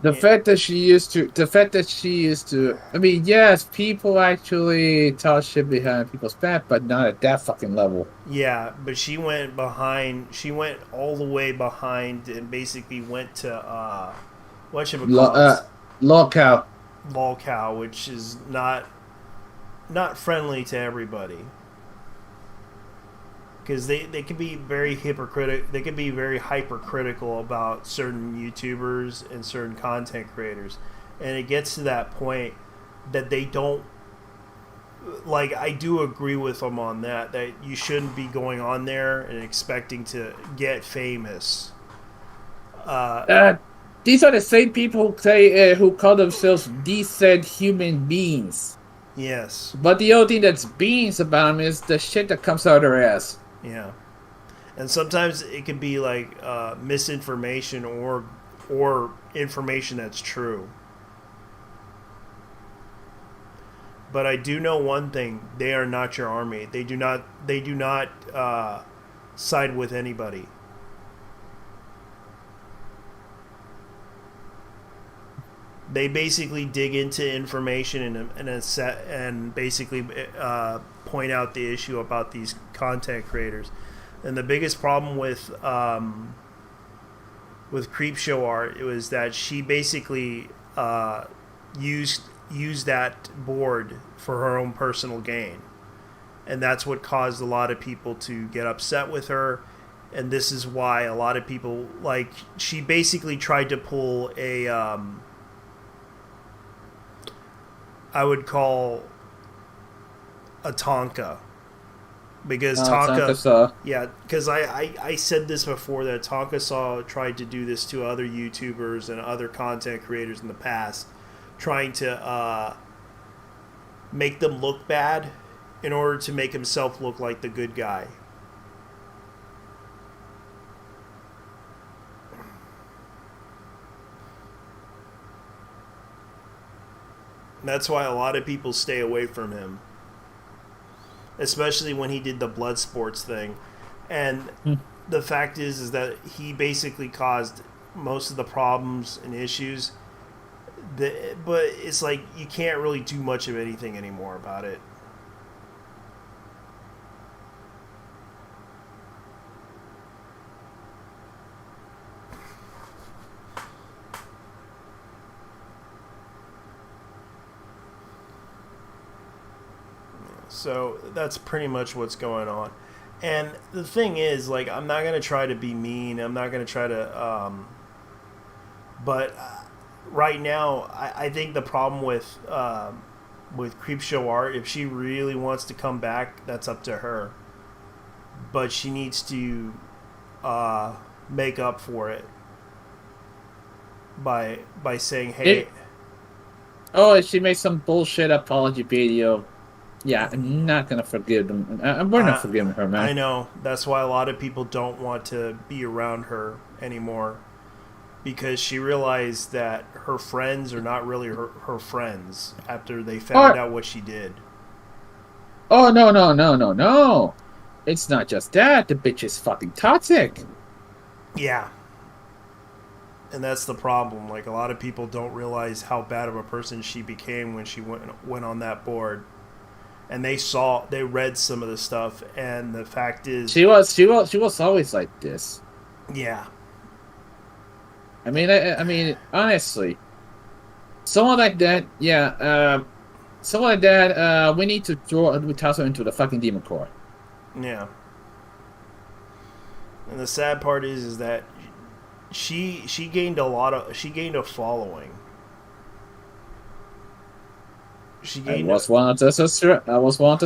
The fact that she used to, I mean, yes, people actually talk shit behind people's back, but not at that fucking level. Yeah, but she went all the way behind and basically went to, Lolcow, which is not friendly to everybody. Because they can be very hypocritical. They can be very hypercritical about certain YouTubers and certain content creators, and it gets to that point that they don't like. I do agree with them on that. That you shouldn't be going on there and expecting to get famous. These are the same people who call themselves decent human beings. Yes. But the only thing that's beans about them is the shit that comes out of their ass. Yeah, and sometimes it can be like misinformation or information that's true. But I do know one thing: they are not your army. They do not side with anybody. They basically dig into information and basically point out the issue about these content creators. And the biggest problem with Creepshow Art, it was that she basically used that board for her own personal gain, and that's what caused a lot of people to get upset with her. And this is why a lot of people, like, she basically tried to pull a I would call a Tonka, because Tonka yeah, because I said this before, that Tonka Saw tried to do this to other YouTubers and other content creators in the past, trying to make them look bad in order to make himself look like the good guy. That's why a lot of people stay away from him. Especially when he did the blood sports thing. And the fact is that he basically caused most of the problems and issues. But it's like you can't really do much of anything anymore about it. So that's pretty much what's going on. And the thing is, like, I'm not going to try to be mean. I'm not going to try to... but right now, I think the problem with Creepshow Art, if she really wants to come back, that's up to her. But she needs to make up for it by saying, hey... if she made some bullshit apology video... Yeah, I'm not gonna forgive them. We're not forgiving her, man. I know. That's why a lot of people don't want to be around her anymore, because she realized that her friends are not really her friends after they found out what she did. Oh no! It's not just that. The bitch is fucking toxic. Yeah. And that's the problem. Like, a lot of people don't realize how bad of a person she became when she went on that board. And they read some of the stuff, and the fact is, she was always like this. Yeah. I mean, honestly, someone like that, we need to toss her into the fucking demon core. Yeah. And the sad part is that she gained a following. I was one of the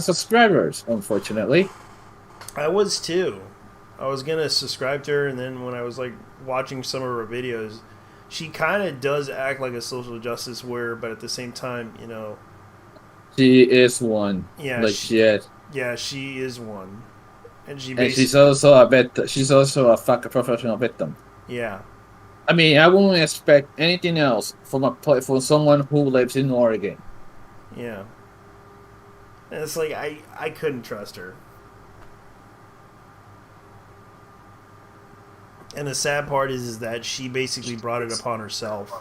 subscribers, unfortunately. I was too. I was gonna subscribe to her, and then when I was like watching some of her videos, she kind of does act like a social justice warrior, but at the same time, you know, she is one. Yeah, legit. Yeah, she is one, and she's also a fucking professional victim. Yeah. I mean, I wouldn't expect anything else from someone who lives in Oregon. Yeah. And it's like, I couldn't trust her. And the sad part is that she basically brought it upon herself.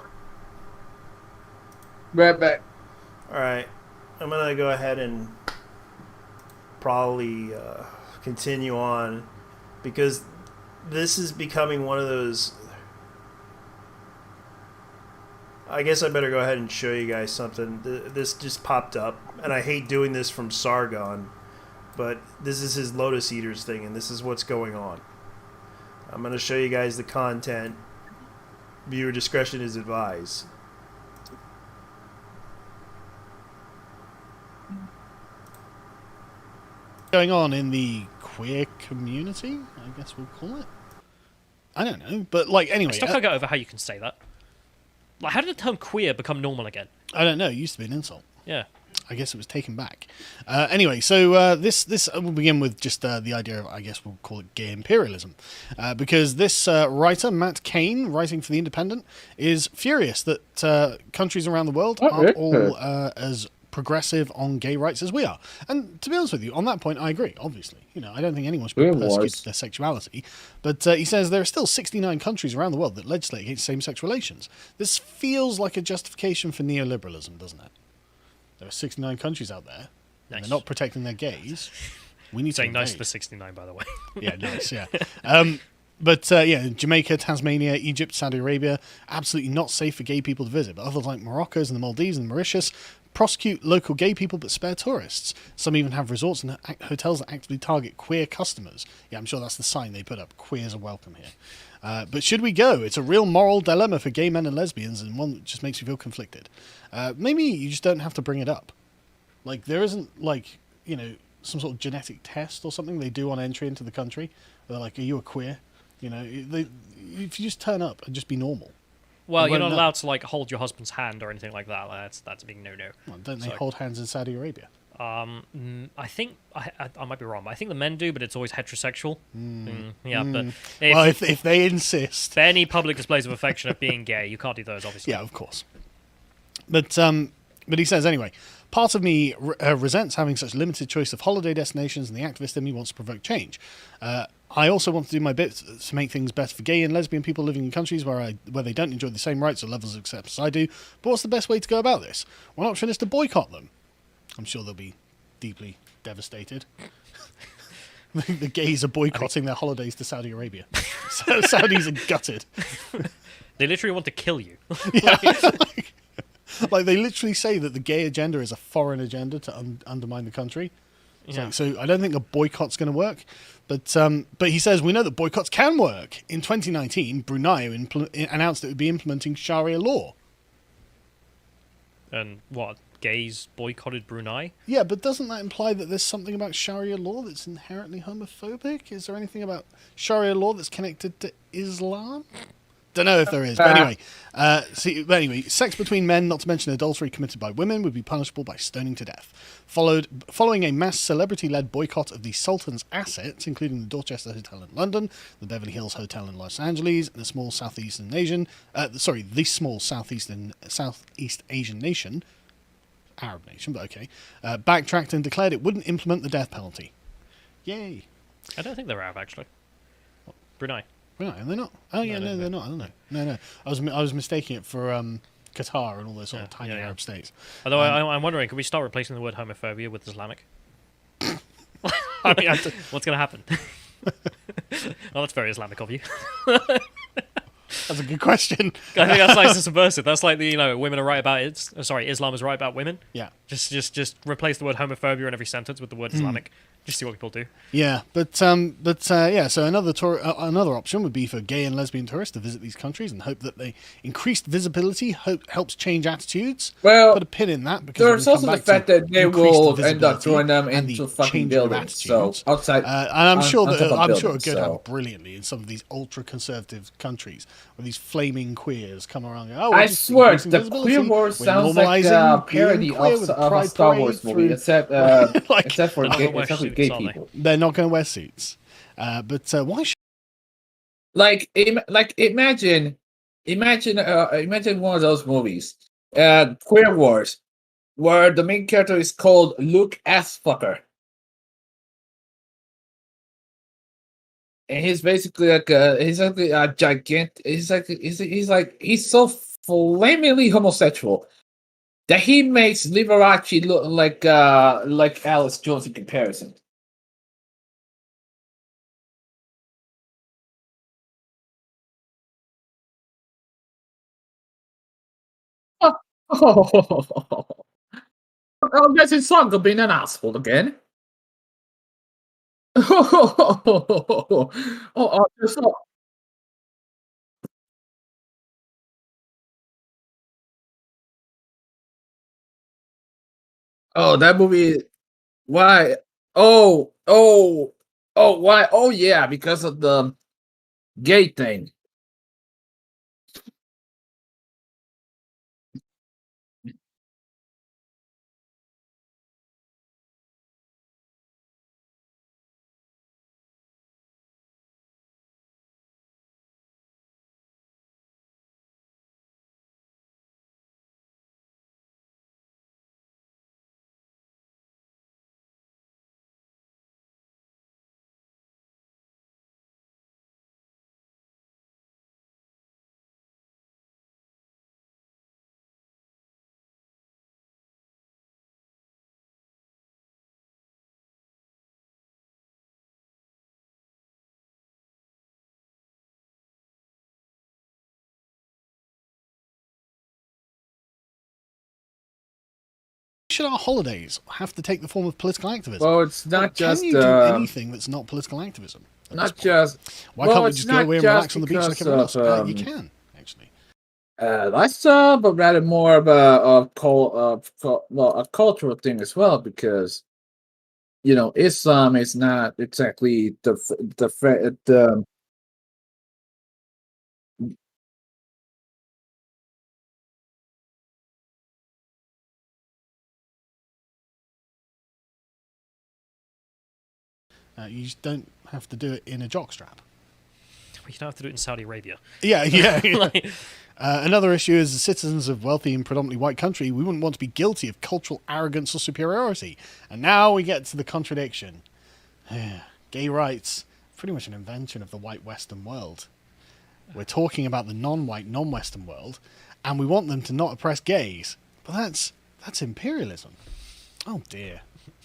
Right back. Alright. I'm going to go ahead and probably continue on, because this is becoming one of those... I guess I better go ahead and show you guys something. This just popped up, and I hate doing this from Sargon, but this is his Lotus Eaters thing, and this is what's going on. I'm going to show you guys the content. Viewer discretion is advised. Going on in the queer community, I guess we'll call it. I don't know, but like, anyway. I still can't get over how you can say that. Like, how did the term queer become normal again? I don't know. It used to be an insult. Yeah. I guess it was taken back. Anyway, so this will begin with just the idea of, I guess we'll call it gay imperialism. Because this writer, Matt Cain, writing for The Independent, is furious that countries around the world aren't all as progressive on gay rights as we are. And to be honest with you, on that point, I agree, obviously. You know, I don't think anyone should be persecuted for their sexuality. But he says there are still 69 countries around the world that legislate against same-sex relations. This feels like a justification for neoliberalism, doesn't it? There are 69 countries out there, and they're not protecting their gays. We need to say nice to the 69, by the way. Yeah, nice, yeah. But Jamaica, Tasmania, Egypt, Saudi Arabia, absolutely not safe for gay people to visit. But others like Morocco's and the Maldives and Mauritius prosecute local gay people but spare tourists. Some even have resorts and hotels that actively target queer customers. Yeah, I'm sure that's the sign they put up. Queers are welcome here. But should we go? It's a real moral dilemma for gay men and lesbians, and one that just makes me feel conflicted. Maybe you just don't have to bring it up. Like, there isn't, like, you know, some sort of genetic test or something they do on entry into the country. They're like, are you a queer? You know, if you just turn up and just be normal. Well, you're not allowed to like hold your husband's hand or anything like that. That's a big no-no. Well, don't they hold hands in Saudi Arabia? I think I might be wrong, but I think the men do, but it's always heterosexual. But if they insist, for any public displays of affection of being gay, you can't do those, obviously. Yeah, of course. But he says anyway. Part of me resents having such limited choice of holiday destinations, and the activist in me wants to provoke change. I also want to do my bit to make things better for gay and lesbian people living in countries where they don't enjoy the same rights or levels of acceptance I do. But what's the best way to go about this? One option is to boycott them. I'm sure they'll be deeply devastated. The gays are boycotting their holidays to Saudi Arabia. So Saudis are gutted. They literally want to kill you. Yeah. Like they literally say that the gay agenda is a foreign agenda to undermine the country. Yeah. So I don't think a boycott's going to work. But he says we know that boycotts can work. In 2019, Brunei announced it would be implementing Sharia law. And what? Gays boycotted Brunei? Yeah, but doesn't that imply that there's something about Sharia law that's inherently homophobic? Is there anything about Sharia law that's connected to Islam? Don't know if there is, but anyway, sex between men, not to mention adultery committed by women, would be punishable by stoning to death. Following a mass celebrity-led boycott of the Sultan's assets, including the Dorchester Hotel in London, the Beverly Hills Hotel in Los Angeles, and the small Southeast Asian nation, Arab nation, but okay, backtracked and declared it wouldn't implement the death penalty. Yay! I don't think they're Arab, actually. What? Brunei. Right, are they not? Oh yeah, no, they're not. I don't know. No. I was mistaking it for Qatar and all those sort of tiny Arab states. Although I'm wondering, could we start replacing the word homophobia with Islamic? I mean, what's going to happen? Well, that's very Islamic of you. That's a good question. I think that's like subversive. That's like women are right about it. Islam is right about women. Yeah. Just replace the word homophobia in every sentence with the word Islamic. Just see what people do. Yeah, so another option would be for gay and lesbian tourists to visit these countries and hope that the increased visibility helps change attitudes. Well, put a pin in that because there's also the fact that they will end up throwing them into fucking buildings. So outside, and I'm sure it would go down brilliantly in some of these ultra conservative countries where these flaming queers come around. And go, I swear, the queer war sounds like a parody of a Star Wars movie, except for gay people. They're not going to wear suits. But why should... imagine one of those movies, Queer Wars, where the main character is called Luke Assfucker. And he's basically like a gigantic. He's so flamingly homosexual that he makes Liberace look like Alice Jones in comparison. Oh, that's his song of being an asshole again. Oh, that movie. Why? Oh, why? Oh, yeah, because of the gay thing. Should our holidays have to take the form of political activism? Well, it's not just... Can you do anything that's not political activism? Not just... Why can't we just go away and relax on the beach like everyone else? You can, actually. Less but rather more of a cultural thing as well, because, Islam is not exactly the You just don't have to do it in a jockstrap. You don't have to do it in Saudi Arabia. Yeah. Another issue is, as citizens of wealthy and predominantly white country, we wouldn't want to be guilty of cultural arrogance or superiority. And now we get to the contradiction. Gay rights, pretty much an invention of the white Western world. We're talking about the non-white, non-Western world, and we want them to not oppress gays. But that's imperialism. Oh dear.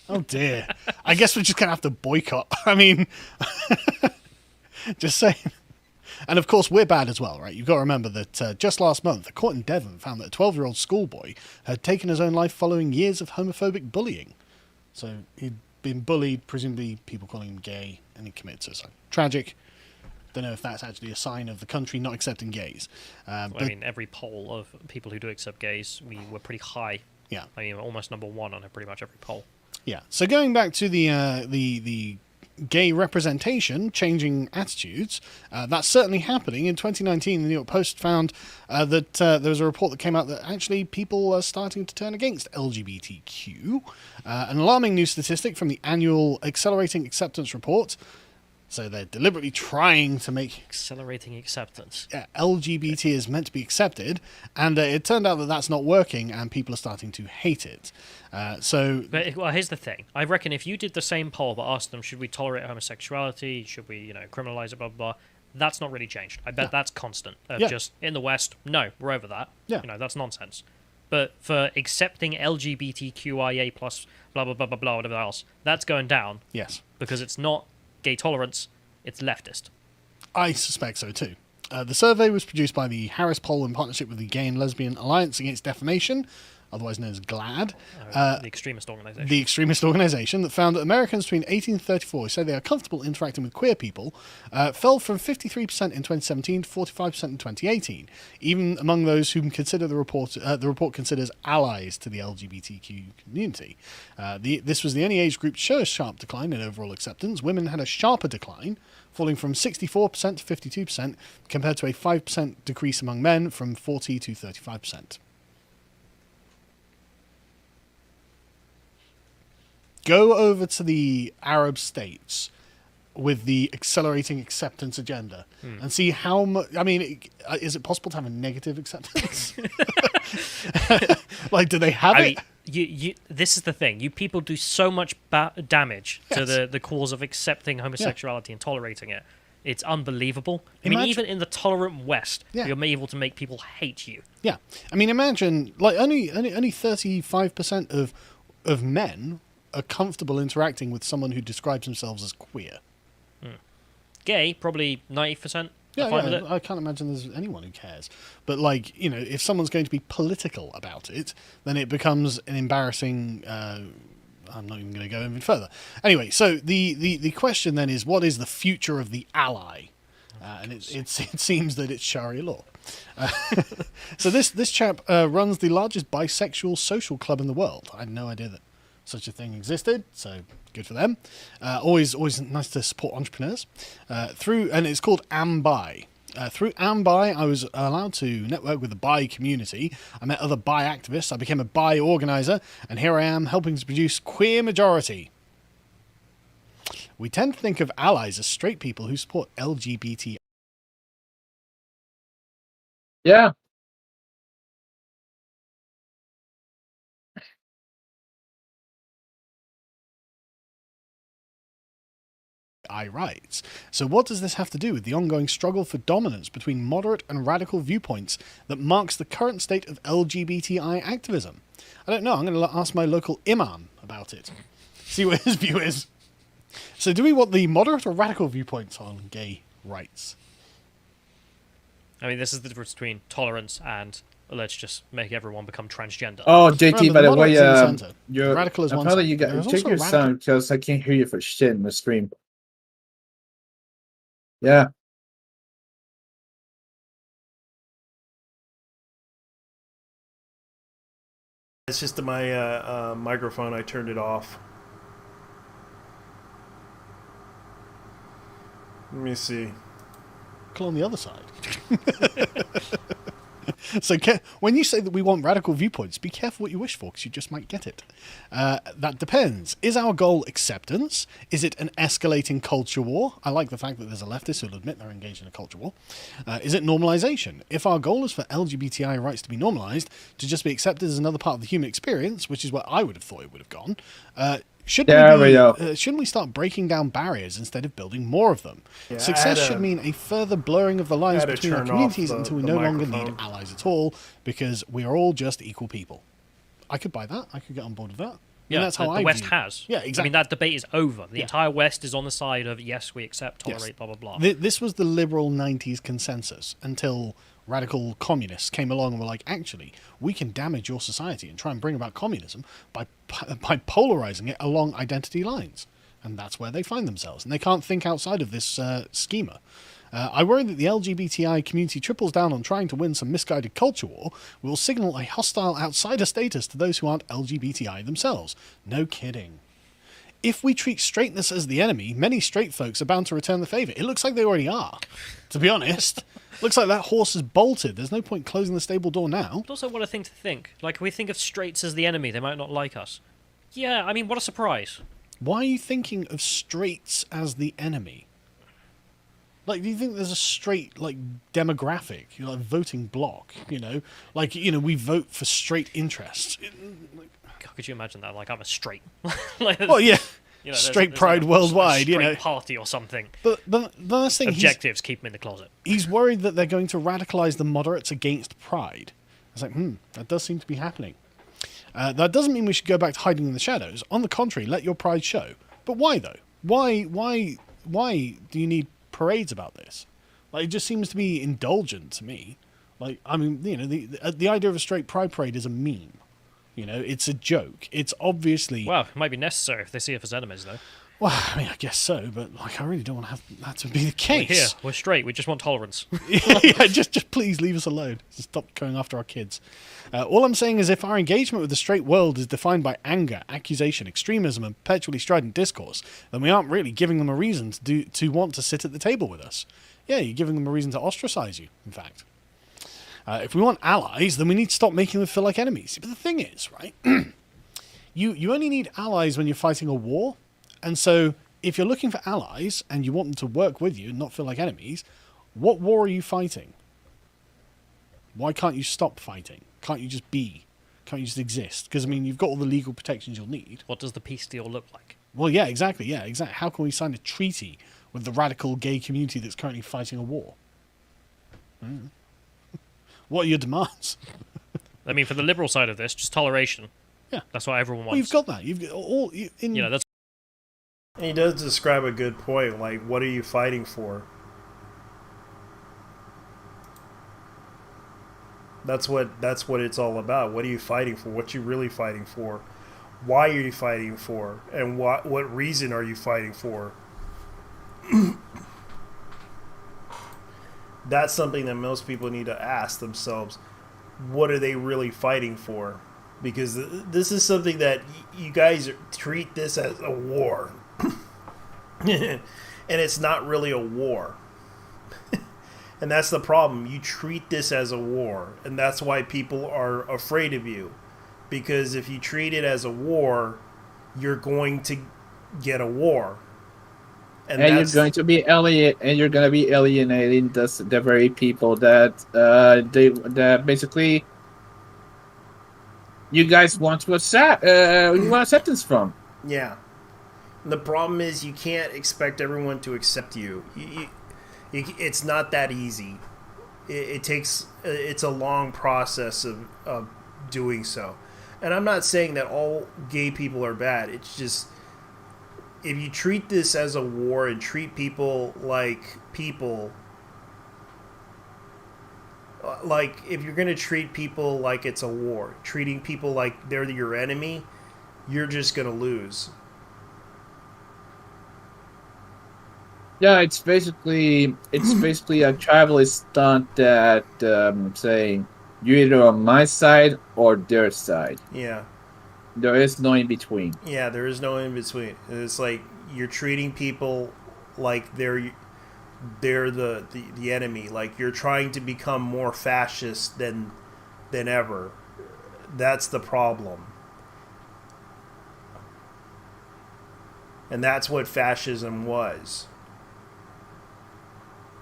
I guess we're just going to have to boycott. I mean, just saying. And of course, we're bad as well, right? You've got to remember that just last month, a court in Devon found that a 12-year-old schoolboy had taken his own life following years of homophobic bullying. So he'd been bullied, presumably people calling him gay, and he committed suicide. Tragic. Don't know if that's actually a sign of the country not accepting gays. But I mean, every poll of people who do accept gays, we were pretty high. Yeah. I mean, almost number one on pretty much every poll. Yeah. So going back to the gay representation, changing attitudes, that's certainly happening. In 2019, the New York Post found that there was a report that came out that actually people are starting to turn against LGBTQ. An alarming new statistic from the annual Accelerating Acceptance Report. So they're deliberately trying to make accelerating acceptance. LGBT is meant to be accepted, and it turned out that that's not working, and people are starting to hate it. But here's the thing: I reckon if you did the same poll but asked them, should we tolerate homosexuality? Should we, criminalize it? Blah blah blah. That's not really changed. I bet that's constant. Just in the West, no, we're over that. Yeah. That's nonsense. But for accepting LGBTQIA plus blah blah blah blah blah whatever else, that's going down. Yes. Because it's not gay tolerance, it's leftist. I suspect so too. The survey was produced by the Harris Poll in partnership with the Gay and Lesbian Alliance Against Defamation, otherwise known as GLAD. The extremist organisation. The extremist organisation that found that Americans between 18 and 34 who say they are comfortable interacting with queer people fell from 53% in 2017 to 45% in 2018, even among those whom consider the report considers allies to the LGBTQ community. This was the only age group to show a sharp decline in overall acceptance. Women had a sharper decline, falling from 64% to 52%, compared to a 5% decrease among men from 40 to 35%. Go over to the Arab states with the accelerating acceptance agenda and see how much. I mean, is it possible to have a negative acceptance? Like, do they have it? This is the thing. You people do so much damage to the cause of accepting homosexuality and tolerating it. It's unbelievable. I mean, even in the tolerant West, you're able to make people hate you. Yeah. I mean, imagine, like, only 35% of men are comfortable interacting with someone who describes themselves as queer. Gay, probably 90%. I can't imagine there's anyone who cares. But, like, if someone's going to be political about it, then it becomes an embarrassing... I'm not even going to go any further. Anyway, so the question then is, what is the future of the ally? And it seems that it's Sharia law. So this chap runs the largest bisexual social club in the world. I had no idea that such a thing existed, so good for them. Always nice to support entrepreneurs. And it's called AmBi. Through AmBi, I was allowed to network with the bi community. I met other bi activists. I became a bi organizer, and here I am helping to produce Queer Majority. We tend to think of allies as straight people who support LGBT. Yeah. Rights. So what does this have to do with the ongoing struggle for dominance between moderate and radical viewpoints that marks the current state of LGBTI activism? I don't know. I'm going to ask my local imam about it. See what his view is. So do we want the moderate or radical viewpoints on gay rights? I mean, this is the difference between tolerance and let's just make everyone become transgender. Oh, JT, by the way, you're radical is one side. You got check your sound because I can't hear you for shit in the stream. Yeah. It's just my microphone. I turned it off. Let me see. On the other side. So when you say that we want radical viewpoints, be careful what you wish for, because you just might get it. That depends. Is our goal acceptance? Is it an escalating culture war? I like the fact that there's a leftist who'll admit they're engaged in a culture war. Is it normalization? If our goal is for LGBTI rights to be normalized, to just be accepted as another part of the human experience, which is where I would have thought it would have gone, shouldn't we start breaking down barriers instead of building more of them? Yeah, Success should mean a further blurring of the lines between our communities until we no longer need allies at all, because we are all just equal people. I could buy that. I could get on board with that. Yeah, that's how the West has. Yeah, exactly. I mean, that debate is over. The entire West is on the side of, yes, we accept, tolerate, blah, blah, blah. This was the liberal 90s consensus until radical communists came along and were like, actually, we can damage your society and try and bring about communism by polarizing it along identity lines. And that's where they find themselves. And they can't think outside of this schema. I worry that the LGBTI community triples down on trying to win some misguided culture war, will signal a hostile outsider status to those who aren't LGBTI themselves. No kidding. If we treat straightness as the enemy, many straight folks are bound to return the favour. It looks like they already are, to be honest. Looks like that horse is bolted. There's no point closing the stable door now. It's also what a thing to think. Like, if we think of straights as the enemy, they might not like us. Yeah, I mean, what a surprise. Why are you thinking of straights as the enemy? Like, do you think there's a straight, like, demographic, like, voting block, you know? Like, you know, we vote for straight interests. God, could you imagine that? Like, I'm a straight. Like, well, yeah. You know, straight there's pride like worldwide, you know. Party or something. But the last thing, objectives keep them in the closet. He's worried that they're going to radicalize the moderates against pride. It's like, that does seem to be happening. That doesn't mean we should go back to hiding in the shadows. On the contrary, let your pride show. But why though? Why do you need parades about this? Like, it just seems to be indulgent to me. Like, I mean, you know, the idea of a straight pride parade is a meme. You know, it's a joke. It's obviously... Well, it might be necessary if they see us as enemies, though. Well, I mean, I guess so, but like, I really don't want to have that to be the case. We're here. We're straight. We just want tolerance. Yeah, just please leave us alone. Stop going after our kids. All I'm saying is, if our engagement with the straight world is defined by anger, accusation, extremism, and perpetually strident discourse, then we aren't really giving them a reason to want to sit at the table with us. Yeah, you're giving them a reason to ostracize you, in fact. If we want allies, then we need to stop making them feel like enemies. But the thing is, right, you only need allies when you're fighting a war. And so if you're looking for allies and you want them to work with you and not feel like enemies, what war are you fighting? Why can't you stop fighting? Can't you just be? Can't you just exist? Because, I mean, you've got all the legal protections you'll need. What does the peace deal look like? Well, yeah, exactly. Yeah, exactly. How can we sign a treaty with the radical gay community that's currently fighting a war? What are your demands? I mean, for the liberal side of this, just toleration. Yeah. That's what everyone wants. Well, you've got that. You've got all... You know, that's... And he does describe a good point, like, what are you fighting for? That's what it's all about. What are you fighting for? What you really fighting for? Why are you fighting for? And what reason are you fighting for? That's something that most people need to ask themselves. What are they really fighting for? Because this is something that you guys treat this as a war. And it's not really a war. And that's the problem. You treat this as a war. And that's why people are afraid of you. Because if you treat it as a war, you're going to get a war. And you're going to be alienating the very people that basically you guys want to accept acceptance from. Yeah. And the problem is you can't expect everyone to accept you. It's not that easy. It's a long process of doing so. And I'm not saying that all gay people are bad. It's just, if you treat this as a war and treat people, like if you're going to treat people like it's a war, treating people like they're your enemy, you're just going to lose. Yeah, it's basically a tribalist stunt that saying you're either on my side or their side. Yeah. There is no in between. Yeah, there is no in between. It's like you're treating people like they're they're the enemy. Like, you're trying to become more fascist than ever. That's the problem. And that's what fascism was.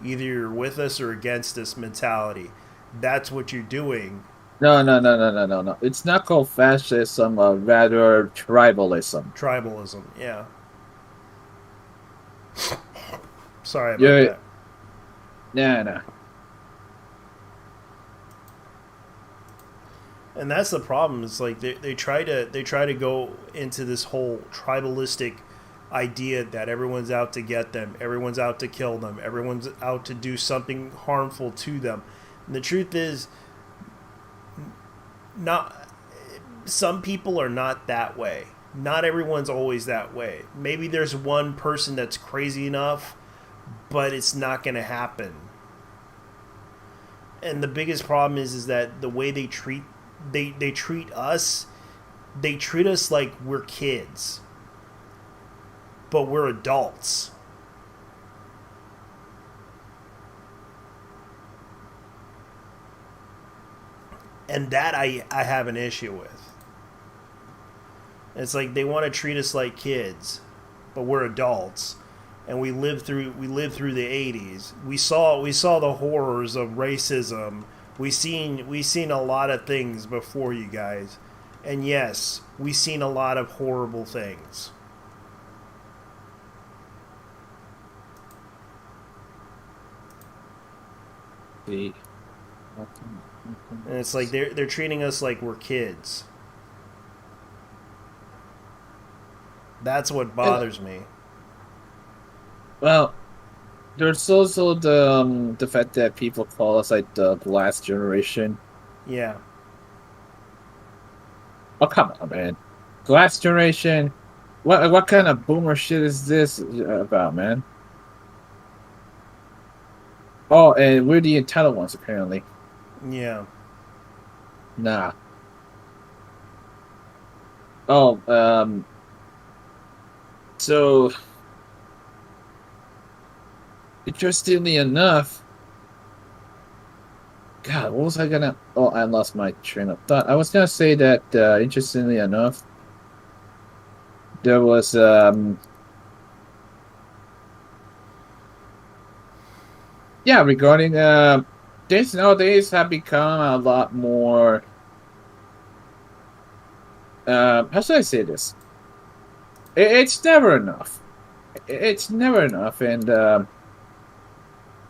Either you're with us or against us mentality. That's what you're doing. No. It's not called fascism, rather tribalism. Tribalism, yeah. Sorry about that. No. And that's the problem. It's like they try to go into this whole tribalistic idea that everyone's out to get them, everyone's out to kill them, everyone's out to do something harmful to them. And the truth is, not some people are not that way. Not everyone's always that way. Maybe there's one person that's crazy enough, but it's not going to happen. And the biggest problem is that the way they treat us, they treat us like we're kids, but we're adults. And that I have an issue with. It's like they want to treat us like kids, but we're adults, and we lived through the 80s. We saw the horrors of racism. We seen a lot of things before you guys. And yes, we seen a lot of horrible things. And it's like they're treating us like we're kids. That's what bothers me. Well, there's also the fact that people call us like the last generation. Yeah. Oh, come on, man. Last generation? What kind of boomer shit is this about, man? Oh, and we're the entitled ones, apparently. Yeah. Nah. Oh, so, interestingly enough, God, what was I gonna... Oh, I lost my train of thought. I was gonna say that, interestingly enough, there was, yeah, regarding, things nowadays have become a lot more, how should I say this? It's never enough. It's never enough, and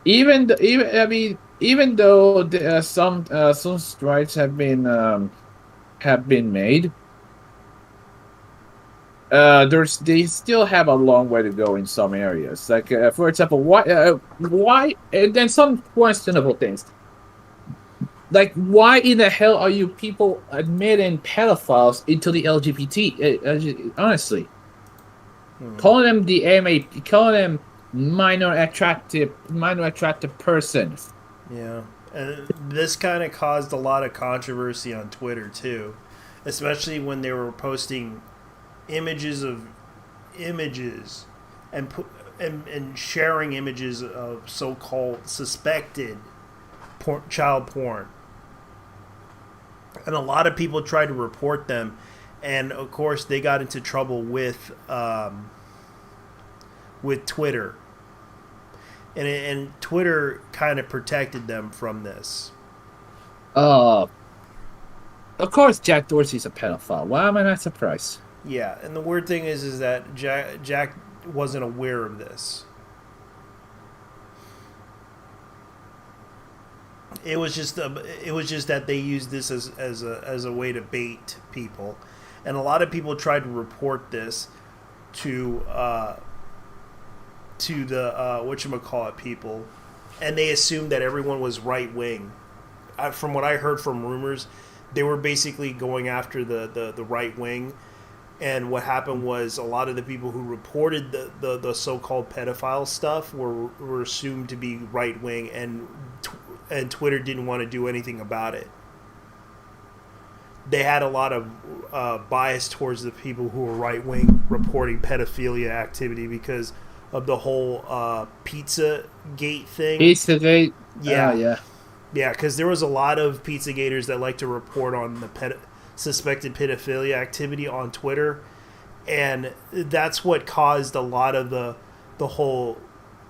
even though some strides have been made, they still have a long way to go in some areas. Like, for example, why, and then some questionable things. Like, why in the hell are you people admitting pedophiles into the LGBT? Honestly. Calling them the MAP, calling them minor attractive person. Yeah, and this kind of caused a lot of controversy on Twitter too, especially when they were posting images and sharing images of so-called suspected child porn, and a lot of people tried to report them. And of course, they got into trouble with Twitter, and Twitter kind of protected them from this. Of course, Jack Dorsey's a pedophile. Why am I not surprised? Yeah, and the weird thing is that Jack wasn't aware of this. It was just that they used this as a way to bait people. And a lot of people tried to report this to the whatchamacallit people, and they assumed that everyone was right wing. From what I heard from rumors, they were basically going after the right wing, and what happened was a lot of the people who reported the so-called pedophile stuff were assumed to be right wing, and Twitter didn't want to do anything about it. They had a lot of bias towards the people who were right-wing reporting pedophilia activity, because of the whole pizza gate thing. Pizzagate. Yeah, yeah. Yeah, because there was a lot of Pizzagators that like to report on the suspected pedophilia activity on Twitter, and that's what caused a lot of the whole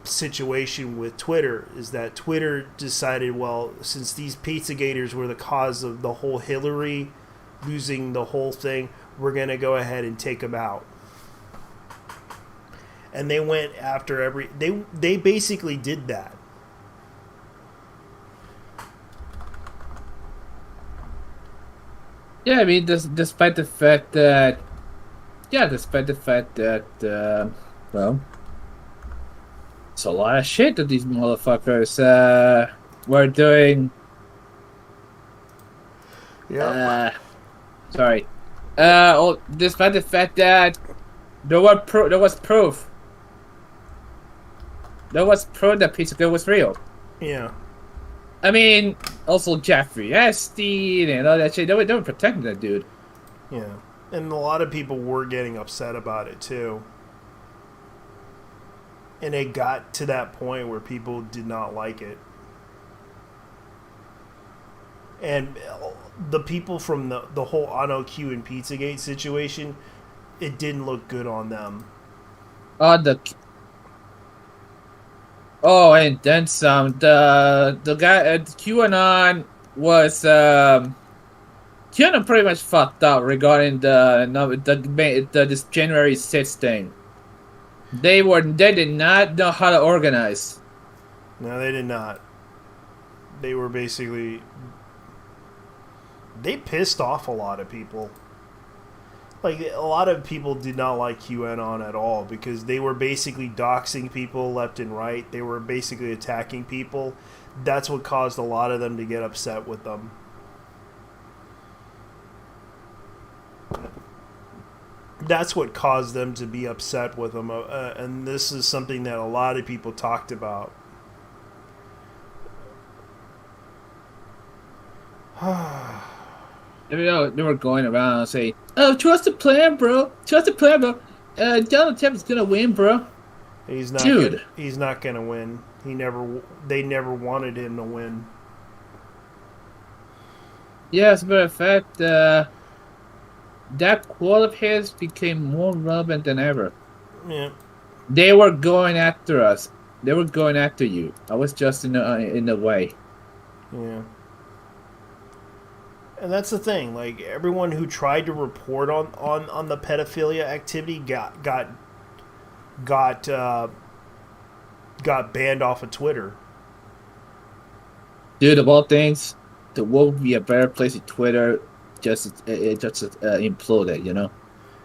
situation with Twitter, is that Twitter decided, well, since these Pizzagators were the cause of the whole Hillary losing the whole thing, we're going to go ahead and take them out. And they went after they basically did that. Yeah, I mean, despite the fact that, well, it's a lot of shit that these motherfuckers were doing. Yeah. Sorry. Despite the fact that there was proof. There was proof that Pizzagate was real. Yeah. I mean, also Jeffrey Epstein and all that shit. They were protecting that dude. Yeah. And a lot of people were getting upset about it, too. And it got to that point where people did not like it. And the people from the whole Auto Q and Pizzagate situation, it didn't look good on them. And then some. The guy at QAnon was QAnon pretty much fucked up regarding this January 6th thing. They did not know how to organize. No, they did not. They were basically, they pissed off a lot of people. Like, a lot of people did not like QAnon at all because they were basically doxing people left and right. They were basically attacking people. That's what caused a lot of them to get upset with them. That's what caused them to be upset with them. And this is something that a lot of people talked about. They were going around and saying, "Oh, trust the plan, bro. Trust the plan, bro. Donald Trump is gonna win, bro." He's not. Dude, he's not gonna win. They never wanted him to win. Yeah, as a matter of fact, that quote of his became more relevant than ever. Yeah. They were going after us. They were going after you. I was just in the way. Yeah. And that's the thing. Like, everyone who tried to report on the pedophilia activity got banned off of Twitter. Dude, of all things, the world would be a better place if Twitter just imploded, you know?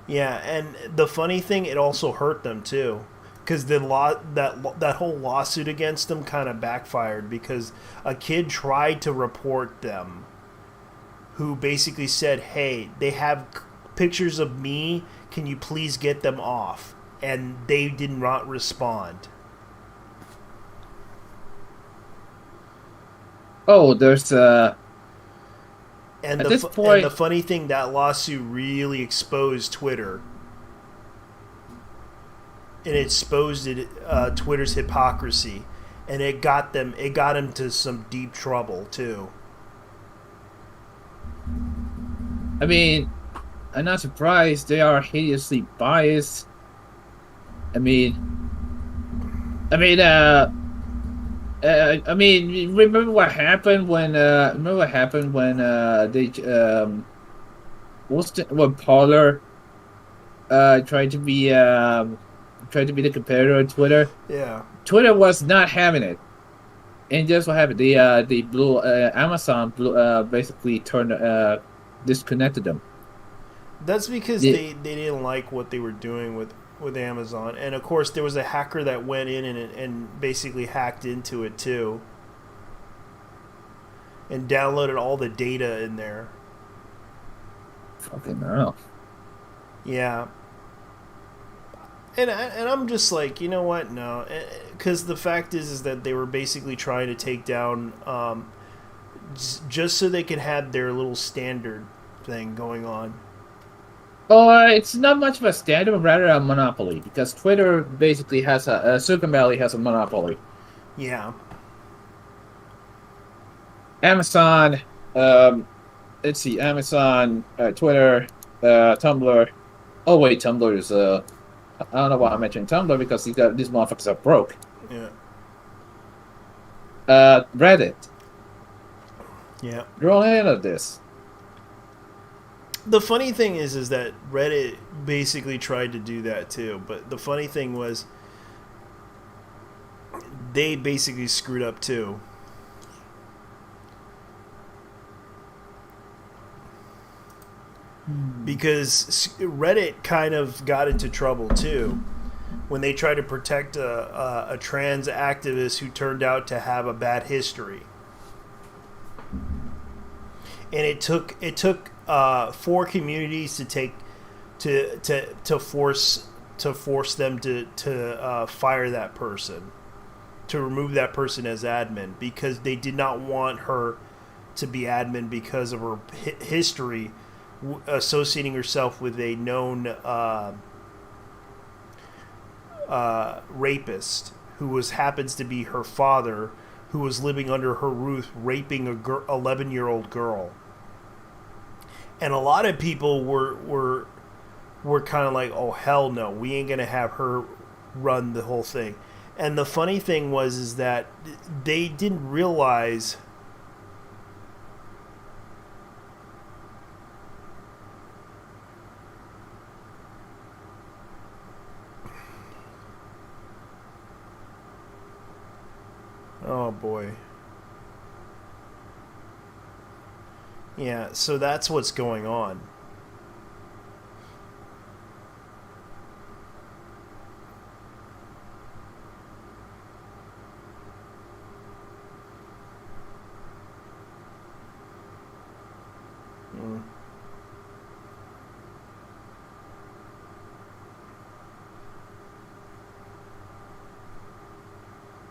Yeah, and the funny thing, it also hurt them too, because that whole lawsuit against them kind of backfired because a kid tried to report them, who basically said, "Hey, they have pictures of me. Can you please get them off?" And they did not respond. Oh, there's And at the this point, and the funny thing, that lawsuit really exposed Twitter. It exposed Twitter's hypocrisy, and it got them into some deep trouble too. I mean, I'm not surprised. They are hideously biased. I mean, remember what happened when when Parler tried to be the competitor on Twitter. Yeah. Twitter was not having it, and just what happened. They blew Amazon basically disconnected them. That's because they didn't like what they were doing with Amazon, and of course there was a hacker that went in and basically hacked into it too, and downloaded all the data in there. Fucking hell. Yeah. And I'm just like, you know what? No, because the fact is that they were basically trying to take down, just so they could have their little standard thing going on. It's not much of a standard, but rather a monopoly, because Twitter basically has Silicon Valley has a monopoly. Yeah. Amazon, let's see, Amazon, Twitter, Tumblr. Oh wait, Tumblr is I don't know why I'm mentioning Tumblr because these motherfuckers are broke. Yeah. Reddit. Yeah. You're all in of this. The funny thing is that Reddit basically tried to do that too, but the funny thing was they basically screwed up too. Because Reddit kind of got into trouble too when they tried to protect a trans activist who turned out to have a bad history. And it took 4 communities to force them to fire that person, to remove that person as admin, because they did not want her to be admin because of her history associating herself with a known rapist who happens to be her father, who was living under her roof raping a 11-year-old girl. And a lot of people were kind of like, oh hell no, we ain't gonna have her run the whole thing. And the funny thing is that they didn't realize oh boy. Yeah, so that's what's going on.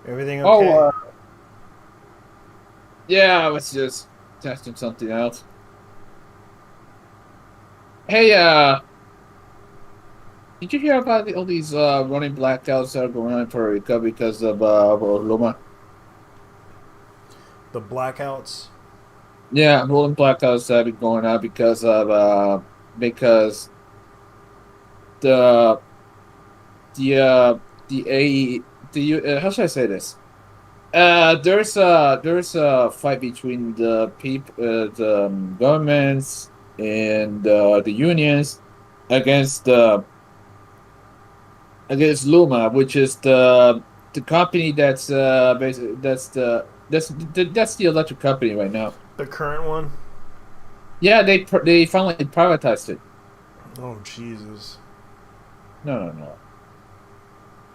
Everything okay? Oh, yeah, I was just testing something out. Hey, did you hear about all these running blackouts that are going on in Puerto Rico because of Luma? The blackouts? Yeah, rolling blackouts that have been going on because of how should I say this? There's a fight between the governments and the unions against Luma, which is the company that's basically that's the electric company right now. The current one? Yeah, they finally privatized it. Oh Jesus! No.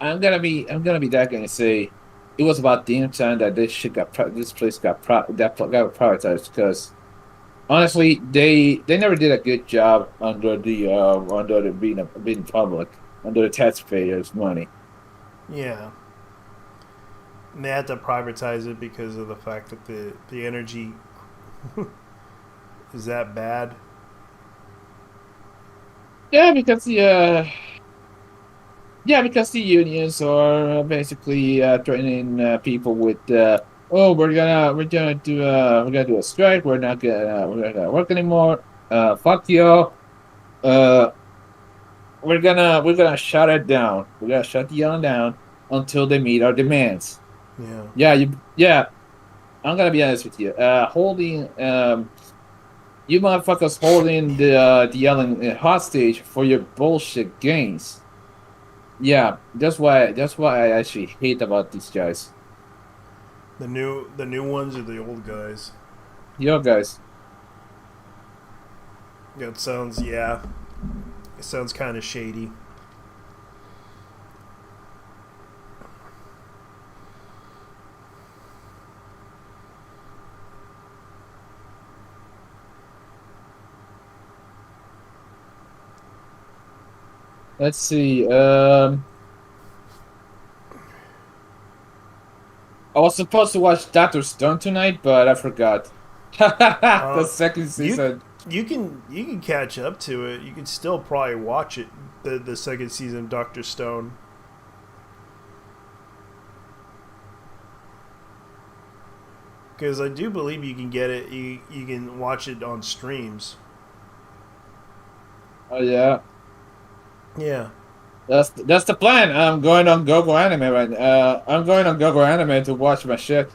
I'm gonna be that guy and say it was about damn time that this place got privatized, because honestly they never did a good job under the being public, under the taxpayers' money. Yeah. And they had to privatize it because of the fact that the energy is that bad. Yeah, because the unions are basically threatening people with we're gonna do a strike. We're not gonna work anymore. Fuck you. We're gonna shut it down. We're gonna shut the union down until they meet our demands. Yeah. I'm gonna be honest with you. Holding you motherfuckers holding the yelling hostage for your bullshit gains. Yeah, that's why I actually hate about these guys. The new ones or the old guys? Your guys. Yeah, it sounds kind of shady. Let's see. I was supposed to watch Dr. Stone tonight, but I forgot. The second season. You can catch up to it. You can still probably watch it. The second season of Dr. Stone. Because I do believe you can get it. You can watch it on streams. Oh yeah. Yeah. That's the plan. I'm going on Gogo Anime right now. I'm going on Gogo Anime to watch my shit.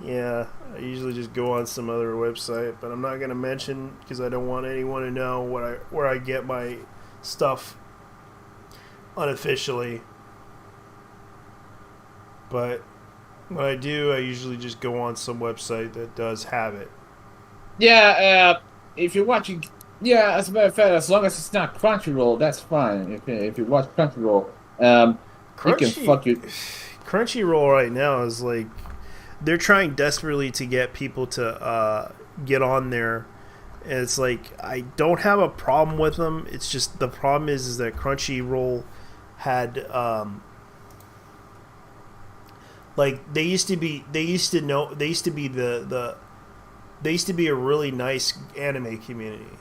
Yeah, I usually just go on some other website, but I'm not gonna mention because I don't want anyone to know where I get my stuff unofficially. But when I do, I usually just go on some website that does have it. Yeah, if you're watching, yeah, as a matter of fact, as long as it's not Crunchyroll, that's fine. If you watch Crunchyroll, you can fuck you. Crunchyroll right now is like they're trying desperately to get people to get on there. And it's like I don't have a problem with them. It's just the problem is that Crunchyroll had like they used to be a really nice anime community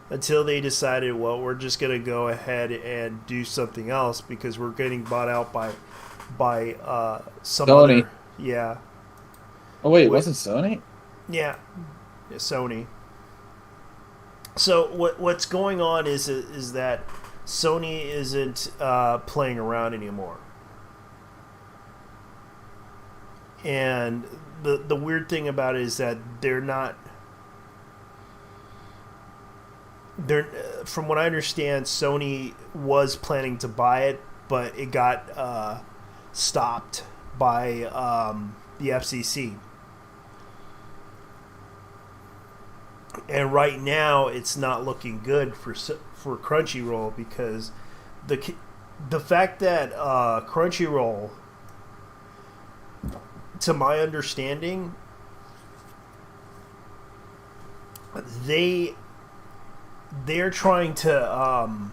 until they decided, well, we're just gonna go ahead and do something else because we're getting bought out by some Sony. other, yeah. Oh wait, it wasn't Sony? Yeah, Sony. So what's going on is that Sony isn't playing around anymore. And the weird thing about it is that from what I understand, Sony was planning to buy it, but it got stopped by the FCC. And right now, it's not looking good for Crunchyroll because the fact that Crunchyroll, to my understanding, they're trying to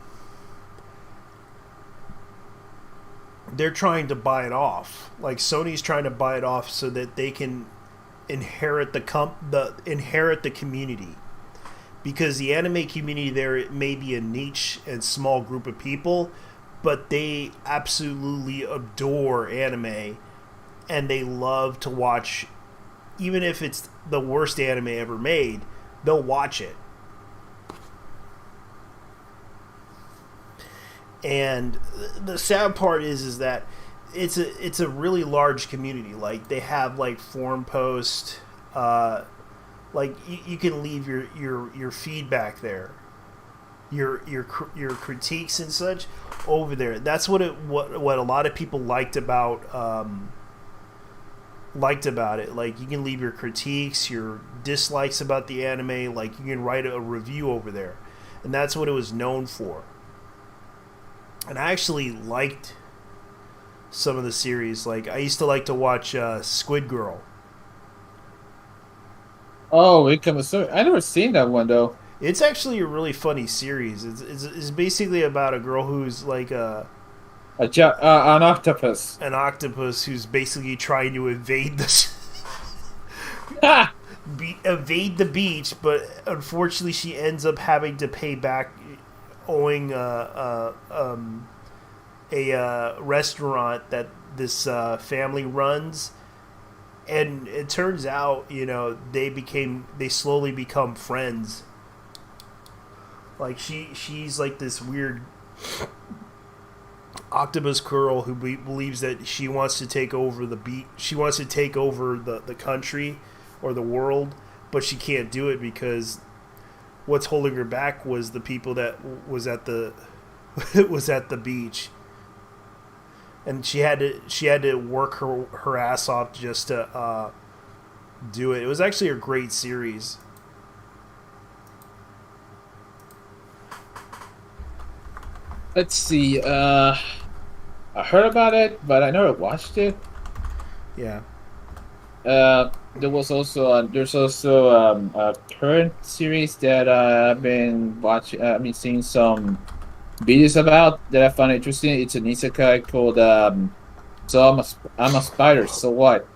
buy it off. Like Sony's trying to buy it off so that they can inherit the community, because the anime community there, it may be a niche and small group of people, but they absolutely adore anime and they love to watch. Even if it's the worst anime ever made, they'll watch it. And the sad part is that it's a really large community. Like they have like forum posts, like you can leave your feedback there, your critiques and such over there. That's what a lot of people liked about it. Like you can leave your critiques, your dislikes about the anime. Like you can write a review over there, and that's what it was known for. And I actually liked some of the series. Like I used to like to watch Squid Girl. Oh, I never seen that one though. It's actually a really funny series. It's basically about a girl who's like an octopus. An octopus who's basically trying to evade evade the beach, but unfortunately she ends up having to pay back, owing a restaurant that this family runs, and it turns out, they slowly become friends. Like she's like this weird octopus girl who believes that she wants to take over the beach. She wants to take over the country or the world, but she can't do it because what's holding her back was the people that was at the beach, and she had to work her ass off just to do it. It was actually a great series. Let's see. I heard about it, but I never watched it. Yeah. There's also a current series that I've been watching. Seeing some videos about that I found interesting. It's an isekai called "So I'm a Spider. So What?"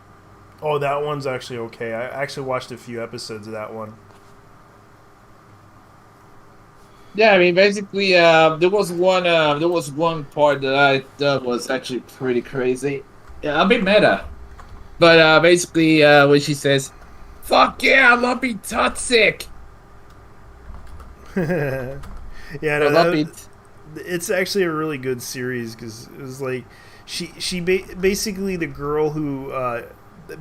Oh, that one's actually okay. I actually watched a few episodes of that one. Yeah, I mean, basically, there was one part that I thought was actually pretty crazy. Yeah, a bit meta, but basically, when she says, "Fuck yeah, I love being toxic." Yeah, it's actually a really good series because it was like basically the girl who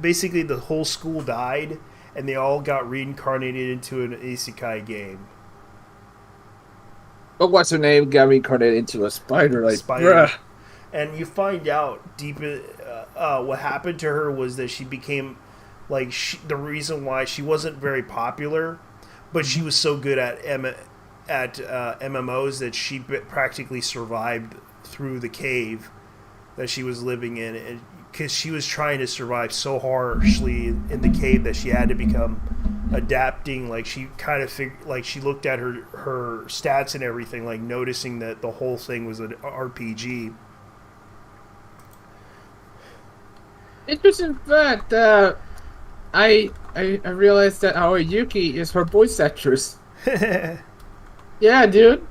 basically the whole school died and they all got reincarnated into an isekai game. But what's her name? Got reincarnated into a spider, like Spider. bruh. And you find out deep what happened to her was that she became like the reason why she wasn't very popular, but she was so good at MMOs that she practically survived through the cave that she was living in, because she was trying to survive so harshly in the cave that she had to become adapting. Like she kind of like she looked at her stats and everything, like noticing that the whole thing was an RPG. Interesting fact. I realized that our Yuki is her voice actress. Yeah, dude.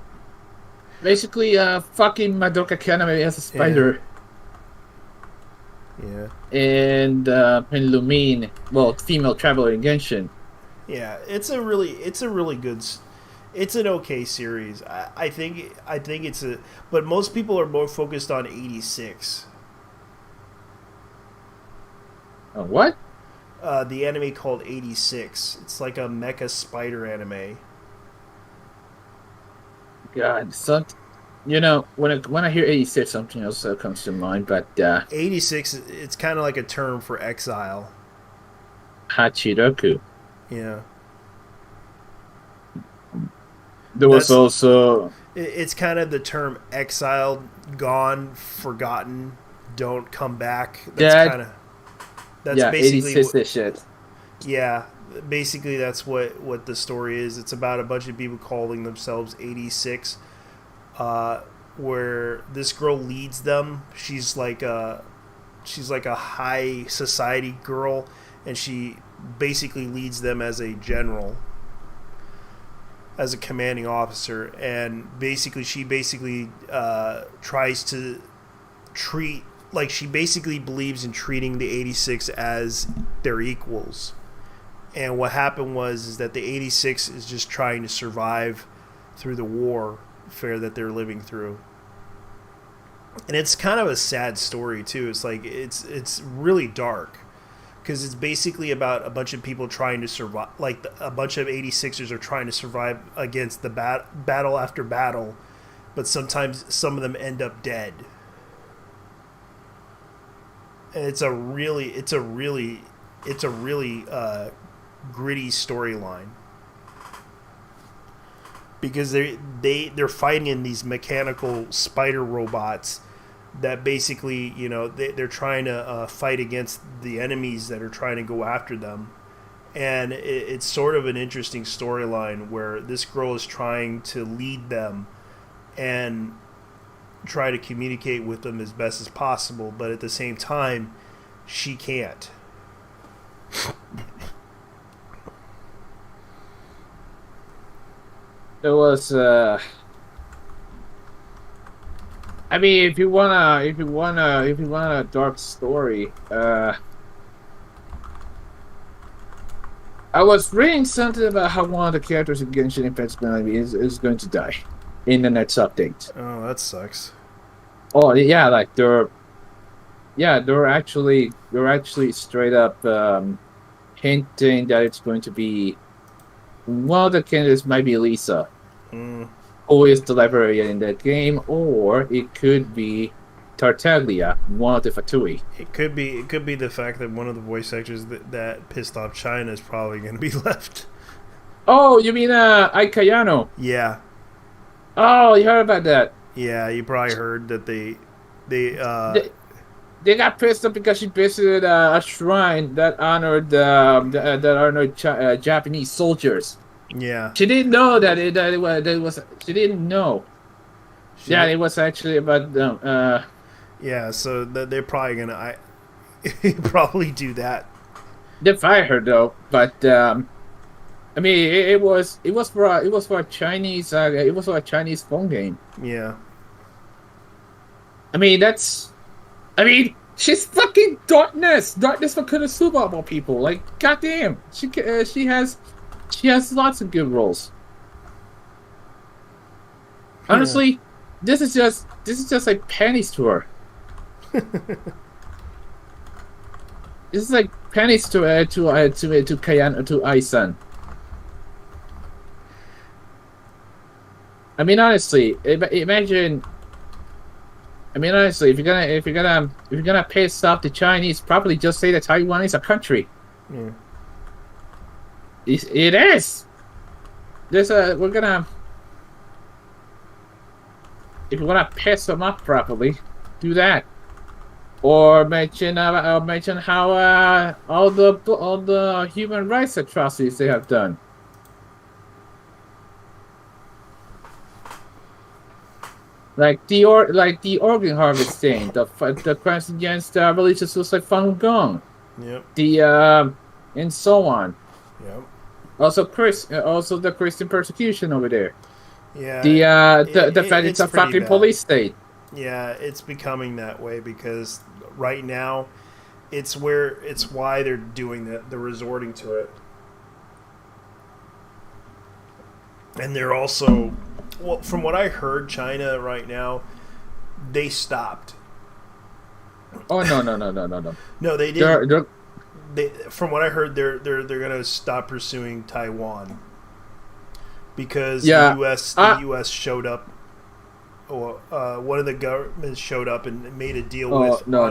Basically, fucking Madoka Kaname as a spider. Yeah. And Lumine, well, female traveler in Genshin. Yeah, it's a really good. It's an okay series. I think it's a. But most people are more focused on 86. What? The anime called 86. It's like a mecha spider anime. God, you know, when I hear 86, something else comes to mind. But 86, it's kind of like a term for exile. Hachiroku. Yeah. There was also. It's kind of the term exiled, gone, forgotten, don't come back. That's kind of. That's basically 86 shit. Yeah, basically that's what the story is. It's about a bunch of people calling themselves 86, where this girl leads them. She's like a high society girl, and she basically leads them as a general, as a commanding officer, and she basically tries to treat. Like, she basically believes in treating the 86 as their equals. And what happened is that the 86 is just trying to survive through the warfare that they're living through. And it's kind of a sad story, too. It's like, it's really dark. Because it's basically about a bunch of people trying to survive. Like, a bunch of 86ers are trying to survive against the battle after battle. But sometimes some of them end up dead. And it's a really gritty storyline, because they're fighting in these mechanical spider robots that basically, you know, they're trying to fight against the enemies that are trying to go after them. And it's sort of an interesting storyline where this girl is trying to lead them and try to communicate with them as best as possible, but at the same time, she can't. There was I mean, if you want a dark story, I was reading something about how one of the characters in Genshin Impact is going to die in the next update. Oh, that sucks. Oh yeah, like they're actually straight up hinting that it's going to be one of the candidates might be Lisa, who is the librarian in that game, or it could be Tartaglia, one of the Fatui. It could be the fact that one of the voice actors that pissed off China is probably going to be left. Oh, you mean Aikayano? Yeah. Oh, you heard about that? Yeah, you probably heard that they got pissed off because she visited a shrine that honored Japanese soldiers. Yeah. She didn't know that it was. She didn't know. It was actually about them. Yeah, so they're probably gonna probably do that. They fired her though, but I mean, it was for a Chinese phone game. Yeah. I mean, she's fucking darkness for Konosuba of all people. Like, goddamn, she has lots of good roles. Honestly, this is just like panties to her. This is like panties to Kayan to Ai-san. I mean, honestly, imagine. I mean, honestly, if you're gonna piss off the Chinese, probably just say that Taiwan is a country. Yeah. It is. If you wanna piss them off properly, do that. Or mention how all the human rights atrocities they have done. Like the organ harvesting, the crimes against religious suicide like Falun Gong, Yep. And so on. Yep. Also the Christian persecution over there. Yeah. The fact it's a fucking bad. police state. Yeah, it's becoming that way because right now, it's why they're doing that. They're resorting to it, and they're also. Well, from what I heard, China right now, they stopped. Oh no! No, they didn't. From what I heard, they're gonna stop pursuing Taiwan because the U.S. showed up. One of the governments showed up and made a deal with. No.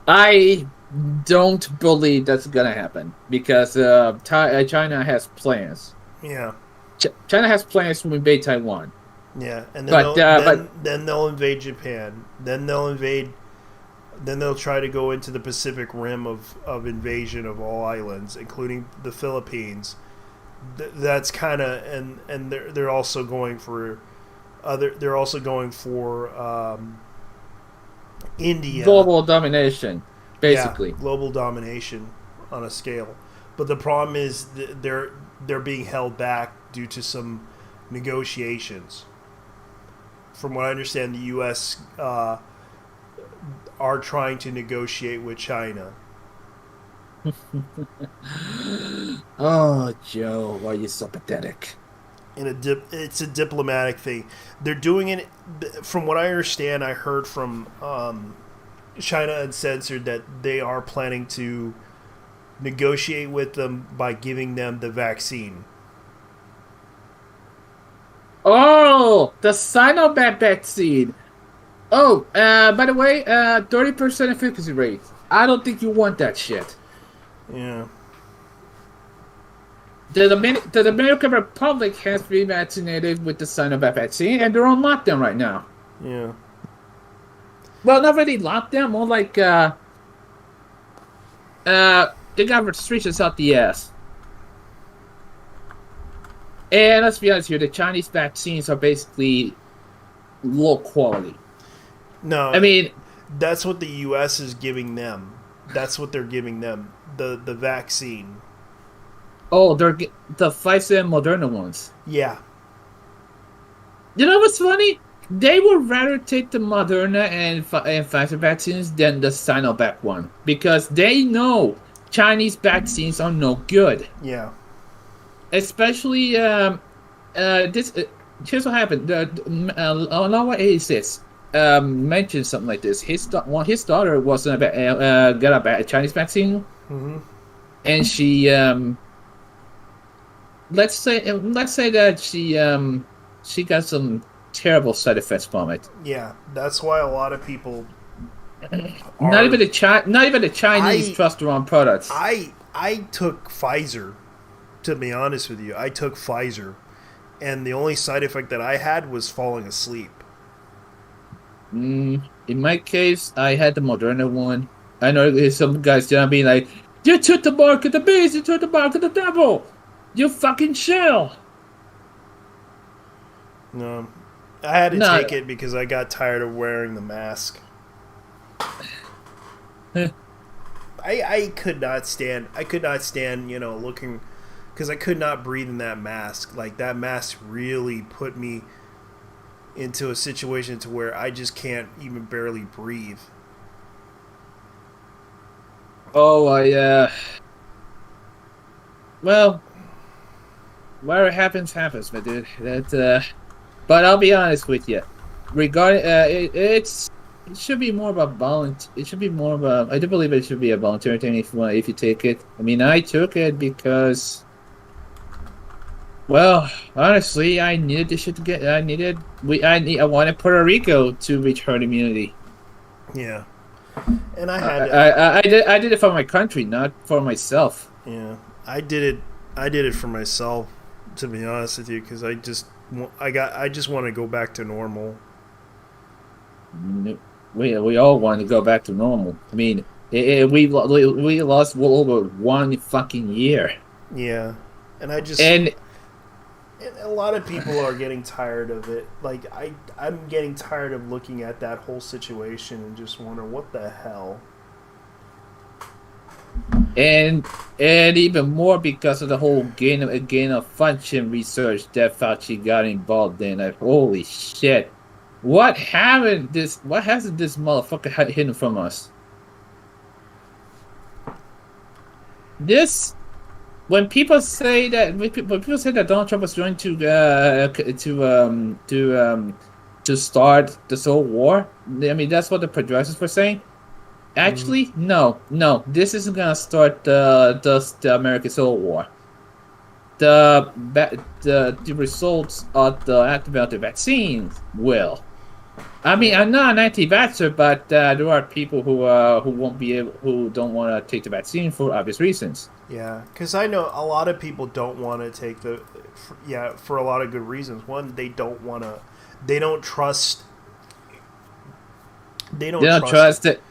I don't believe that's gonna happen because China has plans. Yeah. China has plans to invade Taiwan. Yeah, and then they'll invade Japan. Then they'll try to go into the Pacific Rim of invasion of all islands, including the Philippines. That's kind of and they're also going for India. Global domination, basically. Yeah, global domination on a scale. But the problem is they're being held back due to some negotiations. From what I understand, the U.S. Are trying to negotiate with China. Oh, Joe, why are you so pathetic? It's a diplomatic thing. They're doing it. From what I understand, I heard from China Uncensored that they are planning to negotiate with them by giving them the vaccine. Oh, the Sinovac vaccine. Oh, by the way, 30% efficacy rate. I don't think you want that shit. Yeah. The Dominican Republic has been vaccinated with the Sinovac vaccine, and they're on lockdown right now. Yeah. Well, not really lockdown, more like they got restrictions out the ass. And let's be honest here, the Chinese vaccines are basically low quality. No, I mean, that's what the U.S. is giving them. That's what they're giving them, the vaccine. Oh, they're the Pfizer and Moderna ones. Yeah. You know what's funny? They would rather take the Moderna and Pfizer vaccines than the Sinovac one because they know Chinese vaccines are no good. Yeah. Especially this. Here's what happened. Lawa 86 mentioned something like this. His daughter was got a Chinese vaccine, and she let's say that she got some terrible side effects from it. Yeah, that's why a lot of people. Not even the Chinese trust their own products. I took Pfizer. To be honest with you, I took Pfizer, and the only side effect that I had was falling asleep. In my case, I had the Moderna one. I know there's some guys being like, "You took the mark of the beast, you took the mark of the devil, you fucking shell." No, I had to take it because I got tired of wearing the mask. I could not stand. Looking, because I could not breathe in that mask. Like that mask really put me into a situation to where I just can't even barely breathe. Oh, well, whatever happens, my dude. But I'll be honest with you. Regarding, it should be more about It should be more about. I do believe it should be a voluntary thing if you take it. I mean, I took it because, well, honestly, I needed this shit to get. I wanted Puerto Rico to reach herd immunity. Yeah. And I had I did it for my country, not for myself. Yeah, I did it for myself, to be honest with you, because I just want to go back to normal. We all want to go back to normal. I mean, we lost well over 1 fucking year. Yeah, and a lot of people are getting tired of it. Like I'm getting tired of looking at that whole situation and just wonder what the hell. And even more because of the whole gain of function research that Fauci got involved in. Like, holy shit, what hasn't this motherfucker hidden from us? When people say that Donald Trump was going to start this whole war, I mean that's what the projections were saying. Actually, no, this isn't gonna start the American Civil War. The results of the antibiotic vaccines will. I mean, I'm not an anti-vaxxer, but there are people who don't want to take the vaccine for obvious reasons. Yeah, because I know a lot of people don't want to take for a lot of good reasons. One, they don't want to. They don't trust. They don't trust it.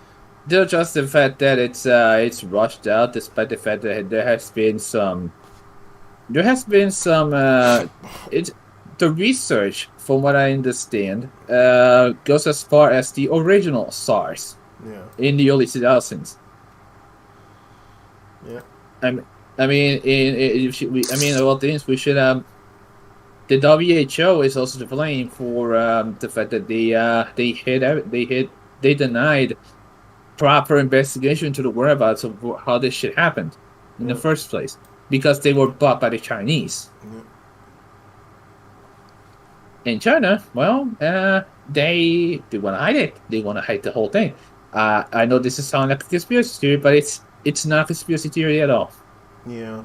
They don't trust the fact that it's rushed out, despite the fact that there has been some. The research, from what I understand, goes as far as the original SARS. Yeah. In the early 2000s. Yeah. I mean, about things we should. The WHO is also to blame for the fact that they denied proper investigation to the whereabouts of how this shit happened in the first place, because they were bought by the Chinese. Yeah. In China, well, they want to hide it. They want to hide the whole thing. I know this is sounding like a conspiracy theory, but it's not a conspiracy theory at all. Yeah.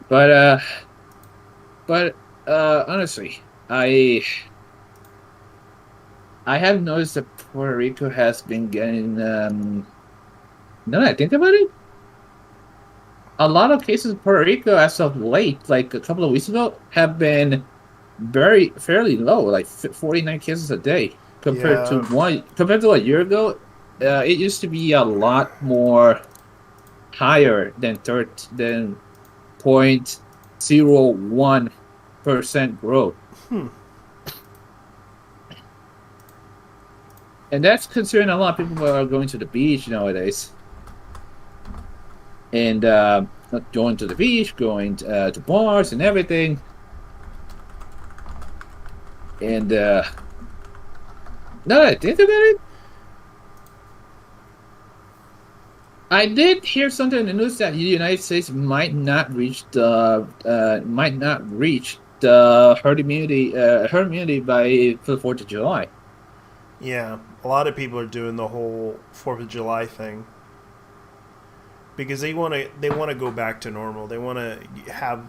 But honestly, I have noticed that Puerto Rico has been getting. Now that I think about it, a lot of cases in Puerto Rico as of late, like a couple of weeks ago, have been fairly low, like 49 cases a day compared to a year ago. It used to be a lot more higher than 0.01% growth. And that's considering a lot of people are going to the beach nowadays. And not going to the beach, going to bars and everything. And now that I think about it, I did hear something in the news that the United States might not reach the herd immunity for the 4th of July. Yeah, a lot of people are doing the whole 4th of July thing because they want to go back to normal. They want to have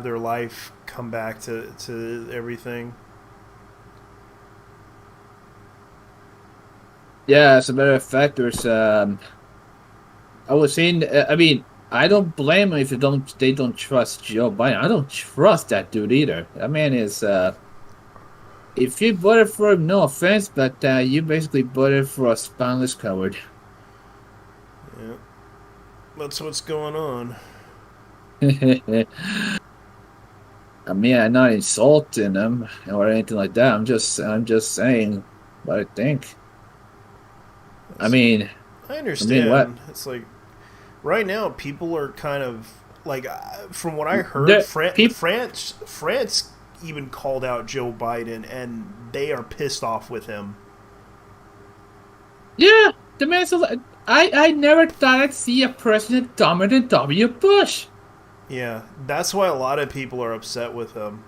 their life come back to everything. Yeah, as a matter of fact, there's I was saying. I mean, I don't blame them if they don't trust Joe Biden. I don't trust that dude either. That man is. If you voted for him, no offense, but you basically voted for a spineless coward. Yeah, that's what's going on. I mean, I'm not insulting him or anything like that. I'm just saying what I think. I mean, I understand. I mean, what? It's like right now people are kind of like, from what I heard, France even called out Joe Biden, and they are pissed off with him. Yeah, the man's. I never thought I'd see a president dumber than W. Bush. Yeah, that's why a lot of people are upset with him.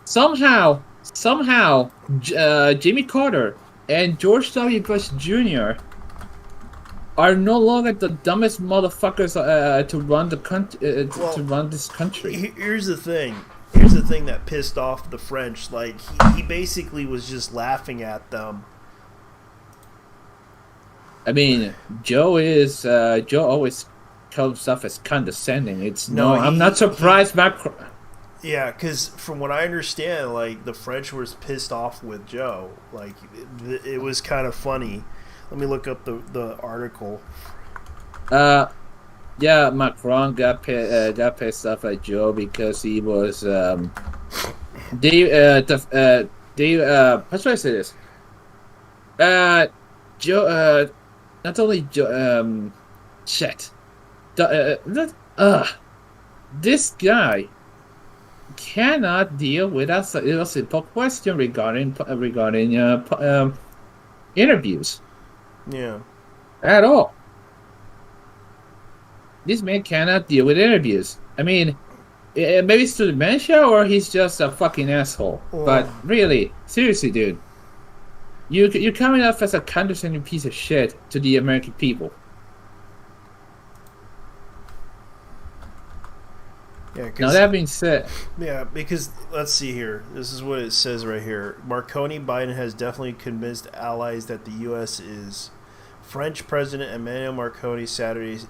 Somehow, Jimmy Carter and George W. Bush Jr. are no longer the dumbest motherfuckers to run the country. To run this country. Here's the thing. Here's the thing that pissed off the French. Like he basically was just laughing at them. I mean, Joe always calls stuff as condescending. I'm not surprised. Yeah, because from what I understand, like the French were pissed off with Joe. Like it was kind of funny. Let me look up the article. Yeah, Macron got pissed off at Joe because he was how should I say this? Joe, not only Joe, shit. This guy cannot deal with a simple question regarding interviews. Yeah. At all. This man cannot deal with interviews. I mean, maybe it's to dementia or he's just a fucking asshole. But really, seriously, dude, you're coming off as a condescending piece of shit to the American people. Yeah. Now that being said, yeah, because let's see here. This is what it says right here. Marconi Biden has definitely convinced allies that the U.S. is. French President Emmanuel Marconi Saturday.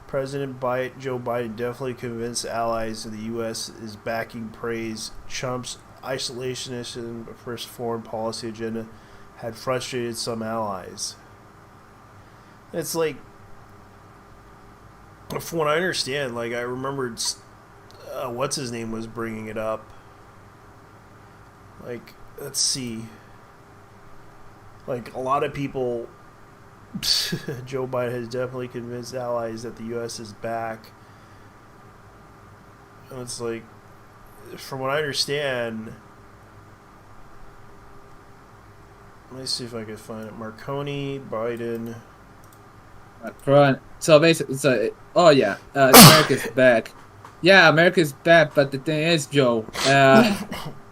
President Joe Biden definitely convinced allies that the U.S. is backing praise. Trump's isolationist and first foreign policy agenda had frustrated some allies. It's like, from what I understand, like I remembered, what's his name was bringing it up. Like, let's see. Like a lot of people. Joe Biden has definitely convinced allies that the U.S. is back. And it's like, from what I understand, let me see if I can find it. Marconi, Biden. Macron. So basically, America's back. Yeah, America's back, but the thing is, Joe,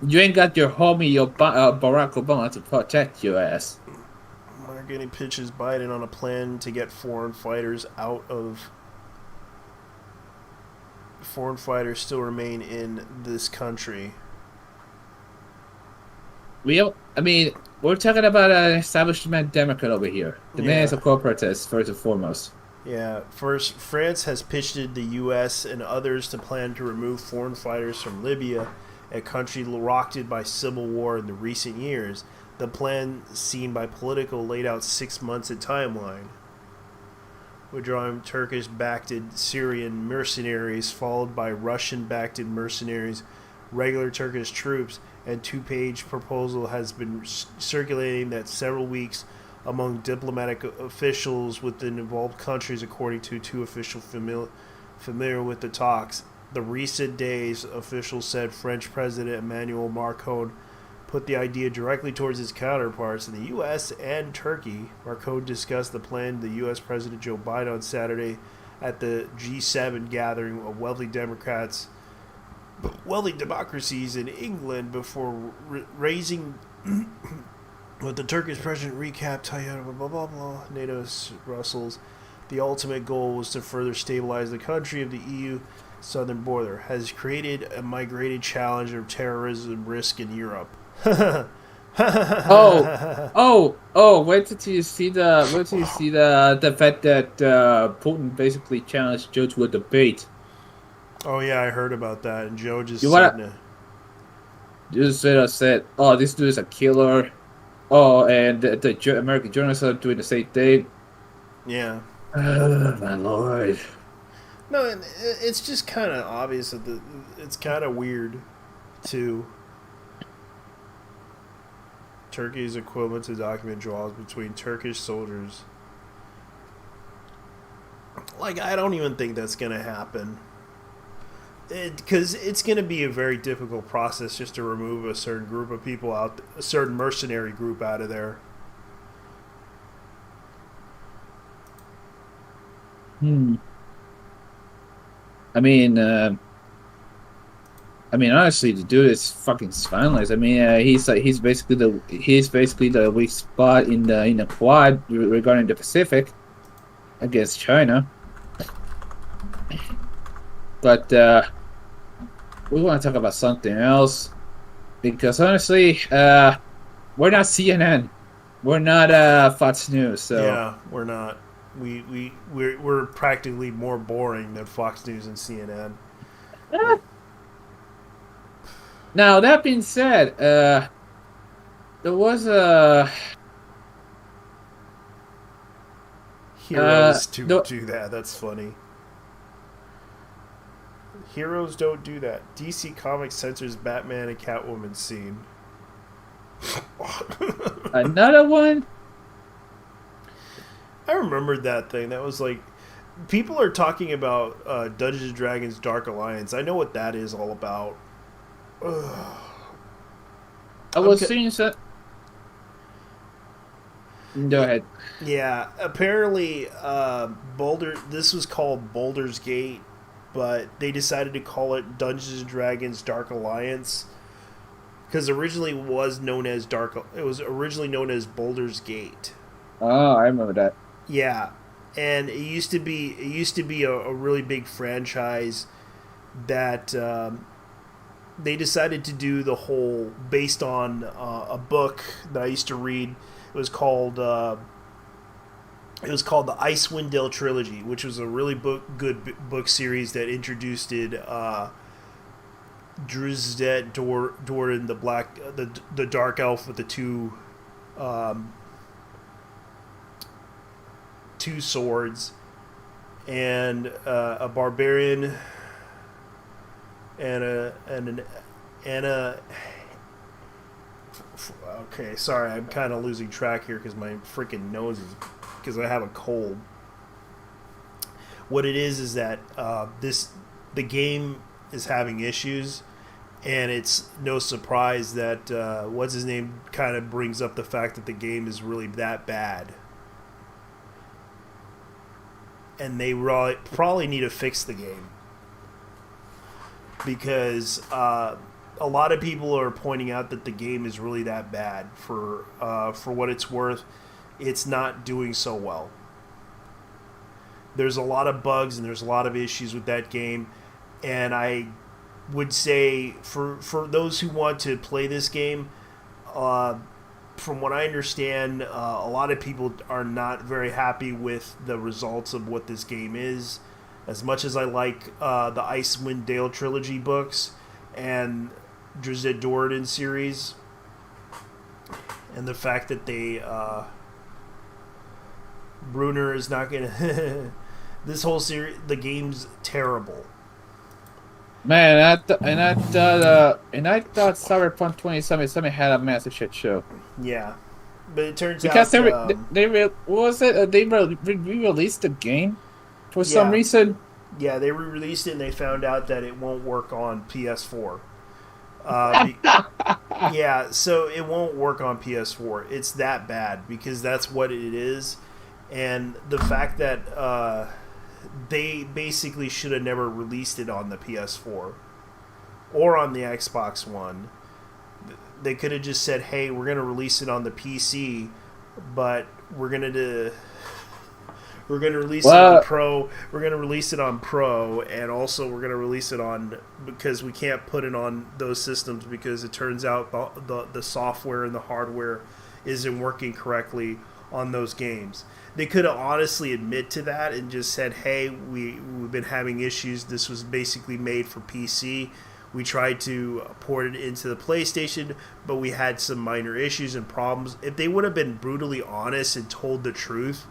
you ain't got your homie, Barack Obama, to protect your ass. Marconi pitches Biden on a plan to get foreign fighters still remain in this country. We're talking about an establishment Democrat over here. The man is a corporatist, first and foremost. Yeah, first, France has pitched the U.S. and others to plan to remove foreign fighters from Libya, a country rocked by civil war in the recent years. The plan, seen by Politico, laid out 6 months of timeline. Withdrawing Turkish-backed Syrian mercenaries, followed by Russian-backed mercenaries, regular Turkish troops, and two-page proposal has been circulating that several weeks among diplomatic officials within involved countries, according to two officials familiar with the talks. The recent days, officials said French President Emmanuel Macron put the idea directly towards his counterparts in the U.S. and Turkey. Macron discussed the plan to U.S. President Joe Biden on Saturday at the G7 gathering of wealthy democracies in England before raising with the Turkish president recap blah blah blah NATO's Brussels. The ultimate goal was to further stabilize the country of the EU southern border, has created a migrated challenge of terrorism risk in Europe. Wait till you see the fact that Putin basically challenged Joe to a debate. Oh yeah, I heard about that, and Joe just said, "Oh, this dude is a killer." Oh, and the American journalists are doing the same thing. Yeah. Oh, my lord. No, it's just kind of obvious that it's kind of weird, too. Turkey is equivalent to document draws between Turkish soldiers. Like, I don't even think that's going to happen. Because it's going to be a very difficult process just to remove a certain group of people out, a certain mercenary group out of there. I mean, honestly, the dude is fucking spineless. I mean, he's basically the weak spot in the quad regarding the Pacific against China. But we want to talk about something else because honestly, we're not CNN, we're not Fox News. So yeah, we're not. We're practically more boring than Fox News and CNN. Now that being said, there was a heroes do that. That's funny. Heroes don't do that. DC Comics censors Batman and Catwoman scene. Another one? I remembered that thing. That was like... People are talking about Dungeons & Dragons Dark Alliance. I know what that is all about. I was seeing that... Go ahead. Yeah, apparently this was called Baldur's Gate, but they decided to call it Dungeons & Dragons Dark Alliance because originally it was originally known as Baldur's Gate. Oh, I remember that. Yeah, and it used to be a really big franchise that they decided to do the whole based on a book that I used to read. It was called the Icewind Dale trilogy, which was a really good book series that introduced Drizzt Do'Urden, the dark elf with the two swords, and a barbarian, and a okay, sorry, I'm kind of losing track here because my freaking nose is because I have a cold. What it is that the game is having issues, and it's no surprise that what's his name kind of brings up the fact that the game is really that bad, and they probably need to fix the game because a lot of people are pointing out that the game is really that bad. For what it's worth, it's not doing so well. There's a lot of bugs and there's a lot of issues with that game, and I would say for those who want to play this game, from what I understand, a lot of people are not very happy with the results of what this game is. As much as I like the Icewind Dale trilogy books and Drizzt Do'Urden series, and the fact that they Bruner is not gonna this whole series, the game's terrible. Man, I thought Cyberpunk 2077 had a massive shit show. Yeah, but it turns because out they re-released the game for some reason. Yeah, they re-released it and they found out that it won't work on PS4. Yeah, so it won't work on PS4. It's that bad because that's what it is, and the fact that they basically should have never released it on the PS4 or on the Xbox One. They could have just said, "Hey, we're going to release it on the PC, but we're going to release it on Pro. We're going to release it on Pro, and also we're going to release it on because we can't put it on those systems because it turns out the software and the hardware isn't working correctly on those games." They could have honestly admit to that and just said, "Hey, we've been having issues. This was basically made for PC. We tried to port it into the PlayStation, but we had some minor issues and problems." If they would have been brutally honest and told the truth,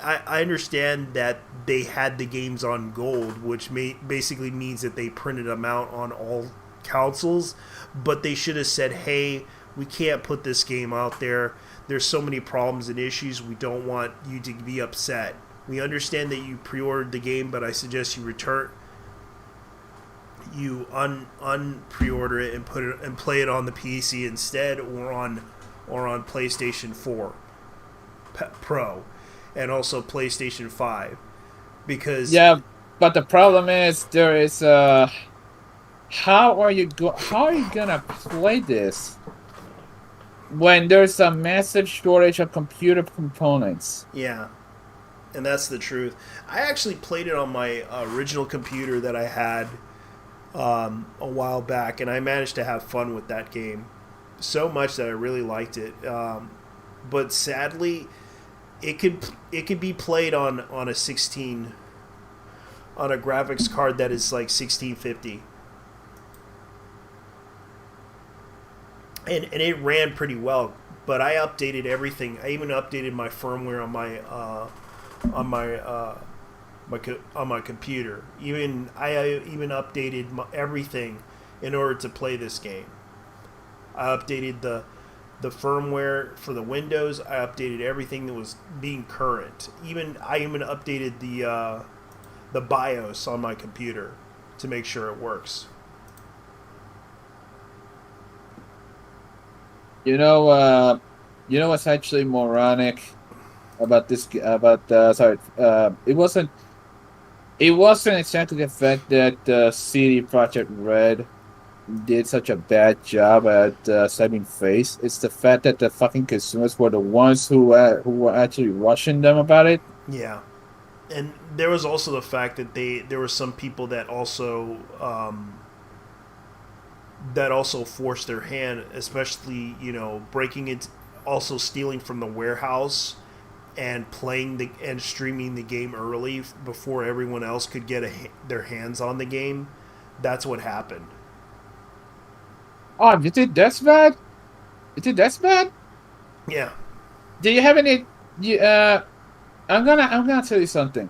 I understand that they had the games on gold, which basically means that they printed them out on all consoles, but they should have said, "Hey, we can't put this game out there. There's so many problems and issues. We don't want you to be upset. We understand that you pre-ordered the game, but I suggest you pre-order it and put it and play it on the PC instead, or on PlayStation 4 Pro, and also PlayStation 5, because but the problem is there is how are you gonna play this when there's a massive shortage of computer components? Yeah. And that's the truth. I actually played it on my original computer that I had a while back, and I managed to have fun with that game so much that I really liked it. But sadly, it could be played on a graphics card that is like 1650, and it ran pretty well. But I updated everything. I even updated my firmware on my computer. I even updated everything in order to play this game. I updated the firmware for the Windows. I updated everything that was being current. I even updated the BIOS on my computer to make sure it works. You know what's actually moronic about this? It wasn't exactly the fact that CD Projekt Red did such a bad job at saving face. It's the fact that the fucking consumers were the ones who were actually rushing them about it. Yeah, and there was also the fact that there were some people that also forced their hand, especially breaking it, also stealing from the warehouse and and streaming the game early before everyone else could get their hands on the game. That's what happened. Oh, you think that's bad? You think that's bad? Yeah. Do you have any? I'm gonna tell you something.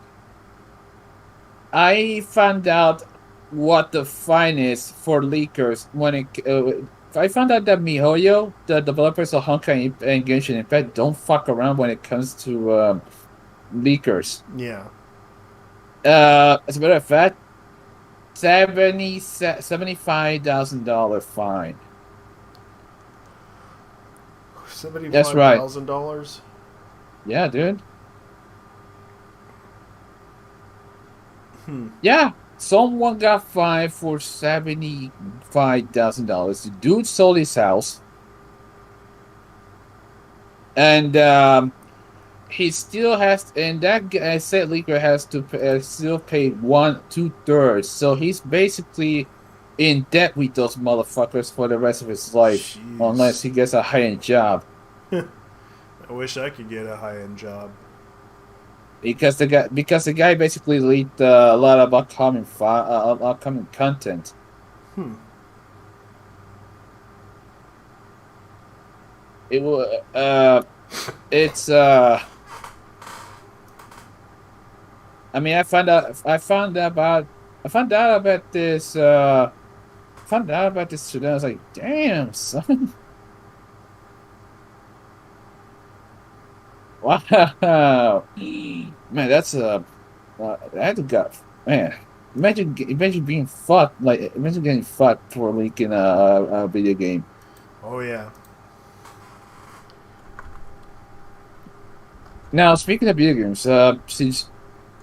I found out what the fine is for leakers when I found out that MiHoYo, the developers of Honkai and Genshin Impact, don't fuck around when it comes to leakers. Yeah. As a matter of fact, $75,000 fine. $75,000. Yeah, dude. Yeah, someone got fined for $75,000. The dude sold his house, and he still has. And that said leaker has to still pay 2/3. So he's basically in debt with those motherfuckers for the rest of his life, unless he gets a high-end job. I wish I could get a high-end job. Because the guy basically leaked a lot of upcoming content. It will. It's. I mean, I found out about this. Found out about this today. I was like, damn, son. Wow, man, that's that got man. Imagine being fucked. Like, imagine getting fucked for leaking a video game. Oh yeah. Now, speaking of video games, since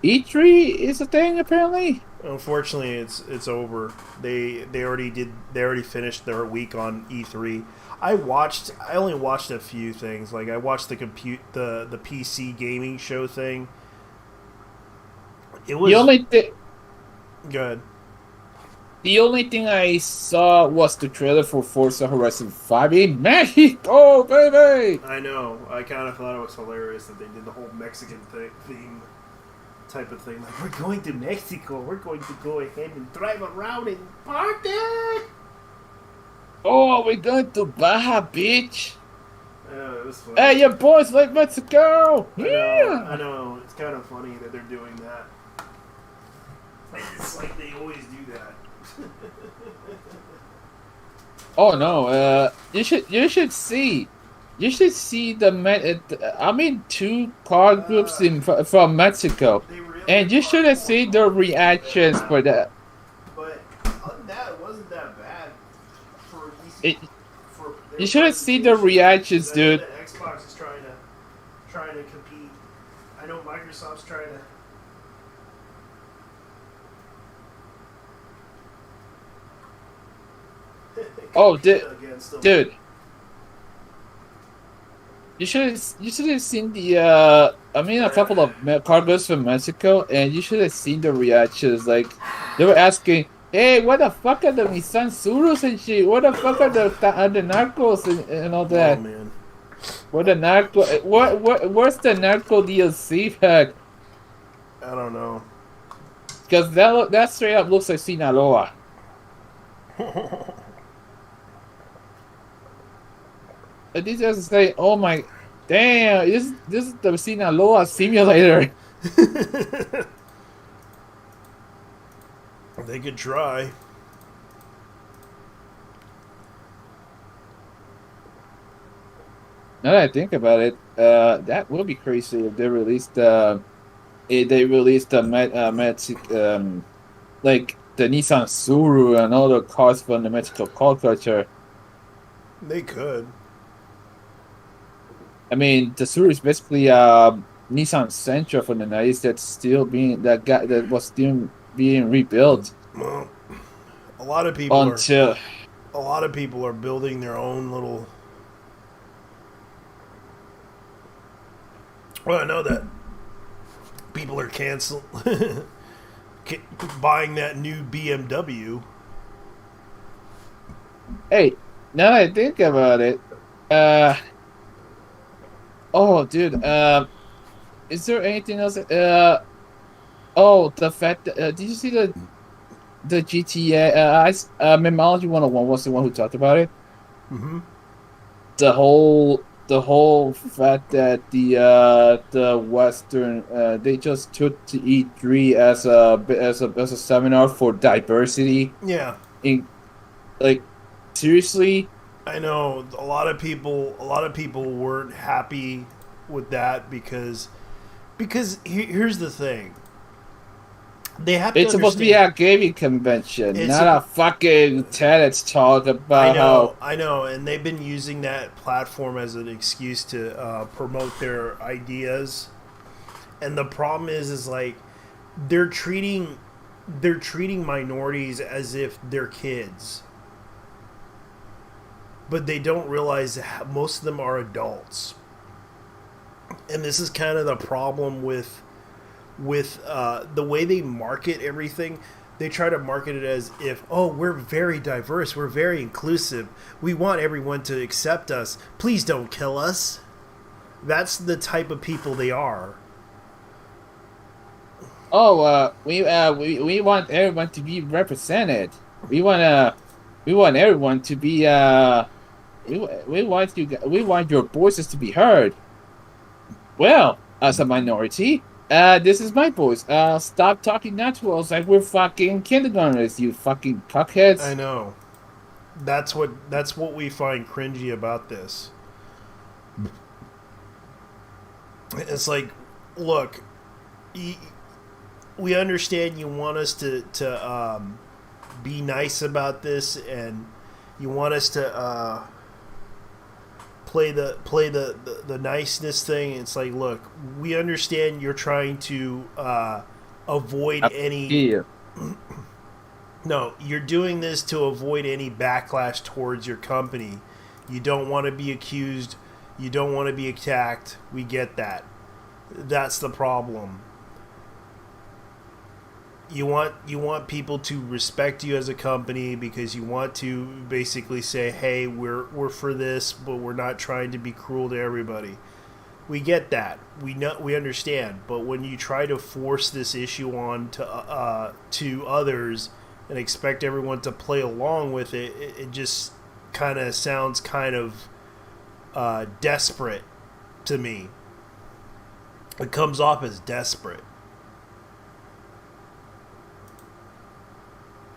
E3 is a thing apparently. Unfortunately, it's over. They already finished their week on E3. I only watched a few things. Like, I watched the PC gaming show thing. It was the only thing. Good. The only thing I saw was the trailer for Forza Horizon 5 in Mexico, baby. I know. I kind of thought it was hilarious that they did the whole Mexican theme type of thing. Like, we're going to Mexico. We're going to go ahead and drive around and party. Oh, we're going to Baja Beach. It was funny. Hey, your boys like Mexico. I know. It's kind of funny that they're doing that. It's like they always do that. Oh no, you should see. You should see I'm in 2 car groups from Mexico, and you should have seen their reactions for that. But other than that, it wasn't that bad. You should have seen their reactions, dude. Xbox is trying to compete. I know Microsoft's trying to. Oh, dude. You should have seen a couple of cargoes from Mexico, and you should have seen the reactions. Like, they were asking, "Hey, what the fuck are the Nissan Surus and shit? What the fuck are the narcos and all that? Oh man, what the narco? Where's the narco DLC pack? I don't know. Because that straight up looks like Sinaloa." These guys say, "Oh my, damn! This is the Sinaloa simulator." They could try. Now that I think about it, that would be crazy if they released like the Nissan Suru and all the cars from the Mexico car culture. They could. I mean, the Suru is basically Nissan Sentra from the 90s that was still being rebuilt. Well, a lot of people are building their own little. Well, I know that people are buying that new BMW. Hey, now that I think about it, oh, dude, is there anything else? The fact that, did you see the GTA? Memology 101 was the one who talked about it. Mm-hmm. The whole fact that the Western they just took to E3 as a seminar for diversity. Yeah. Seriously. I know a lot of people weren't happy with that because here's the thing. They have to. It's supposed to be a gaming convention, not a fucking TEDx talk about I know, and they've been using that platform as an excuse to promote their ideas. And the problem is like they're treating minorities as if they're kids. But they don't realize that most of them are adults. And this is kind of the problem with the way they market everything. They try to market it as if, oh, we're very diverse, we're very inclusive, we want everyone to accept us, please don't kill us. That's the type of people they are. Oh, we want everyone to be represented. We want everyone to be we want your voices to be heard. Well, as a minority, this is my voice. Stop talking now to us like we're fucking kindergartners, you fucking cuckheads. I know. That's what we find cringy about this. It's like, look, we understand you want us to be nice about this, and you want us to play the niceness thing. It's like, look, we understand you're trying to avoid any. No, you're doing this to avoid any backlash towards your company. You don't want to be accused. You don't want to be attacked. We get that. That's the problem. You want people to respect you as a company because you want to basically say, hey, we're for this, but we're not trying to be cruel to everybody. We get that. We understand. But when you try to force this issue on to others and expect everyone to play along with it, it just kind of sounds kind of desperate to me. It comes off as desperate.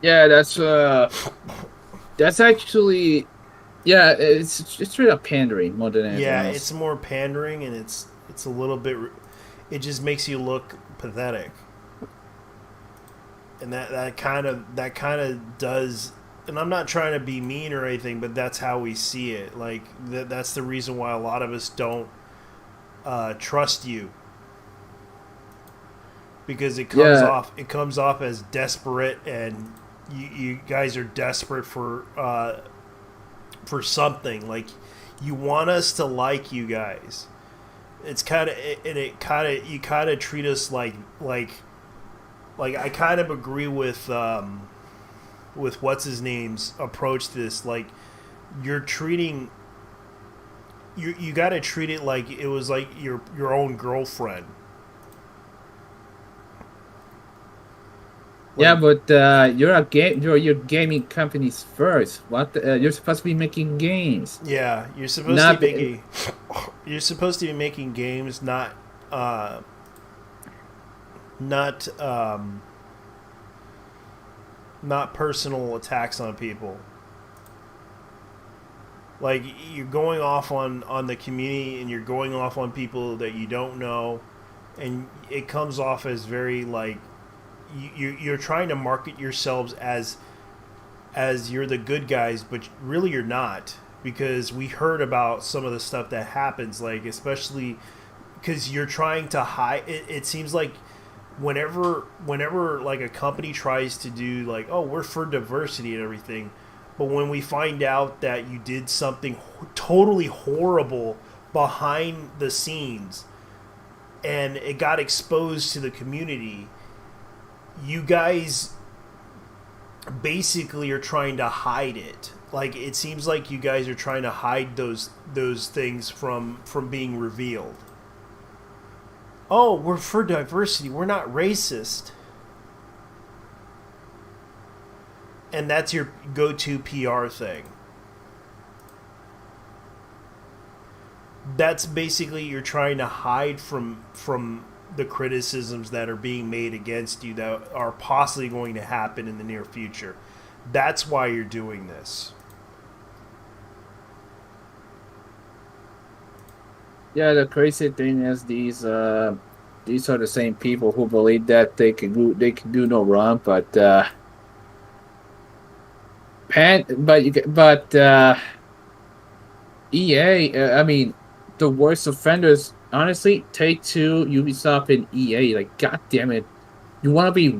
Yeah, that's That's actually, yeah, it's straight up pandering more than anything else. It's more pandering, and it's a little bit. It just makes you look pathetic, and that kind of does. And I'm not trying to be mean or anything, but that's how we see it. Like that's the reason why a lot of us don't trust you, because it comes off as desperate, and you guys are desperate for something. Like you want us to like you guys. It's you kind of treat us like I kind of agree with what's his name's approach to this. Like you're treating you got to treat it like it was like your own girlfriend. Yeah, but you're gaming companies first. What you're supposed to be making games. Yeah, you're supposed to be making games, not personal attacks on people. Like you're going off on the community, and you're going off on people that you don't know, and it comes off as very like you're trying to market yourselves as you're the good guys, but really you're not, because we heard about some of the stuff that happens, like especially because you're trying to hide. It seems like whenever like a company tries to do like, oh, we're for diversity and everything, but when we find out that you did something totally horrible behind the scenes and it got exposed to the community, you guys basically are trying to hide it. Like it seems like you guys are trying to hide those things from being revealed. Oh, we're for diversity. We're not racist. And that's your go-to PR thing. That's basically you're trying to hide from the criticisms that are being made against you that are possibly going to happen in the near future. That's why you're doing this. Yeah, the crazy thing is these are the same people who believe that they can do no wrong, but EA. I mean, the worst offenders. Honestly, Take-Two, Ubisoft, and EA. Like, god damn it, you want to be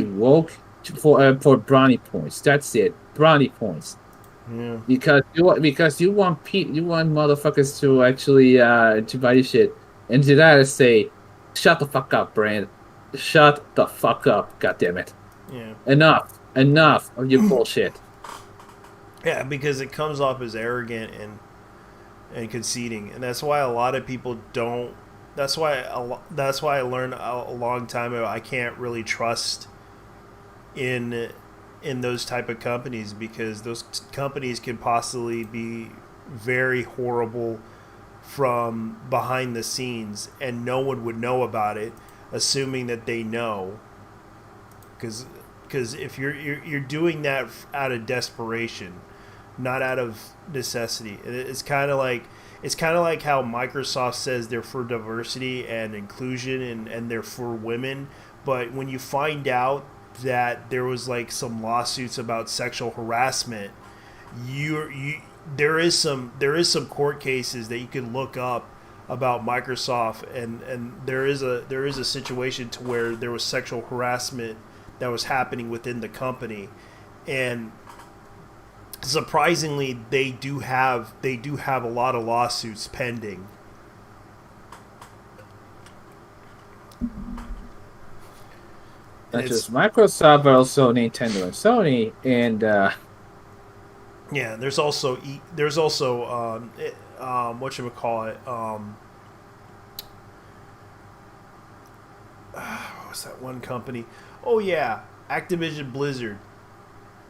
woke for brownie points. That's it, brownie points. Yeah. Because you want motherfuckers to actually to buy this shit, and to that I say, shut the fuck up, brand. Shut the fuck up, god damn it. Yeah. Enough of your bullshit. Yeah, because it comes off as arrogant and conceding, and that's why a lot of people don't. That's why I learned a long time ago I can't really trust in those type of companies, because those companies can possibly be very horrible from behind the scenes, and no one would know about it, assuming that they know. Because if you're doing that out of desperation, not out of necessity. It's kind of like how Microsoft says they're for diversity and inclusion and they're for women, but when you find out that there was like some lawsuits about sexual harassment, there is some court cases that you can look up about Microsoft, and there is a situation to where there was sexual harassment that was happening within the company, and surprisingly they do have a lot of lawsuits pending. Not just Microsoft, but also Nintendo and Sony, and yeah, there's also whatchamacallit, what's that one company? Oh yeah, Activision Blizzard.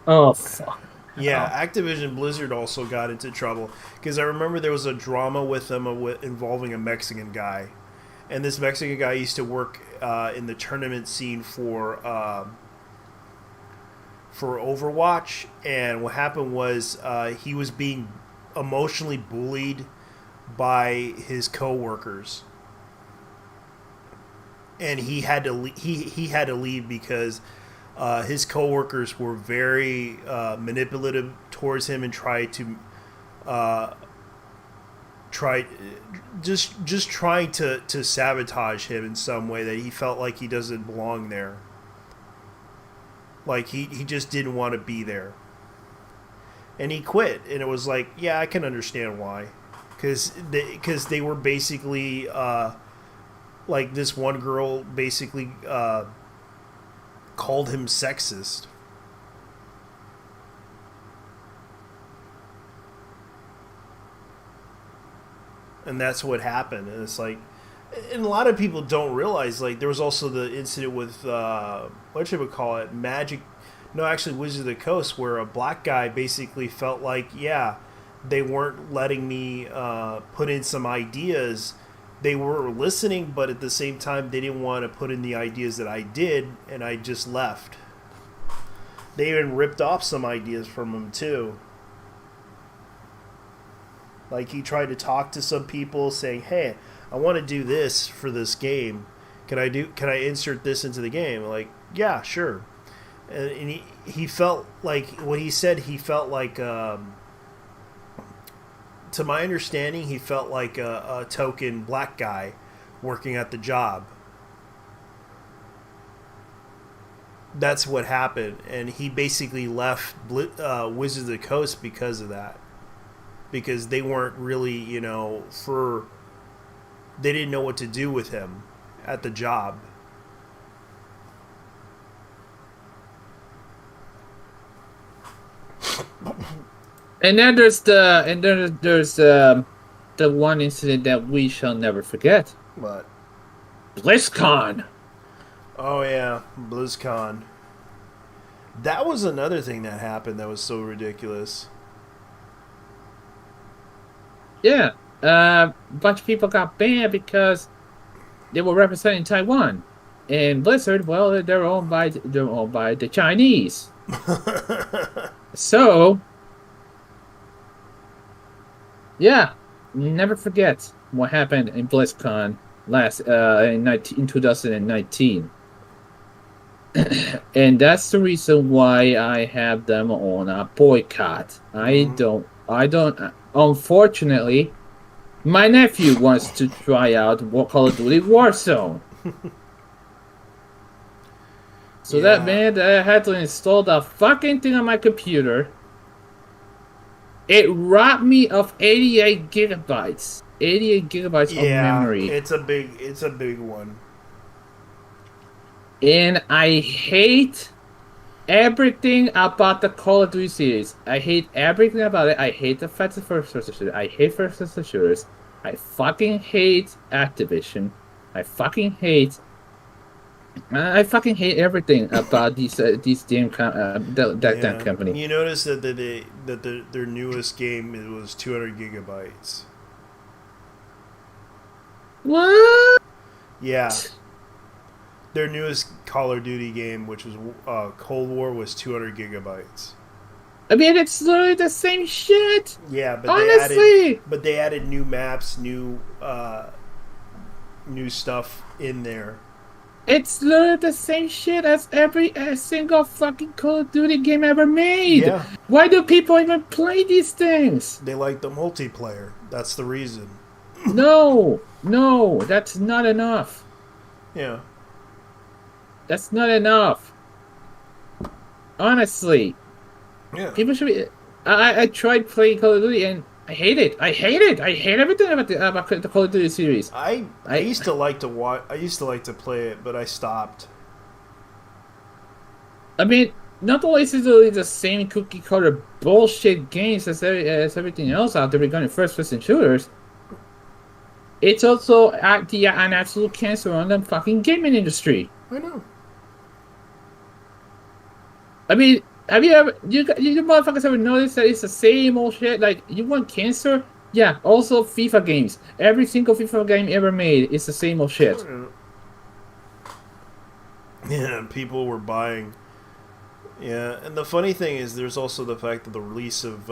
Oh fuck. Yeah, Activision Blizzard also got into trouble because I remember there was a drama with them involving a Mexican guy, and this Mexican guy used to work in the tournament scene for for Overwatch, and what happened was he was being emotionally bullied by his coworkers, and he had to he had to leave because his coworkers were very manipulative towards him and tried to trying to sabotage him in some way that he felt like he doesn't belong there. Like he just didn't want to be there. And he quit, and it was like, yeah, I can understand why. Because they were basically, like this one girl basically called him sexist. And that's what happened. And it's like, and a lot of people don't realize, like, there was also the incident with, what should we call it? Wizard of the Coast, where a black guy basically felt like, yeah, they weren't letting me put in some ideas. They were listening, but at the same time, they didn't want to put in the ideas that I did, and I just left. They even ripped off some ideas from him, too. Like, he tried to talk to some people saying, hey, I want to do this for this game. Can I insert this into the game? Like, yeah, sure. And he felt like, what he said, he felt like, to my understanding, he felt like a token black guy working at the job. That's what happened. And he basically left Wizards of the Coast because of that. Because they weren't really, they didn't know what to do with him at the job. And then there's the one incident that we shall never forget. What? BlizzCon. Oh yeah, BlizzCon. That was another thing that happened that was so ridiculous. Yeah, a bunch of people got banned because they were representing Taiwan, and Blizzard, well, they're owned by the Chinese. So, yeah, never forget what happened in BlizzCon in 2019, and that's the reason why I have them on a boycott. I don't. Unfortunately, my nephew wants to try out Call of Duty Warzone. So Yeah. that man, I had to install the fucking thing on my computer. It robbed me of 88 gigabytes. 88 gigabytes of memory. It's a big one. And I hate everything about the Call of Duty series. I hate everything about it. I hate the fact of first-person shooters. I hate first-person shooters. I fucking hate Activision. I fucking hate everything about these damn damn company. You notice that their newest game, it was 200 gigabytes. What? Yeah. Their newest Call of Duty game, which was Cold War, was 200 gigabytes. I mean, it's literally the same shit. Yeah, but honestly, they added new maps, new stuff in there. It's literally the same shit as every single fucking Call of Duty game ever made. Yeah. Why do people even play these things? They like the multiplayer. That's the reason. No, that's not enough. Yeah. That's not enough. Honestly. Yeah. People should be. I tried playing Call of Duty and I hate it. I hate everything about the Call of Duty series. I used to like to watch. I used to like to play it, but I stopped. I mean, not only is it literally the same cookie cutter bullshit games as everything else out there regarding first-person shooters, it's also an absolute cancer on the fucking gaming industry. I know. I mean, have you ever, you motherfuckers ever noticed that it's the same old shit? Like, you want cancer? Yeah, also FIFA games. Every single FIFA game ever made is the same old shit. Yeah, people were buying. Yeah, and the funny thing is, there's also the fact that the release of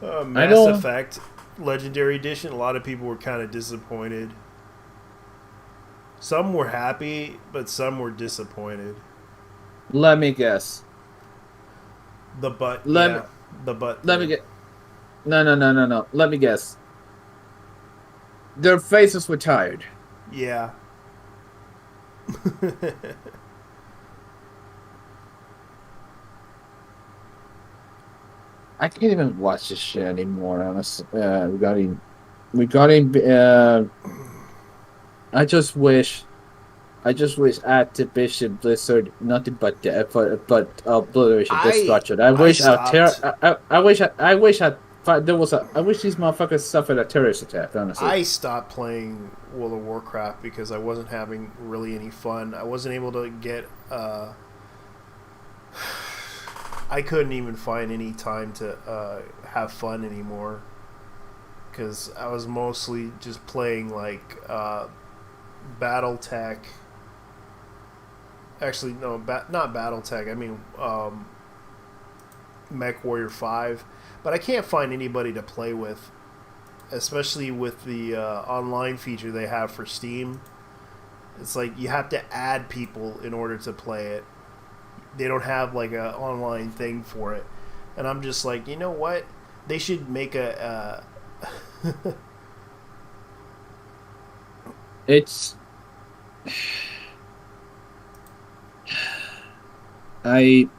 Mass Effect Legendary Edition, a lot of people were kind of disappointed. Some were happy, but some were disappointed. Let me guess. The butt. Let me get. No. Let me guess. Their faces were tired. Yeah. I can't even watch this shit anymore. Honestly, regarding, I just wish Activision Blizzard nothing but obliteration, destruction. I wish these motherfuckers suffered a terrorist attack. Honestly, I stopped playing World of Warcraft because I wasn't having really any fun. I wasn't able to get. I couldn't even find any time to have fun anymore because I was mostly just playing like BattleTech. Actually, no, not BattleTech. I mean, MechWarrior 5. But I can't find anybody to play with, especially with the online feature they have for Steam. It's like you have to add people in order to play it. They don't have like an online thing for it. And I'm just like, you know what? They should make a... It's... If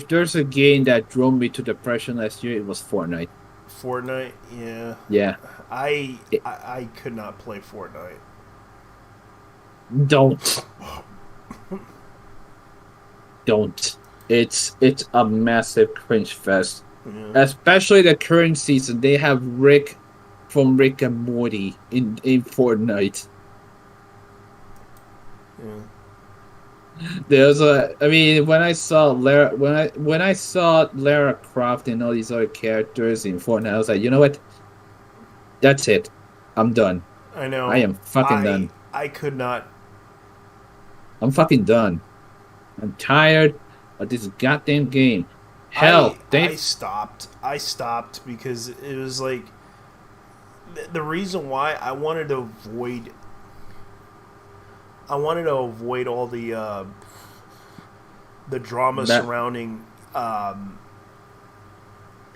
there's a game that drove me to depression last year, it was Fortnite. Fortnite? Yeah. Yeah. I could not play Fortnite. Don't. It's a massive cringe fest. Yeah. Especially the current season. They have Rick from Rick and Morty in Fortnite. Yeah. When I saw Lara Croft and all these other characters in Fortnite, I was like, you know what? That's it. I'm done. I know. I am fucking done. I could not. I'm fucking done. I'm tired of this goddamn game. Hell, I stopped. I stopped because it was like the reason why I wanted to avoid. I wanted to avoid all the drama surrounding around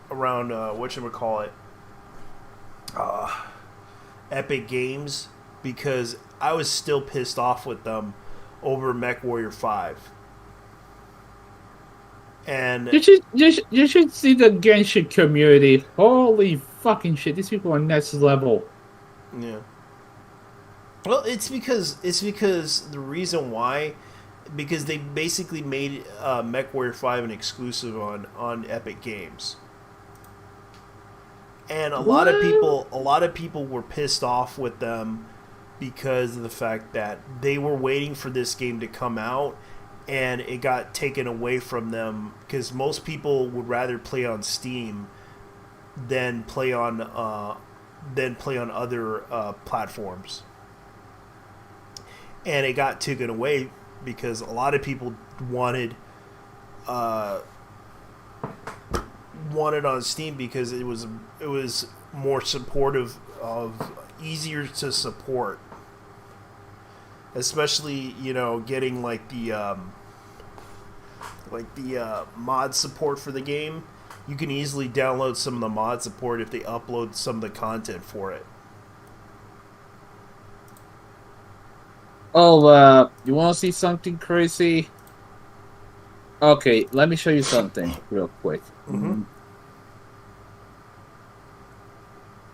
whatchamacallit, Epic Games, because I was still pissed off with them over MechWarrior 5. And you should see the Genshin community. Holy fucking shit! These people are next level. Yeah. Well, it's because the reason why, because they basically made MechWarrior 5 an exclusive on Epic Games, and a lot of people were pissed off with them because of the fact that they were waiting for this game to come out, and it got taken away from them because most people would rather play on Steam than play on other platforms. And it got taken away because a lot of people wanted on Steam because it was more supportive of easier to support, especially getting like the mod support for the game. You can easily download some of the mod support if they upload some of the content for it. Oh, you want to see something crazy? Okay, let me show you something real quick. Mm-hmm.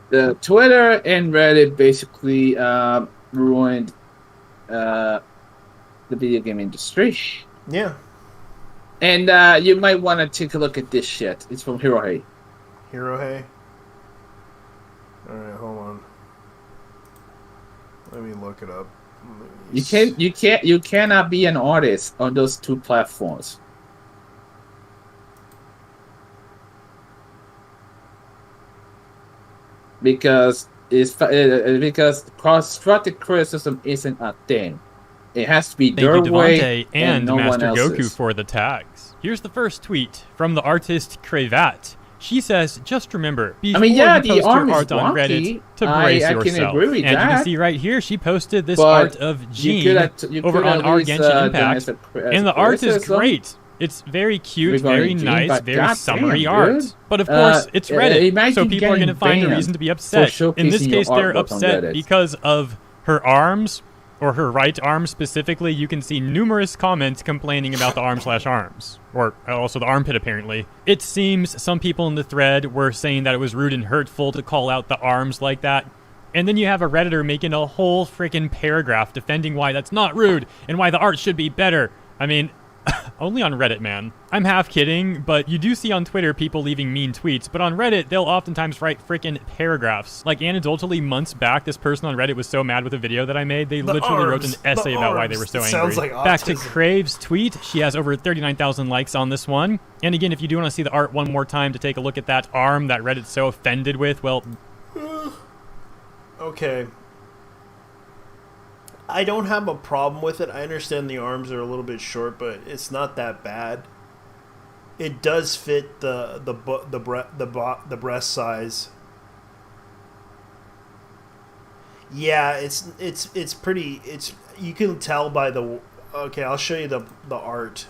The Twitter and Reddit basically ruined the video game industry. Yeah. And you might want to take a look at this shit. It's from Hirohei. Hirohei? Alright, hold on. Let me look it up. You cannot be an artist on those two platforms. Because constructive criticism isn't a thing. It has to be Thank their you, way Devontae and no one Master Goku else's. for the tags. Here's the first tweet from the artist Cravat. She says, just remember, before I mean, yeah, you the post arm your is art on wonky. Reddit, to brace I yourself. can agree with and you can that. see right here, she posted this But art of you Jean you over could on at our least, Genshin done Impact, as a and the art is criticism great. It's very cute, regarding very Jean, nice, but very goddamn, summery dude. art. But of course, it's Reddit, imagine so people are going to getting find a banned reason to be for upset. In this showcasing your case, they're artwork on upset Reddit. because of her arms, or her right arm specifically. You can see numerous comments complaining about the arm/arms, or also the armpit apparently. It seems some people in the thread were saying that it was rude and hurtful to call out the arms like that. And then you have a Redditor making a whole freaking paragraph defending why that's not rude and why the art should be better. I mean, only on Reddit, man. I'm half kidding, but you do see on Twitter people leaving mean tweets, but on Reddit, they'll oftentimes write freaking paragraphs. Like anecdotally, months back, this person on Reddit was so mad with a video that I made, they literally wrote an essay about why they were so angry. Sounds like Back to autism. Crave's tweet, she has over 39,000 likes on this one. And again, if you do want to see the art one more time to take a look at that arm that Reddit's so offended with, well... Okay. I don't have a problem with it. I understand the arms are a little bit short, but it's not that bad. It does fit the breast size. Yeah, it's pretty. It's you can tell by the. Okay, I'll show you the art.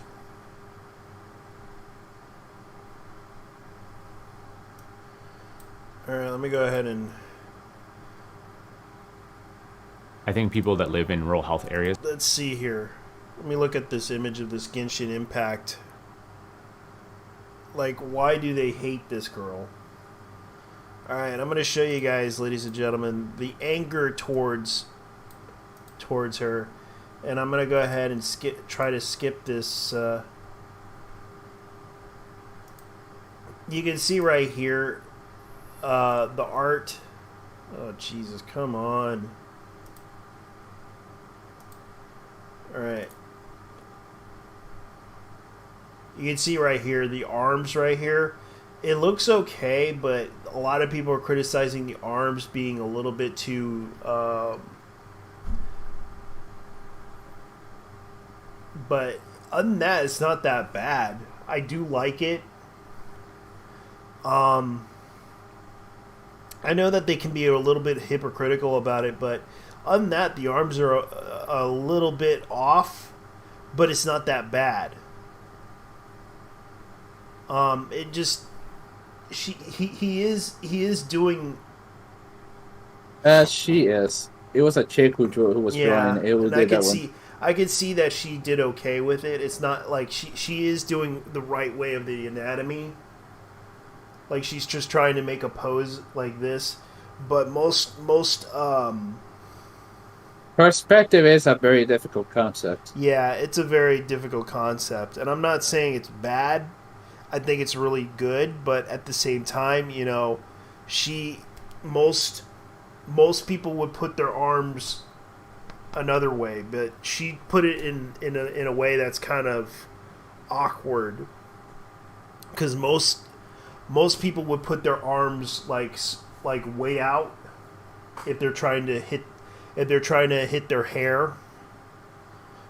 All right, let me go ahead and. I think people that live in rural health areas. Let's see here. Let me look at this image of this Genshin Impact. Like, why do they hate this girl? Alright, I'm going to show you guys, ladies and gentlemen, the anger towards her. And I'm going to go ahead and try to skip this. You can see right here the art. Oh, Jesus, come on. Alright. You can see right here, the arms right here. It looks okay, but a lot of people are criticizing the arms being a little bit too... but other than that, it's not that bad. I do like it. I know that they can be a little bit hypocritical about it, but other than that, the arms are a little bit off, but it's not that bad. It just he is doing. She is. It was a chick who was drawing. It was I could see that she did okay with it. It's not like she is doing the right way of the anatomy. Like she's just trying to make a pose like this, but most perspective is a very difficult concept. Yeah, it's a very difficult concept, and I'm not saying it's bad. I think it's really good, but at the same time, you know, most people would put their arms another way, but she put it in a way that's kind of awkward, because most people would put their arms like way out if they're trying to hit their hair,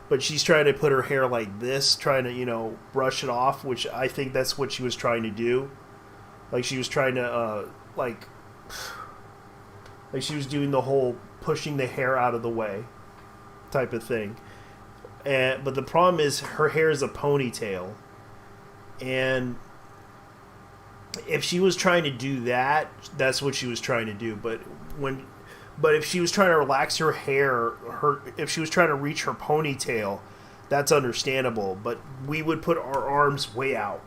but she's trying to put her hair like this, trying to, you know, brush it off, which I think that's what she was trying to do. Like she was trying to like she was doing the whole pushing the hair out of the way type of thing. But the problem is her hair is a ponytail, and if she was trying to do that, that's what she was trying to do. But if she was trying to relax her hair, if she was trying to reach her ponytail, that's understandable. But we would put our arms way out.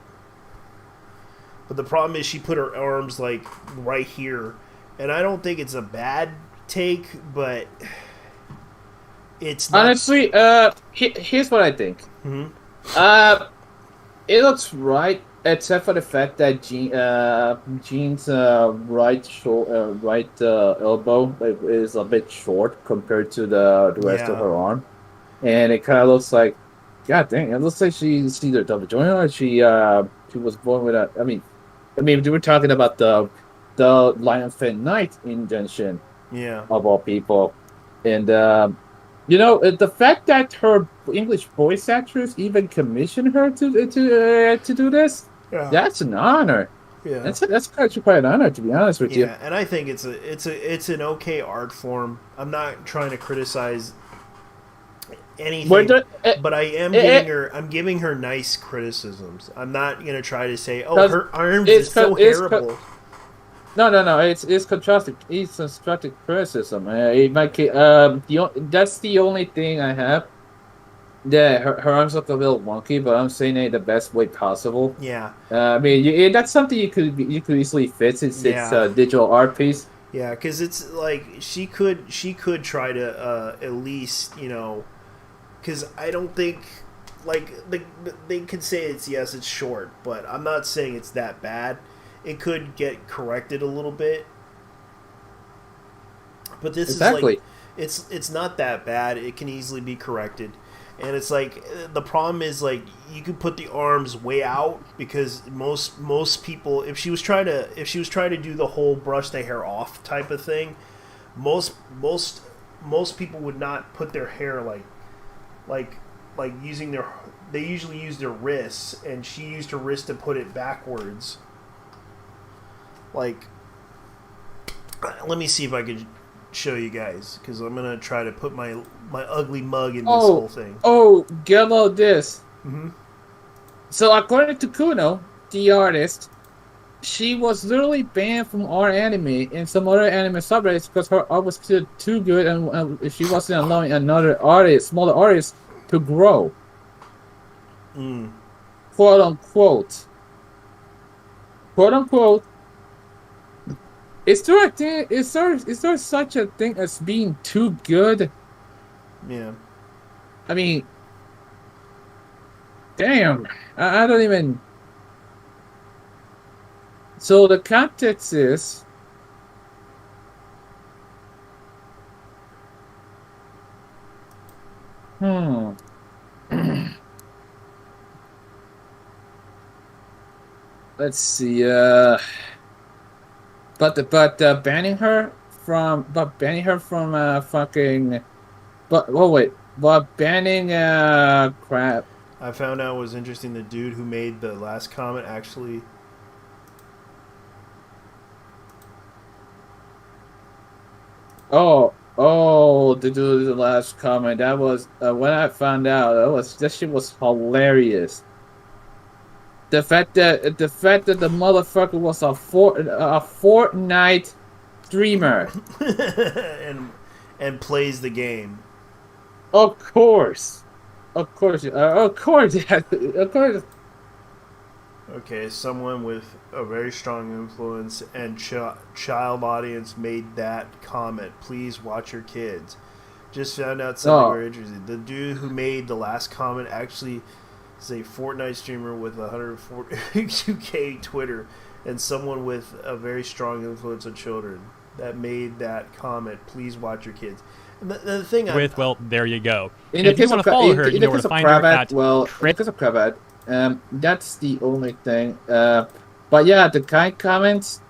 But the problem is she put her arms like right here, and I don't think it's a bad take, but it's not... Honestly, here's what I think. Mm-hmm. It looks right, except for the fact that Jean's right elbow is a bit short compared to the rest of her arm, and it kind of looks like, god dang, it looks like she's either double jointed or she was born with a. I mean, we were talking about the Lion Fin Knight in Genshin, yeah, of all people, and You know, the fact that her English voice actress even commissioned her to do this, that's an honor. Yeah, that's actually quite an honor, to be honest with you. Yeah, and I think it's an okay art form. I'm not trying to criticize anything, but I am giving her nice criticisms. I'm not gonna try to say, oh, her arms is so terrible. No. It's constructive. It's constructive criticism. That's the only thing I have. Yeah, her arms look a little wonky, but I'm saying it the best way possible. Yeah. I mean, that's something you could easily fix. It's a digital art piece. Yeah, because it's like she could try to at least, you know, because I don't think like they could say it's short, but I'm not saying it's that bad. It could get corrected a little bit, but this is like it's not that bad. It can easily be corrected. And it's like the problem is like you could put the arms way out because most people if she was trying to do the whole brush the hair off type of thing, most people would not put their hair like using they usually use their wrists, and she used her wrist to put it backwards. Like, let me see if I could show you guys, because I'm gonna try to put my ugly mug in this whole thing. Oh, get about this. Mm-hmm. So according to Kuno, the artist, she was literally banned from our anime and some other anime subreddits because her art was still too good, and she wasn't allowing another artist, smaller artist, to grow. Quote unquote. Quote unquote. Is there such a thing as being too good? Yeah. I mean, damn. I don't even. So the context is. Let's see. But banning her from fucking. But banning crap. I found out was interesting. The dude who made the last comment actually. To do the last comment. That was when I found out. That shit was hilarious. The fact that the motherfucker was a Fortnite streamer and plays the game. Of course. Okay, someone with a very strong influence and child audience made that comment. Please watch your kids. Just found out something very interesting. The dude who made the last comment actually is a Fortnite streamer with 142k Twitter, and someone with a very strong influence on children that made that comment. Please watch your kids. And the thing well, there you go. In if you want to follow her, you know where to find her at. Well, because of Cravat, that's the only thing. But yeah, the kind comments.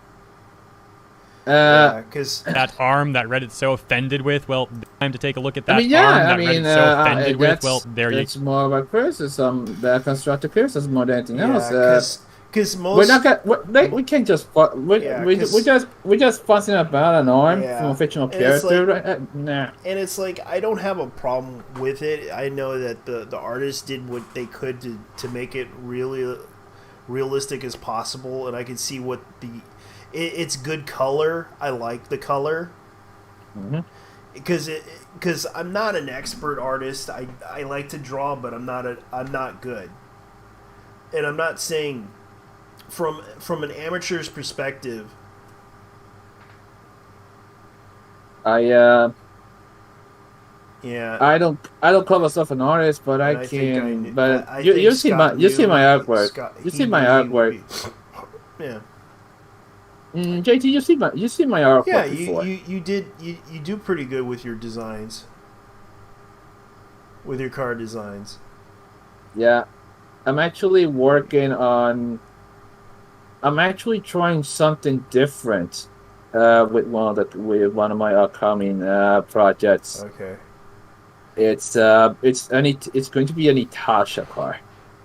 Because that arm that Reddit's so offended with, well, time to take a look at that arm that Reddit's so offended with. Well, there you go. It's more about criticism, the constructive criticism more than anything else. Because we're not gonna, we can't just we're just fussing about an arm from a fictional character. Nah. And it's like I don't have a problem with it. I know that the artist did what they could to make it really realistic as possible, and I can see what it's good color. I like the color. Because I'm not an expert artist. I like to draw, but I'm not good. And I'm not saying from an amateur's perspective. I don't call myself an artist, but I can. But you see my artwork. You see my artwork. Yeah. JT, you see my artwork before. you do pretty good with your designs. With your card designs. Yeah. I'm actually trying something different with one of my upcoming projects. Okay. It's going to be an Itasha car.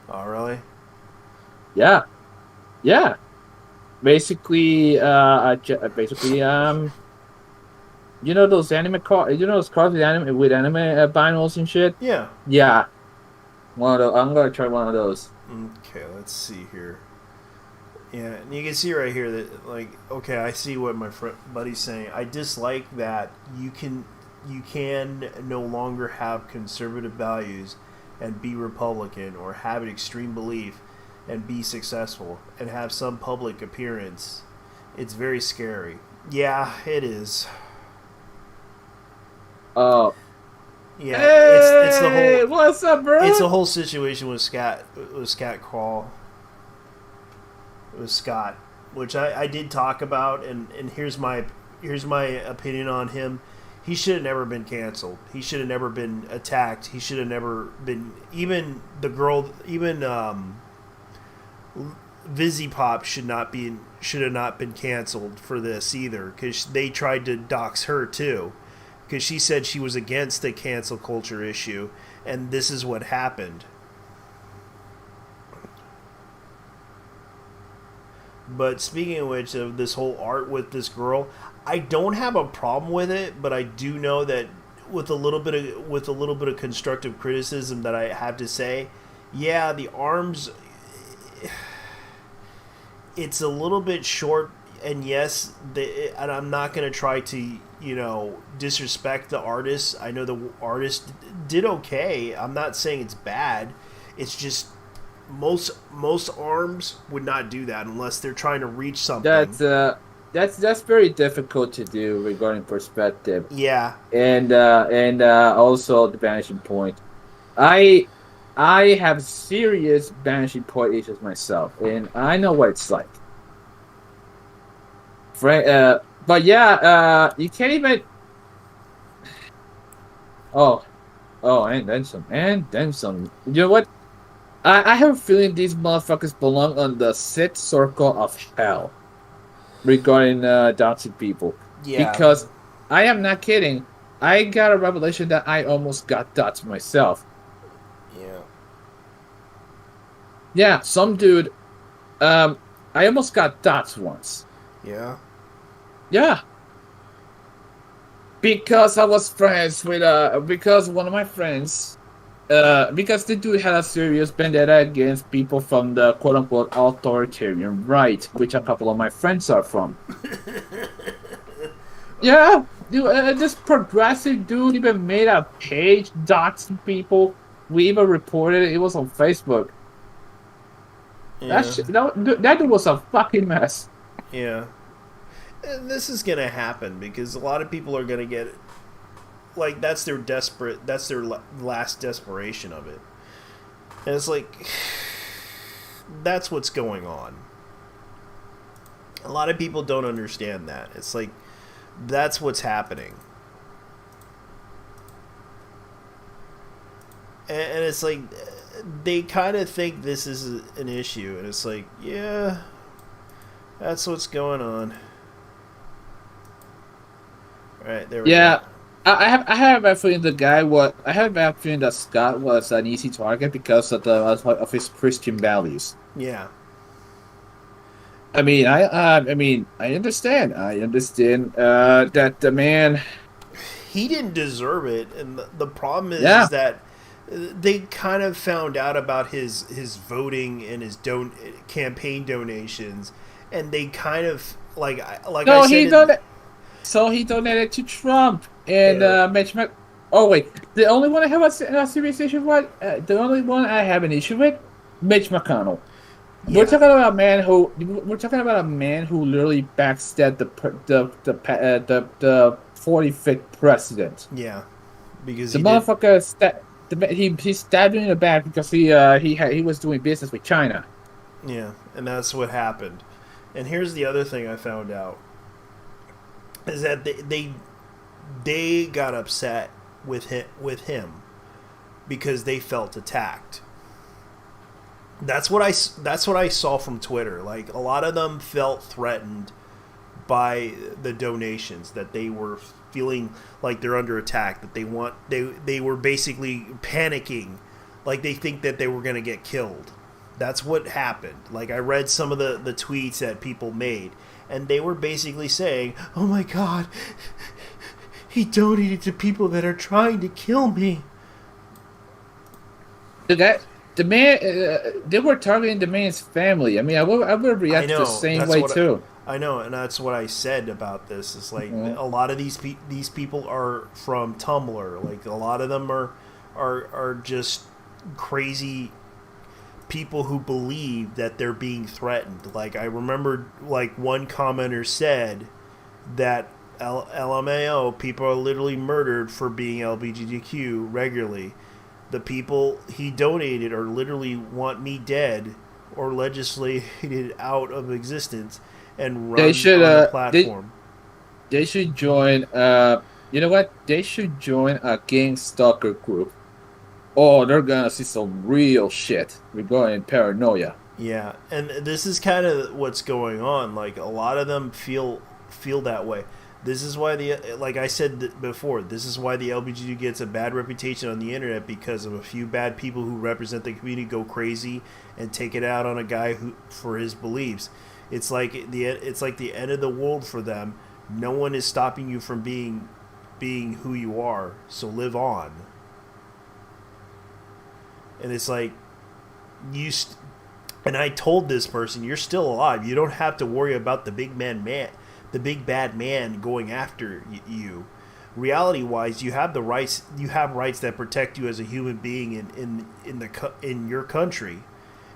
Oh, really? Yeah. Basically, you know those anime cars? You know those cars with anime vinyls and shit? Yeah. Yeah. One of those. I'm gonna try one of those. Okay, let's see here. Yeah, and you can see right here that, like, okay, I see what my buddy's saying. I dislike that you can no longer have conservative values and be Republican, or have an extreme belief and be successful and have some public appearance. It's very scary. Yeah, it is. Oh. Yeah, hey, it's the whole. What's up, bro? It's a whole situation with Scat Crawl. With Scott, which I did talk about, and here's my opinion on him. He should have never been canceled. He should have never been attacked. He should have never been, even the girl, even Vizzy Pop should have not been canceled for this either, because they tried to dox her too, because she said she was against the cancel culture issue, and this is what happened. But speaking of which, of this whole art with this girl, I don't have a problem with it, but I do know that with a little bit of constructive criticism that I have to say, yeah, the arms, it's a little bit short, and yes, and I'm not going to try to, disrespect the artist. I know the artist did okay. I'm not saying it's bad. It's just most arms would not do that unless they're trying to reach something. That's very difficult to do regarding perspective. Yeah. And also the vanishing point. I have serious vanishing point issues myself, and I know what it's like. But yeah, you can't even. Oh, and then some. You know what? I have a feeling these motherfuckers belong on the sixth circle of hell regarding doxing people. Yeah. Because I am not kidding. I got a revelation that I almost got doxed myself. Yeah. Yeah, some dude. I almost got doxed once. Yeah. Yeah. Because I was friends with because one of my friends. Because the dude had a serious vendetta against people from the quote-unquote authoritarian right, which a couple of my friends are from. Yeah, dude, this progressive dude even made a page doxing people. We even reported it. It was on Facebook. Yeah. That dude was a fucking mess. Yeah. And this is going to happen because a lot of people are going to get it. Like, that's their last desperation of it. And it's like, that's what's going on. A lot of people don't understand that. It's like, that's what's happening. And it's like, they kind of think this is an issue. And it's like, yeah, that's what's going on. All right, there we go. I have a feeling that Scott was an easy target because of his Christian values. Yeah. I mean, I understand. That the man. He didn't deserve it, and the problem is that they kind of found out about his voting and his campaign donations, and they kind of So he donated to Trump and Mitch Mc. Oh wait, the only one I have a serious issue with, the only one I have an issue with, Mitch McConnell. Yeah. We're talking about a man who literally backstabbed the 45th president. Yeah, because the motherfucker he stabbed him in the back because he was doing business with China. Yeah, and that's what happened. And here's the other thing I found out. Is that they got upset with him because they felt attacked. That's what I saw from Twitter. Like, a lot of them felt threatened by the donations, that they were feeling like they're under attack, that they were basically panicking, like they think that they were going to get killed. That's what happened. Like, I read some of the tweets that people made, and they were basically saying, "Oh my God, he donated to people that are trying to kill me." The man, they were targeting the man's family. I mean, I would react the same way too. I know, and that's what I said about this. It's like a lot of these people are from Tumblr. Like, a lot of them are just crazy people who believe that they're being threatened. Like, I remember, like, one commenter said that LMAO, people are literally murdered for being LGBTQ regularly. The people he donated are literally want me dead or legislated out of existence and run on the platform. They should join, you know what? They should join a gang stalker group. Oh, they're gonna see some real shit regarding paranoia. Yeah, and this is kind of what's going on. Like, a lot of them feel that way. This is why like I said before, this is why the LGBTQ gets a bad reputation on the internet, because of a few bad people who represent the community go crazy and take it out on a guy for his beliefs. It's like the end of the world for them. No one is stopping you from being who you are. So live on. And it's like and I told this person, you're still alive. You don't have to worry about the big bad man going after you. Reality-wise, you have the rights. You have rights that protect you as a human being in your country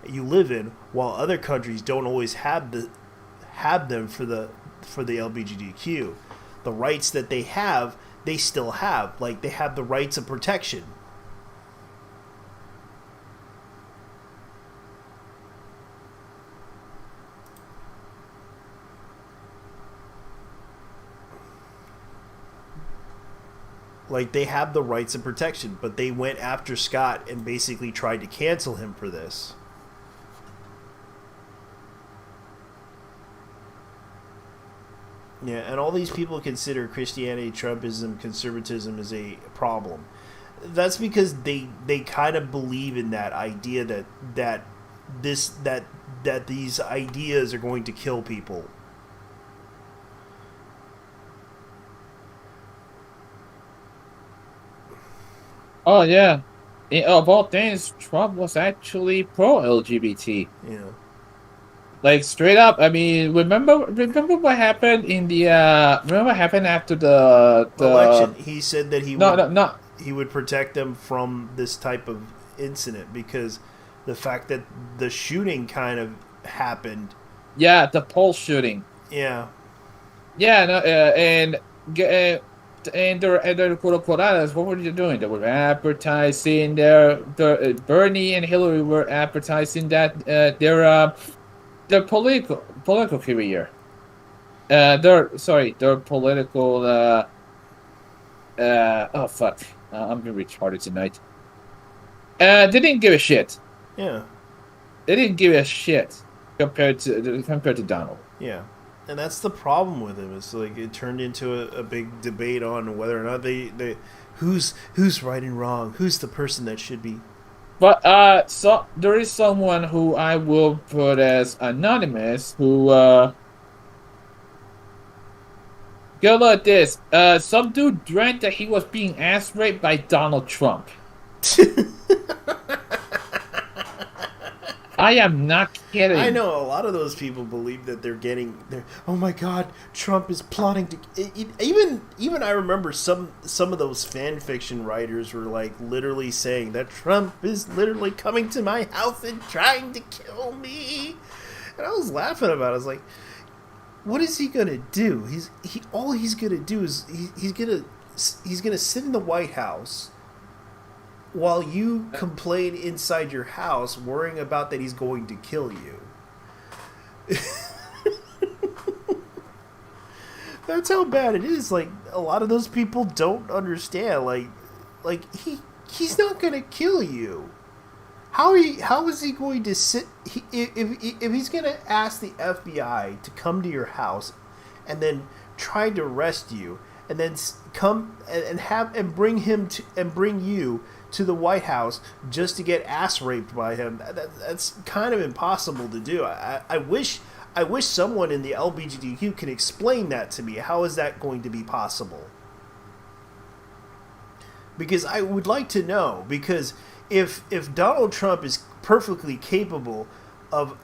you live in, while other countries don't always have them for the LGBTQ. The rights that they have, they still have. Like, they have the rights of protection. Like, they have the rights of protection, but they went after Scott and basically tried to cancel him for this. Yeah, and all these people consider Christianity, Trumpism, conservatism as a problem. That's because they kind of believe in that idea that these ideas are going to kill people. Oh yeah, of all things, Trump was actually pro-LGBT. Yeah. Like, straight up. I mean, remember what happened in the remember what happened after the election? He said that he would protect them from this type of incident because the fact that the shooting kind of happened. Yeah, the Pulse shooting. Yeah. Yeah, no, and their coloradas, what were they doing? They were advertising Bernie and Hillary were advertising that their political career. Their political. Oh fuck! I'm being retarded tonight. They didn't give a shit. Yeah. They didn't give a shit compared to Donald. Yeah. And that's the problem with him. It's like it turned into a big debate on whether or not they who's right and wrong, who's the person that should be. But so there is someone who I will put as anonymous who go like this. Some dude dreamt that he was being ass raped by Donald Trump. I am not kidding. I know a lot of those people believe that they're oh my God, Trump is plotting to even I remember some of those fan fiction writers were like literally saying that Trump is literally coming to my house and trying to kill me. And I was laughing about it. I was like, what is he gonna do? All he's gonna do is he's gonna sit in the White House while you complain inside your house, worrying about that he's going to kill you. That's how bad it is. Like, a lot of those people don't understand. Like he's not going to kill you. How is he going to sit? If he's going to ask the FBI to come to your house and then tried to arrest you, and then come and bring you to the White House just to get ass raped by him. That's kind of impossible to do. I wish someone in the LGBTQ could explain that to me. How is that going to be possible? Because I would like to know. Because if Donald Trump is perfectly capable of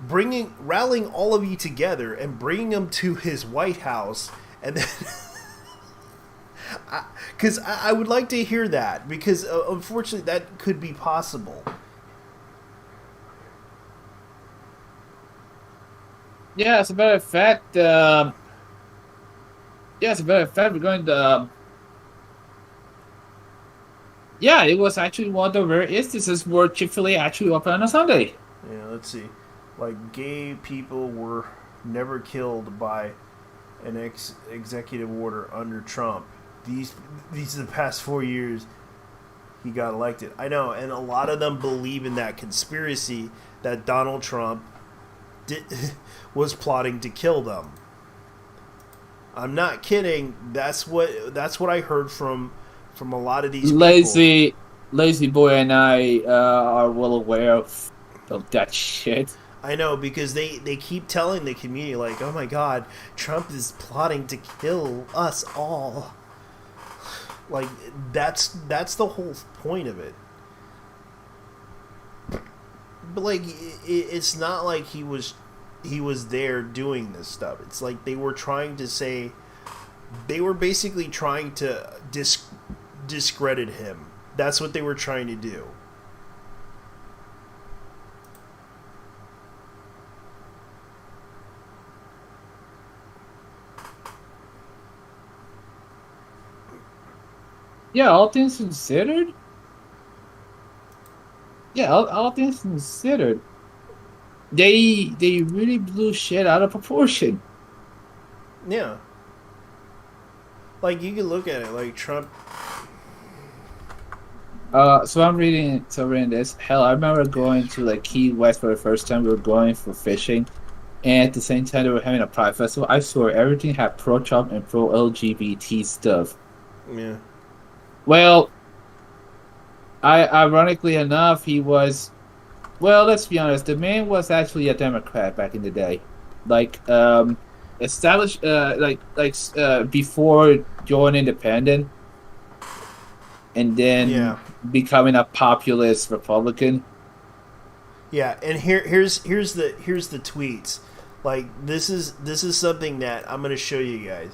rallying all of you together and bringing them to his White House, and then because I would like to hear that, because unfortunately that could be possible. Yeah, as a matter of fact, we're going to. Yeah, it was actually one of the rare instances where Chick-fil-A actually opened on a Sunday. Yeah, let's see. Like, gay people were never killed by an executive order under Trump. These are the past 4 years he got elected. I know, and a lot of them believe in that conspiracy that Donald Trump was plotting to kill them. I'm not kidding. That's what I heard from a lot of these people. Lazy Boy and I are well aware of that shit. I know, because they keep telling the community, like, oh my god, Trump is plotting to kill us all. Like, that's the whole point of it. But like, it's not like he was there doing this stuff. It's like they were trying to say, they were basically trying to discredit him. That's what they were trying to do. Yeah, all things considered. They really blew shit out of proportion. Yeah. Like, you can look at it like Trump. So I'm reading this. Hell, I remember going to like Key West for the first time. We were going for fishing, and at the same time they were having a pride festival. I swear everything had pro Trump and pro LGBT stuff. Yeah. Well, ironically enough, he was. Well, let's be honest. The man was actually a Democrat back in the day, like established, before joining independent, and then becoming a populist Republican. Yeah, and here's the tweets. Like, this is something that I'm going to show you guys.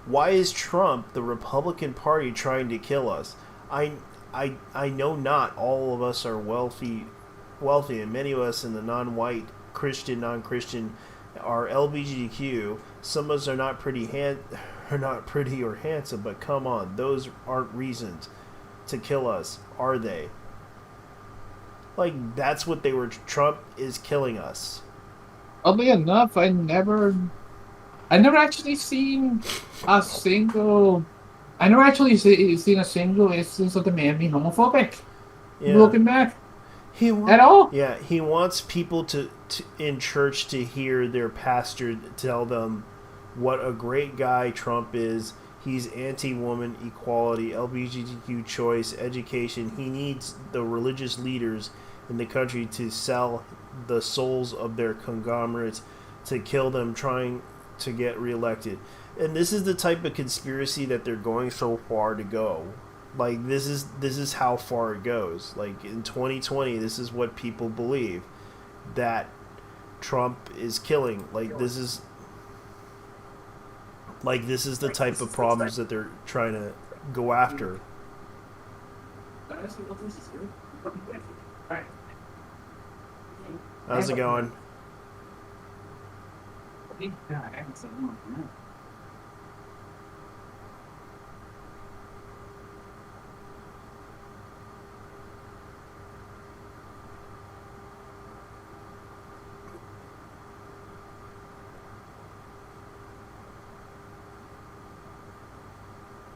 Why is Trump, the Republican Party, trying to kill us? I know not all of us are wealthy, and many of us in the non-white, Christian, non-Christian, are LGBTQ. Some of us are not pretty or handsome, but come on, those aren't reasons to kill us, are they? Like, that's what they were. Trump is killing us. Oddly enough, I never actually seen a single. I never actually seen a single instance of the man being homophobic. Yeah. Looking back, at all. Yeah, he wants people to in church to hear their pastor tell them what a great guy Trump is. He's anti-woman equality, LGBTQ choice, education. He needs the religious leaders in the country to sell the souls of their conglomerates, to kill them trying to get reelected. And this is the type of conspiracy that they're going so far to go. Like, this is how far it goes. Like, in 2020, this is what people believe, that Trump is killing. Like, this is the type of problems that they're trying to go after. How's it going?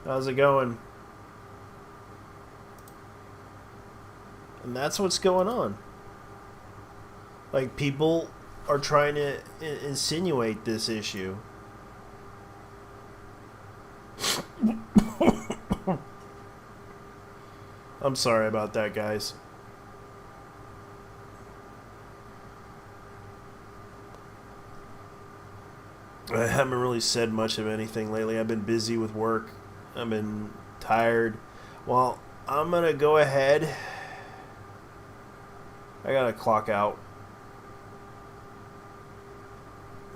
How's it going? And that's what's going on. Like, people are trying to insinuate this issue. I'm sorry about that, guys. I haven't really said much of anything lately. I've been busy with work. I've been tired. Well, I'm gonna go ahead. I gotta clock out.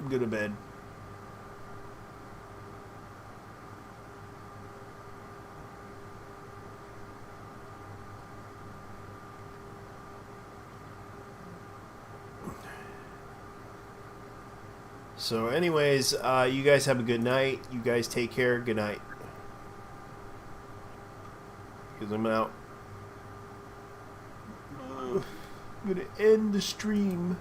Go to bed. So anyways, you guys have a good night. You guys take care. Good night. Because I'm out. I'm going to end the stream.